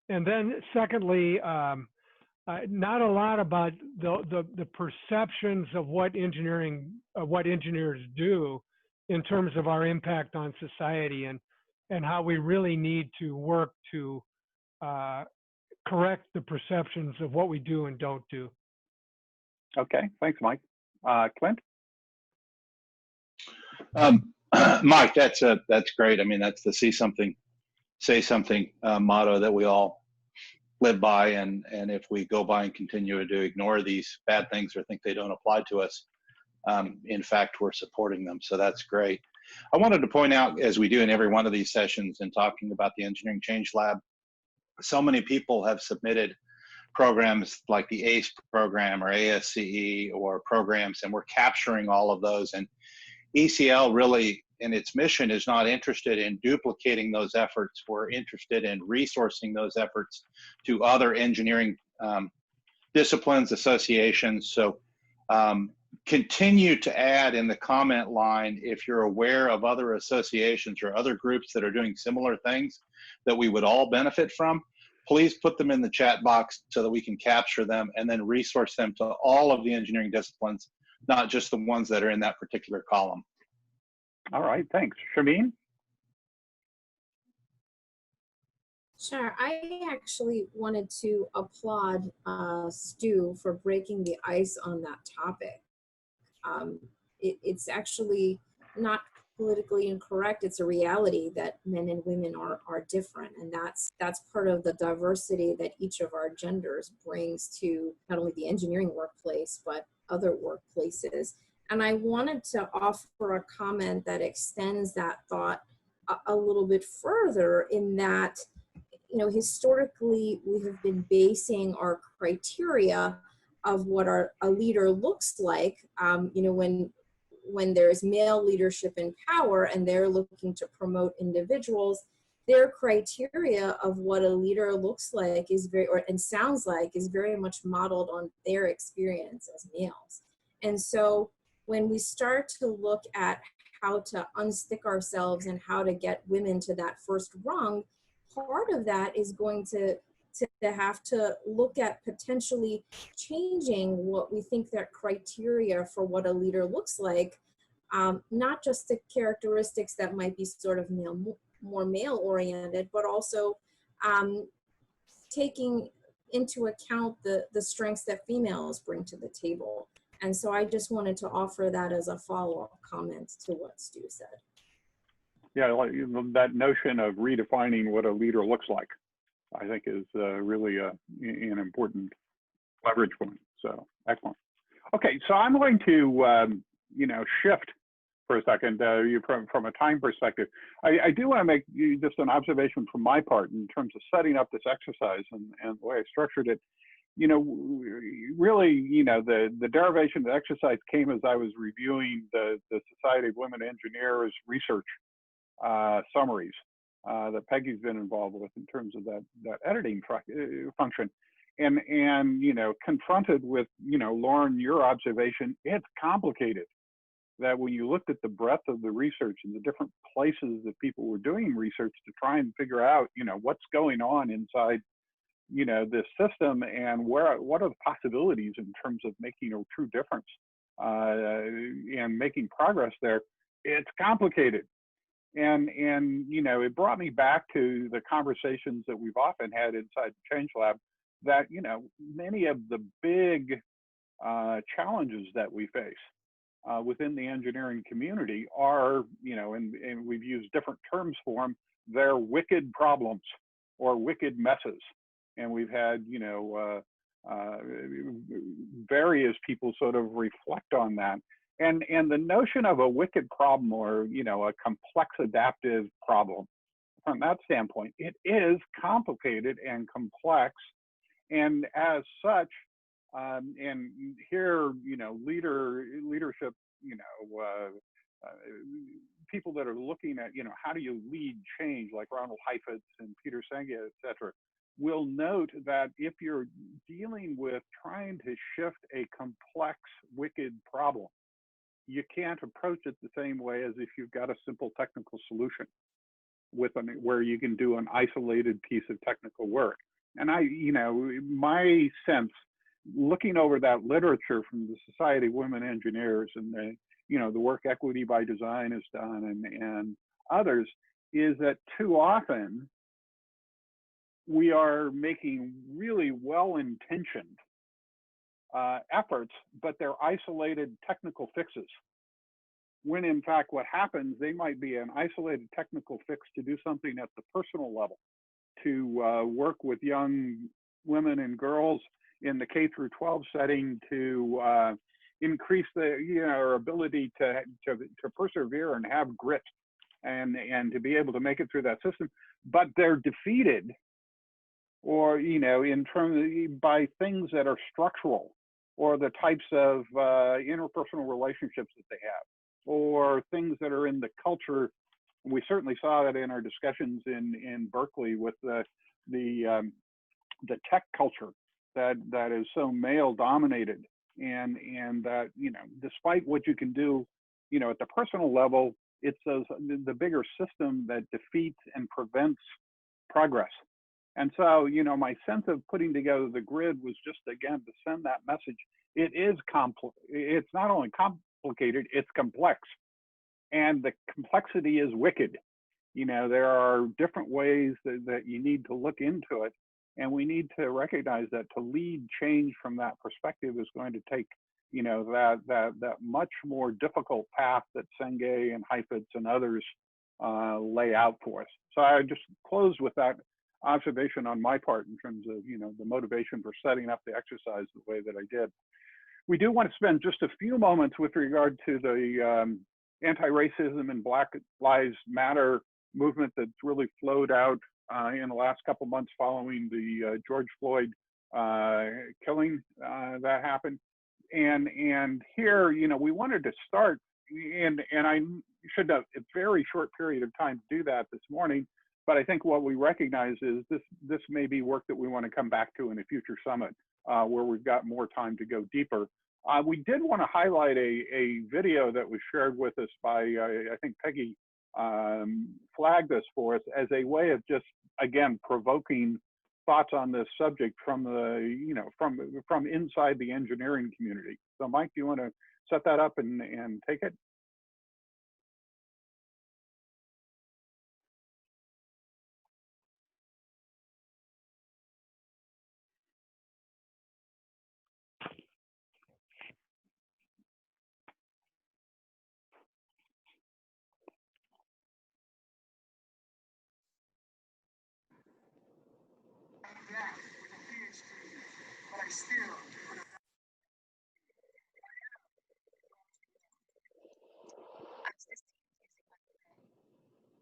S1: then secondly, not a lot about the perceptions of what engineers do in terms of our impact on society and how we really need to work to correct the perceptions of what we do and don't do.
S2: Okay, thanks, Mike. Clint?
S6: Mike, that's great. I mean, that's the see something, say something motto that we all live by. And if we go by and continue to ignore these bad things or think they don't apply to us, in fact, we're supporting them. So that's great. I wanted to point out, as we do in every one of these sessions in talking about the Engineering Change Lab, so many people have submitted programs like the ACE program or ASCE or programs, and we're capturing all of those. And ECL really, in its mission, is not interested in duplicating those efforts. We're interested in resourcing those efforts to other engineering disciplines, associations. So continue to add in the comment line if you're aware of other associations or other groups that are doing similar things that we would all benefit from. Please put them in the chat box so that we can capture them and then resource them to all of the engineering disciplines, not just the ones that are in that particular column.
S2: All right, thanks. Shameen?
S20: Sure. I actually wanted to applaud Stu for breaking the ice on that topic. It's actually not politically incorrect. It's a reality that men and women are different, and that's part of the diversity that each of our genders brings to not only the engineering workplace but other workplaces. And I wanted to offer a comment that extends that thought a little bit further, in that, you know, historically we have been basing our criteria of what a leader looks like, you know, when there's male leadership and power and they're looking to promote individuals, their criteria of what a leader looks like is and sounds like is very much modeled on their experience as males. And so when we start to look at how to unstick ourselves and how to get women to that first rung, part of that is going to have to look at potentially changing what we think that criteria for what a leader looks like, not just the characteristics that might be sort of more male oriented, but also taking into account the strengths that females bring to the table. And so I just wanted to offer that as a follow-up comment to what Stu said.
S2: Yeah, like that notion of redefining what a leader looks like, I think is really an important leverage point. So excellent. Okay, so I'm going to you know, shift for a second from a time perspective. I do want to make just an observation from my part in terms of setting up this exercise and the way I structured it. You know, really, you know, the derivation of the exercise came as I was reviewing the Society of Women Engineers research summaries that Peggy's been involved with in terms of that editing function, and you know, confronted with, you know, Lauren, your observation, it's complicated. That when you looked at the breadth of the research and the different places that people were doing research to try and figure out, you know, what's going on inside, you know, this system and what are the possibilities in terms of making a true difference and making progress there, it's complicated. And you know, it brought me back to the conversations that we've often had inside the Change Lab, that, you know, many of the big challenges that we face within the engineering community are, you know, and we've used different terms for them, they're wicked problems or wicked messes. And we've had, you know, various people sort of reflect on that. And the notion of a wicked problem, or, you know, a complex adaptive problem, from that standpoint, it is complicated and complex. And as such, and here, you know, leadership, you know, people that are looking at, you know, how do you lead change, like Ronald Heifetz and Peter Senge, et cetera, will note that if you're dealing with trying to shift a complex, wicked problem, you can't approach it the same way as if you've got a simple technical solution where you can do an isolated piece of technical work. And you know, my sense, looking over that literature from the Society of Women Engineers and the, you know, the work Equity by Design has done and others, is that too often we are making really well-intentioned efforts, but they're isolated technical fixes. When in fact what happens, they might be an isolated technical fix to do something at the personal level, to work with young women and girls in the K through 12 setting to increase our ability to persevere and have grit and to be able to make it through that system. But they're defeated, or in terms by things that are structural, or the types of interpersonal relationships that they have, or things that are in the culture. We certainly saw that in our discussions in Berkeley with the tech culture that is so male dominated, and that despite what you can do at the personal level, it's the bigger system that defeats and prevents progress. And so my sense of putting together the grid was just, again, to send that message. It's not only complicated, it's complex, and the complexity is wicked. There are different ways that you need to look into it, and we need to recognize that to lead change from that perspective is going to take that much more difficult path that Senge and Heifetz and others lay out for us. So I just close with that observation on my part in terms of the motivation for setting up the exercise the way that I did. We do want to spend just a few moments with regard to the anti-racism and Black Lives Matter movement that's really flowed out in the last couple months following the George Floyd killing that happened. And here, we wanted to start, and I should have a very short period of time to do that this morning, but I think what we recognize is this may be work that we want to come back to in a future summit where we've got more time to go deeper. We did want to highlight a video that was shared with us by, I think Peggy flagged this for us as a way of just, again, provoking thoughts on this subject from the, from inside the engineering community. So Mike, do you want to set that up and take it?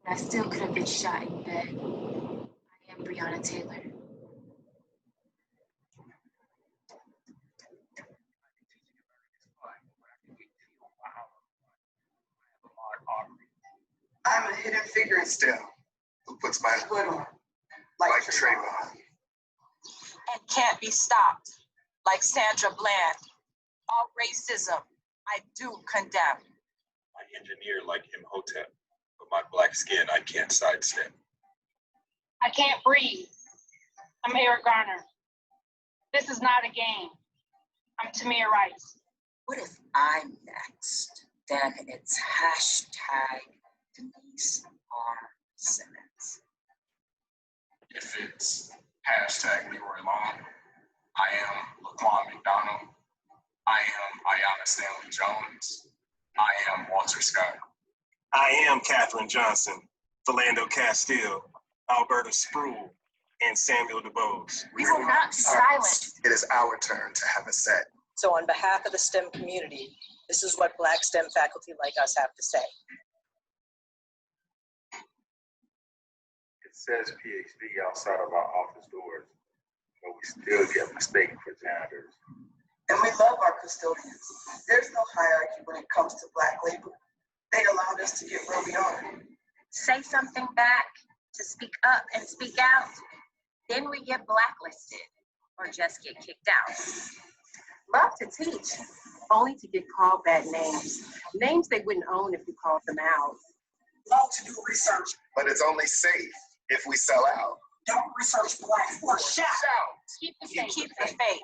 S21: I still could have been shot in bed. I am Breonna Taylor.
S22: I'm a hidden figure in STEM who puts my hood on, like Trayvon.
S23: And can't be stopped, like Sandra Bland. All racism, I do condemn.
S24: I engineer like Imhotep, but my black skin I can't sidestep.
S25: I can't breathe. I'm Eric Garner. This is not a game. I'm Tamir Rice.
S23: What if I'm next? Then it's hashtag Denise R. Simmons.
S24: If it's hashtag Leroy Long, I am Laquan McDonald. I am Ayanna Stanley Jones. I am Walter Scott.
S26: I am Katherine Johnson, Philando Castile, Alberta Spruill, and Samuel DuBose.
S23: We will not silence.
S22: It is our turn to have a set.
S23: So on behalf of the STEM community, this is what Black STEM faculty like us have to say.
S24: It says PhD outside of our office doors, but we still get mistaken for janitors.
S22: And we love our custodians. There's no hierarchy when it comes to Black labor. They allowed us to get where we are.
S23: Say something back, to speak up and speak out. Then we get blacklisted or just get kicked out.
S27: Love to teach, only to get called bad names. Names they wouldn't own if you called them out.
S22: Love to do research, but it's only safe if we sell out. Don't research Black or shout.
S23: Keep the faith. Keep the faith.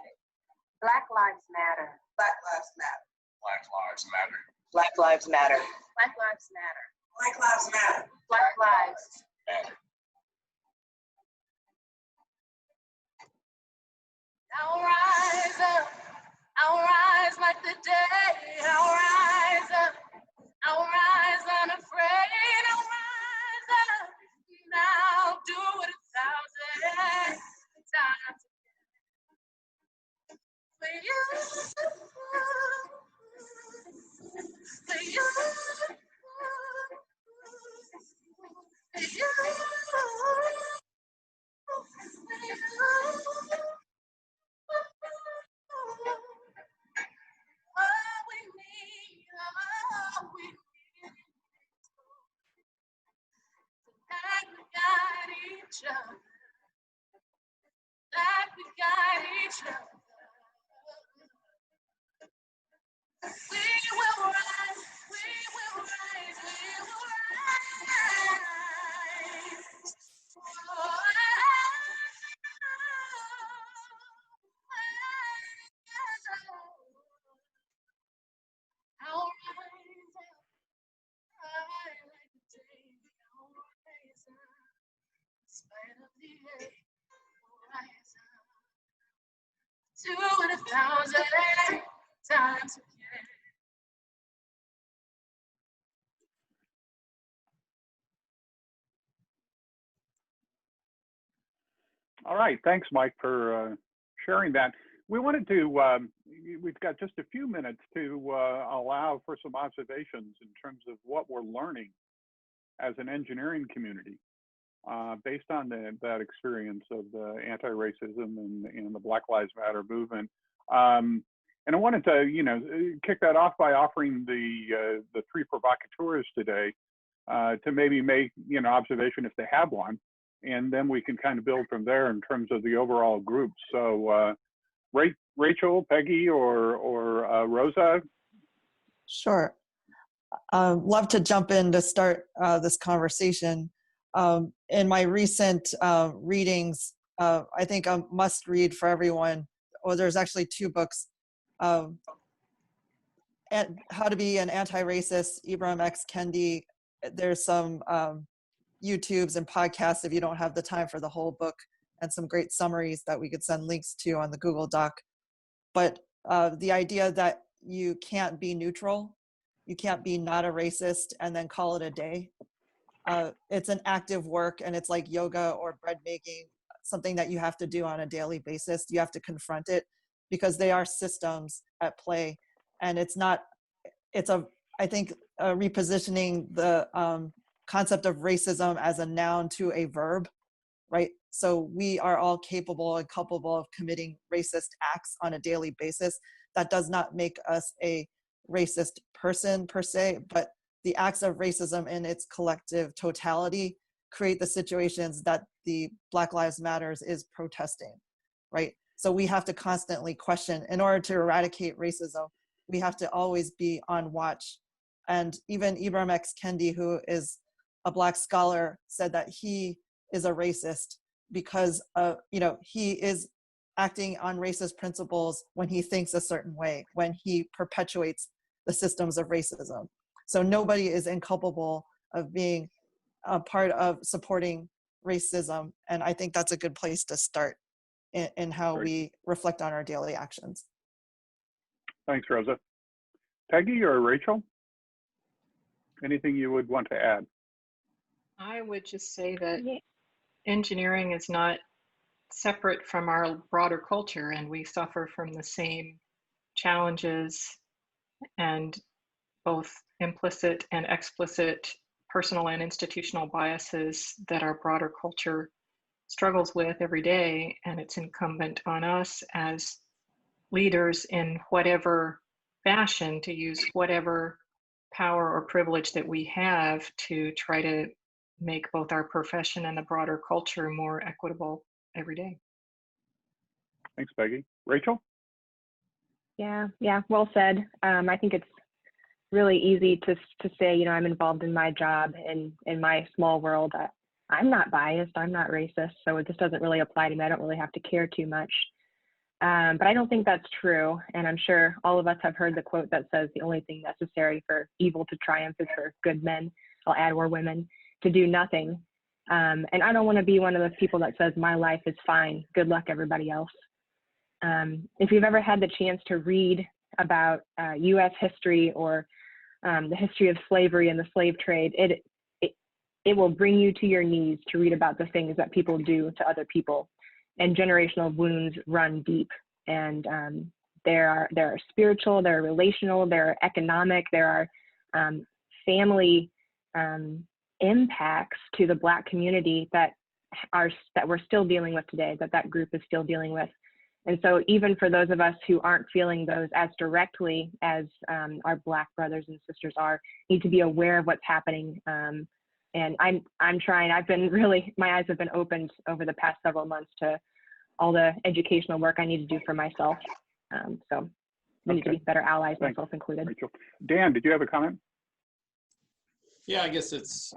S27: Black lives matter.
S22: Black lives matter.
S24: Black lives matter.
S23: Black lives matter. Black lives matter.
S22: Black lives matter.
S23: Black lives
S24: matter.
S25: I'll rise up. I'll rise like the day. I'll rise up. I'll rise unafraid. I'll rise up. Now do it 1,000 times. For you, Times again.
S2: All right, thanks, Mike, for sharing that. We wanted to, we've got just a few minutes to allow for some observations in terms of what we're learning as an engineering community based on that experience of the anti-racism and the Black Lives Matter movement. And I wanted to, kick that off by offering the three provocateurs today to maybe make, observation if they have one, and then we can kind of build from there in terms of the overall group. So Rachel, Peggy, or Rosa?
S3: Sure. Love to jump in to start this conversation. In my recent readings, I think a must read for everyone, there's actually two books. How to Be an Anti-Racist, Ibram X. Kendi. There's some YouTubes and podcasts if you don't have the time for the whole book, and some great summaries that we could send links to on the Google Doc. But the idea that you can't be neutral, you can't be not a racist and then call it a day. It's an active work, and it's like yoga or bread making, something that you have to do on a daily basis. You have to confront it because they are systems at play. And I think repositioning the concept of racism as a noun to a verb, right? So we are all capable and culpable of committing racist acts on a daily basis. That does not make us a racist person per se, but the acts of racism in its collective totality create the situations that the Black Lives Matters is protesting, right? So we have to constantly question. In order to eradicate racism, we have to always be on watch. And even Ibram X. Kendi, who is a Black scholar, said that he is a racist because he is acting on racist principles when he thinks a certain way, when he perpetuates the systems of racism. So nobody is inculpable of being a part of supporting racism. And I think that's a good place to start in how we reflect on our daily actions.
S2: Thanks, Rosa. Peggy or Rachel? Anything you would want to add?
S4: I would just say that engineering is not separate from our broader culture, and we suffer from the same challenges and both implicit and explicit personal and institutional biases that our broader culture struggles with every day. And it's incumbent on us as leaders in whatever fashion to use whatever power or privilege that we have to try to make both our profession and the broader culture more equitable every day.
S2: Thanks, Peggy. Rachel?
S7: Yeah, well said. I think it's really easy to say, I'm involved in my job and in my small world. I'm not biased, I'm not racist, so it just doesn't really apply to me. I don't really have to care too much. But I don't think that's true. And I'm sure all of us have heard the quote that says the only thing necessary for evil to triumph is for good men, I'll add, or women, to do nothing. And I don't want to be one of those people that says my life is fine, good luck everybody else. If you've ever had the chance to read about US history or the history of slavery and the slave trade, it will bring you to your knees to read about the things that people do to other people. And generational wounds run deep. And there are spiritual, there are relational, there are economic, there are family impacts to the Black community that we're still dealing with today, that group is still dealing with. And so even for those of us who aren't feeling those as directly as our Black brothers and sisters are, need to be aware of what's happening. And I'm trying, my eyes have been opened over the past several months to all the educational work I need to do for myself. So we need to be better allies, myself included.
S2: Rachel. Dan, did you have a comment?
S8: Yeah, I guess it's,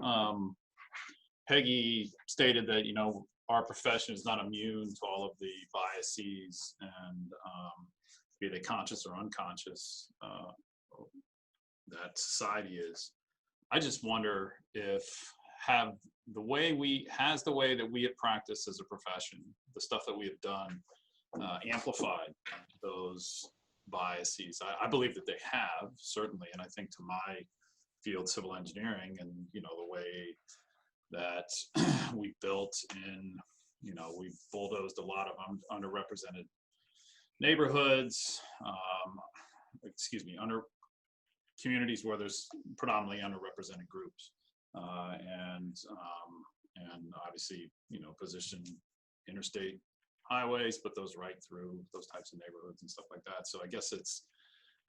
S8: Peggy stated that, you know, our profession is not immune to all of the biases and be they conscious or unconscious that society is. I just wonder if the way that we have practiced as a profession, the stuff that we have done, amplified those biases. I believe that they have, certainly, and I think to my field, civil engineering, and you know, the way that we built in, you know, we've bulldozed a lot of underrepresented neighborhoods, under communities where there's predominantly underrepresented groups, and obviously, you know, position interstate highways, put those right through those types of neighborhoods and stuff like that. So I guess it's,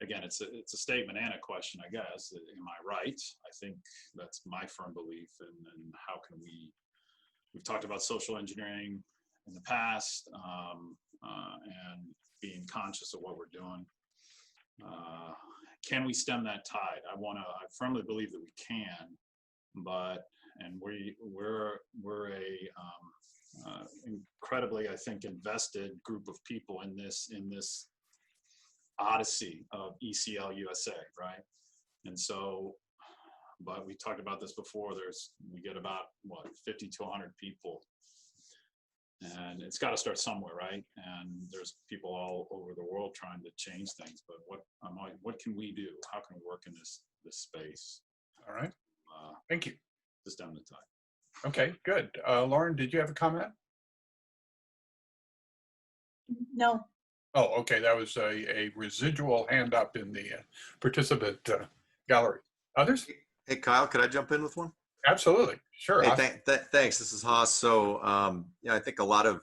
S8: again, it's a statement and a question, I guess. Am I right? I think that's my firm belief. And how can we've talked about social engineering in the past, and being conscious of what we're doing. Can we stem that tide? I firmly believe that we can, and we're a incredibly, I think, invested group of people in this odyssey of ECL USA, right? And so, but we talked about this before, we get about, 50 to 100 people. And it's got to start somewhere, right? And there's people all over the world trying to change things, but what can we do? How can we work in this space?
S9: All right. Thank you.
S8: Just down the time.
S9: Okay, good. Lauren, did you have a comment?
S19: No.
S9: Oh, okay. That was a residual hand up in the participant gallery. Others?
S10: Hey, Kyle, could I jump in with one?
S9: Absolutely. Sure.
S10: Hey, thanks. This is Haas. So, I think a lot of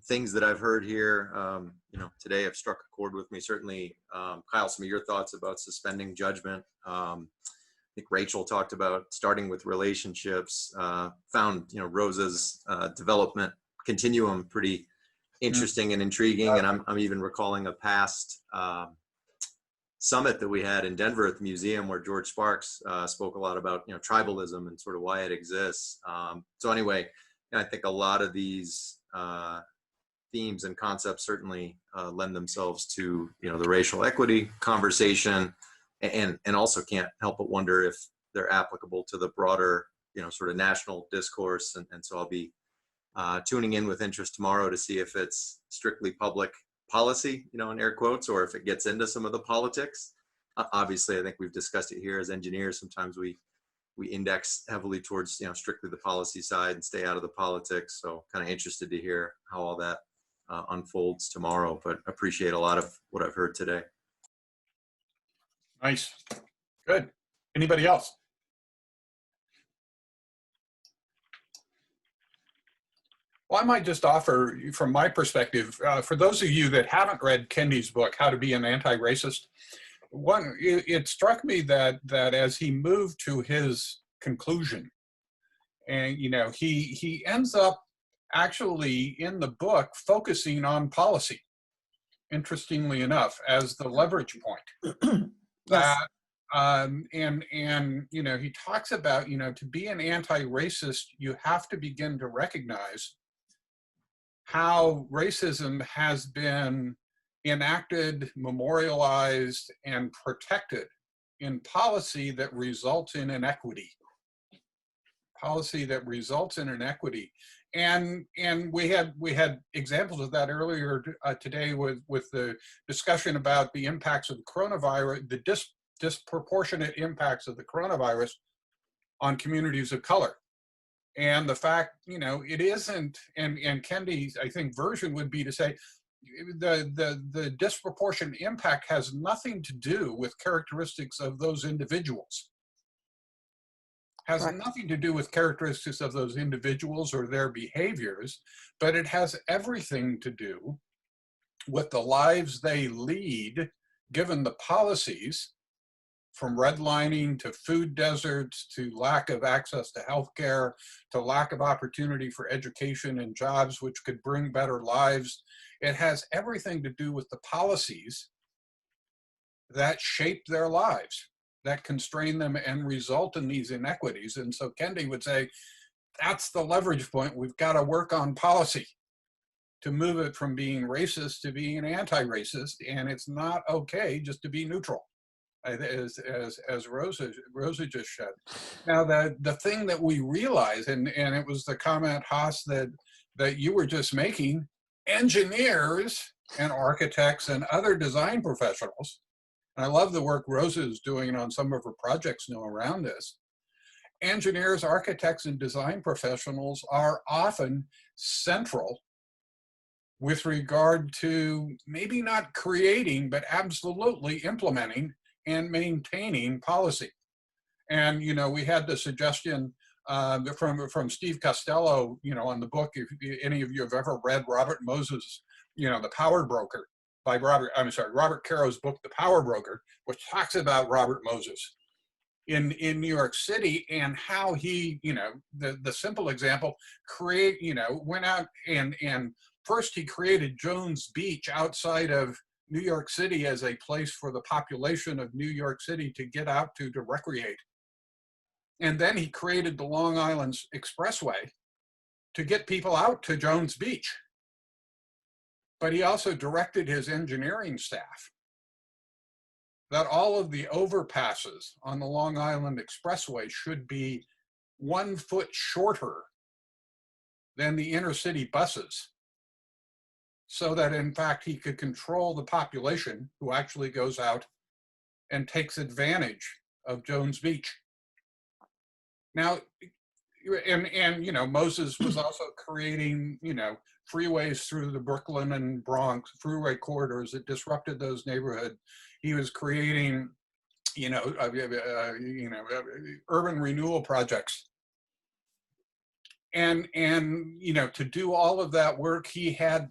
S10: things that I've heard here, today have struck a chord with me. Certainly, Kyle, some of your thoughts about suspending judgment. I think Rachel talked about starting with relationships, found, Rosa's development continuum pretty interesting and intriguing. And I'm even recalling a past summit that we had in Denver at the museum where George Sparks spoke a lot about, tribalism and sort of why it exists. So anyway, I think a lot of these themes and concepts certainly lend themselves to, the racial equity conversation, and also can't help but wonder if they're applicable to the broader, sort of national discourse. And so I'll be tuning in with interest tomorrow to see if it's strictly public policy, in air quotes, or if it gets into some of the politics. Obviously, I think we've discussed it here as engineers. Sometimes we index heavily towards, strictly the policy side and stay out of the politics. So kind of interested to hear how all that unfolds tomorrow, but appreciate a lot of what I've heard today.
S9: Nice. Good. Anybody else? Well, I might just offer, from my perspective, for those of you that haven't read Kendi's book, How to Be an Anti-Racist, it struck me that as he moved to his conclusion, and he ends up actually in the book focusing on policy, interestingly enough, as the leverage point. Yes. And he talks about, to be an anti-racist, you have to begin to recognize how racism has been enacted, memorialized, and protected in policy that results in inequity. Policy that results in inequity. And we had examples of that earlier today with the discussion about the impacts of the coronavirus, the disproportionate impacts of the coronavirus on communities of color. And the fact, it isn't, and Kendi's, I think, version would be to say, the disproportionate impact has nothing to do with characteristics of those individuals. Has
S3: Correct.
S9: nothing to do with characteristics of those individuals or their behaviors, but it has everything to do with the lives they lead, given the policies, from redlining to food deserts to lack of access to healthcare to lack of opportunity for education and jobs which could bring better lives. It has everything to do with the policies that shape their lives, that constrain them and result in these inequities. And so Kendi would say, that's the leverage point. We've got to work on policy to move it from being racist to being anti-racist. And it's not okay just to be neutral, as Rosa just said. Now, the thing that we realize, and it was the comment, Haas, that you were just making, engineers and architects and other design professionals, and I love the work Rosa is doing on some of her projects now around this, engineers, architects, and design professionals are often central with regard to maybe not creating, but absolutely implementing and maintaining policy. And, you know, we had the suggestion from Steve Costello, you know, on the book, if any of you have ever read Robert Moses, you know, The Power Broker, by Robert Caro's book, The Power Broker, which talks about Robert Moses in New York City and how he, you know, the simple example, went out and first he created Jones Beach outside of New York City as a place for the population of New York City to get out to recreate. And then he created the Long Island Expressway to get people out to Jones Beach. But he also directed his engineering staff that all of the overpasses on the Long Island Expressway should be 1 foot shorter than the inner city buses, so that in fact he could control the population who actually goes out and takes advantage of Jones Beach. Now, and you know, Moses was also creating, you know, freeways through the Brooklyn and Bronx, freeway corridors that disrupted those neighborhoods. He was creating, urban renewal projects. And you know, to do all of that work, he had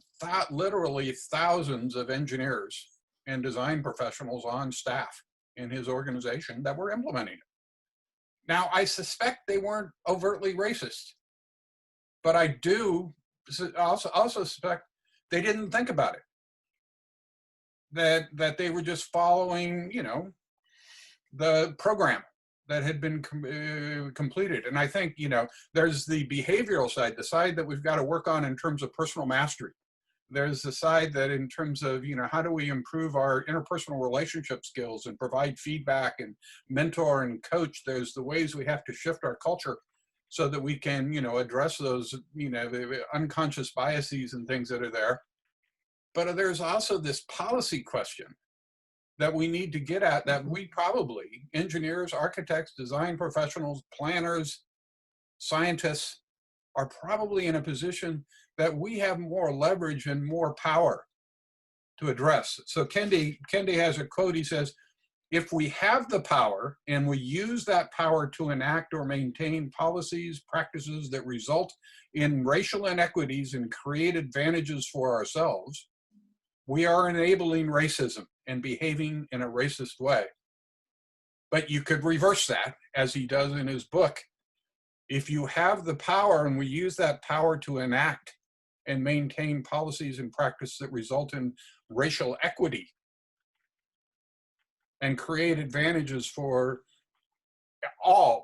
S9: literally thousands of engineers and design professionals on staff in his organization that were implementing it. Now, I suspect they weren't overtly racist, but I do also suspect they didn't think about it. That they were just following, you know, the program that had been completed. And I think, you know, there's the behavioral side, the side that we've got to work on in terms of personal mastery. There's the side that in terms of, you know, how do we improve our interpersonal relationship skills and provide feedback and mentor and coach. There's the ways we have to shift our culture so that we can, you know, address those, you know, the unconscious biases and things that are there. But there's also this policy question that we need to get at, that we probably, engineers, architects, design professionals, planners, scientists, are probably in a position that we have more leverage and more power to address. So Kendi has a quote, he says, if we have the power and we use that power to enact or maintain policies, practices that result in racial inequities and create advantages for ourselves, we are enabling racism and behaving in a racist way. But you could reverse that, as he does in his book. If you have the power and we use that power to enact and maintain policies and practices that result in racial equity and create advantages for all,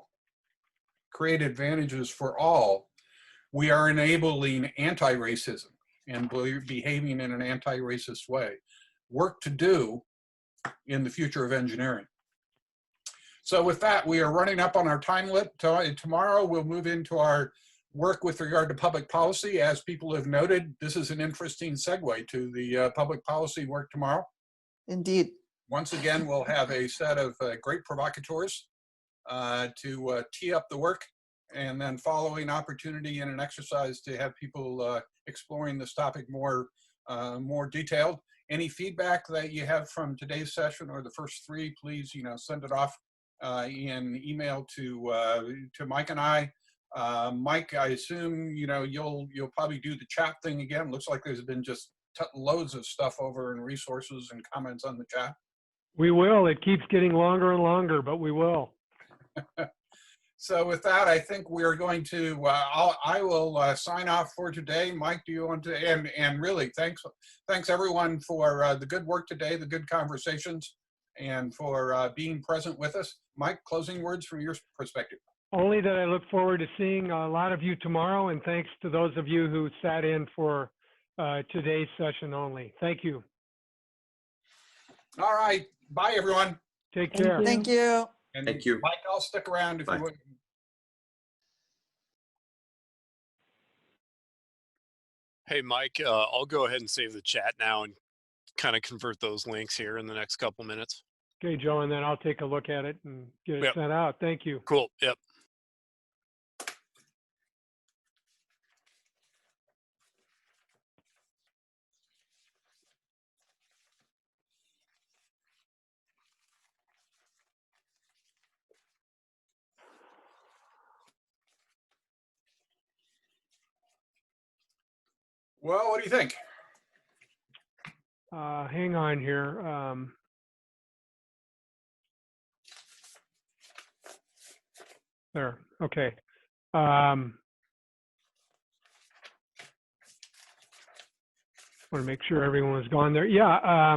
S9: we are enabling anti-racism and behaving in an anti-racist way. Work to do in the future of engineering. So with that, we are running up on our time limit. Tomorrow we'll move into our work with regard to public policy. As people have noted, this is an interesting segue to the public policy work tomorrow.
S3: Indeed.
S9: Once again, we'll have a set of great provocateurs to tee up the work, and then following opportunity and an exercise to have people exploring this topic more more detailed. Any feedback that you have from today's session or the first three, please, send it off in email to Mike and I. Mike, I assume, you'll probably do the chat thing again. Looks like there's been just loads of stuff over in resources and comments on the chat.
S1: We will. It keeps getting longer and longer, but we will.
S9: So with that, I think we're going to, I will sign off for today. Mike, do you want to, and really thanks everyone for the good work today, the good conversations, and for being present with us. Mike, closing words from your perspective.
S1: Only that I look forward to seeing a lot of you tomorrow, and thanks to those of you who sat in for today's session only. Thank you.
S9: All right. Bye, everyone.
S1: Take care.
S3: Thank you.
S9: And
S10: Thank you.
S9: Mike, I'll stick around if you would.
S11: Hey, Mike, I'll go ahead and save the chat now and kind of convert those links here in the next couple minutes.
S1: Okay, Joe, and then I'll take a look at it and get it sent out. Thank you.
S11: Cool. Yep.
S9: Well, what do you think?
S1: Hang on here. There. Okay. Want to make sure everyone has gone there. Yeah.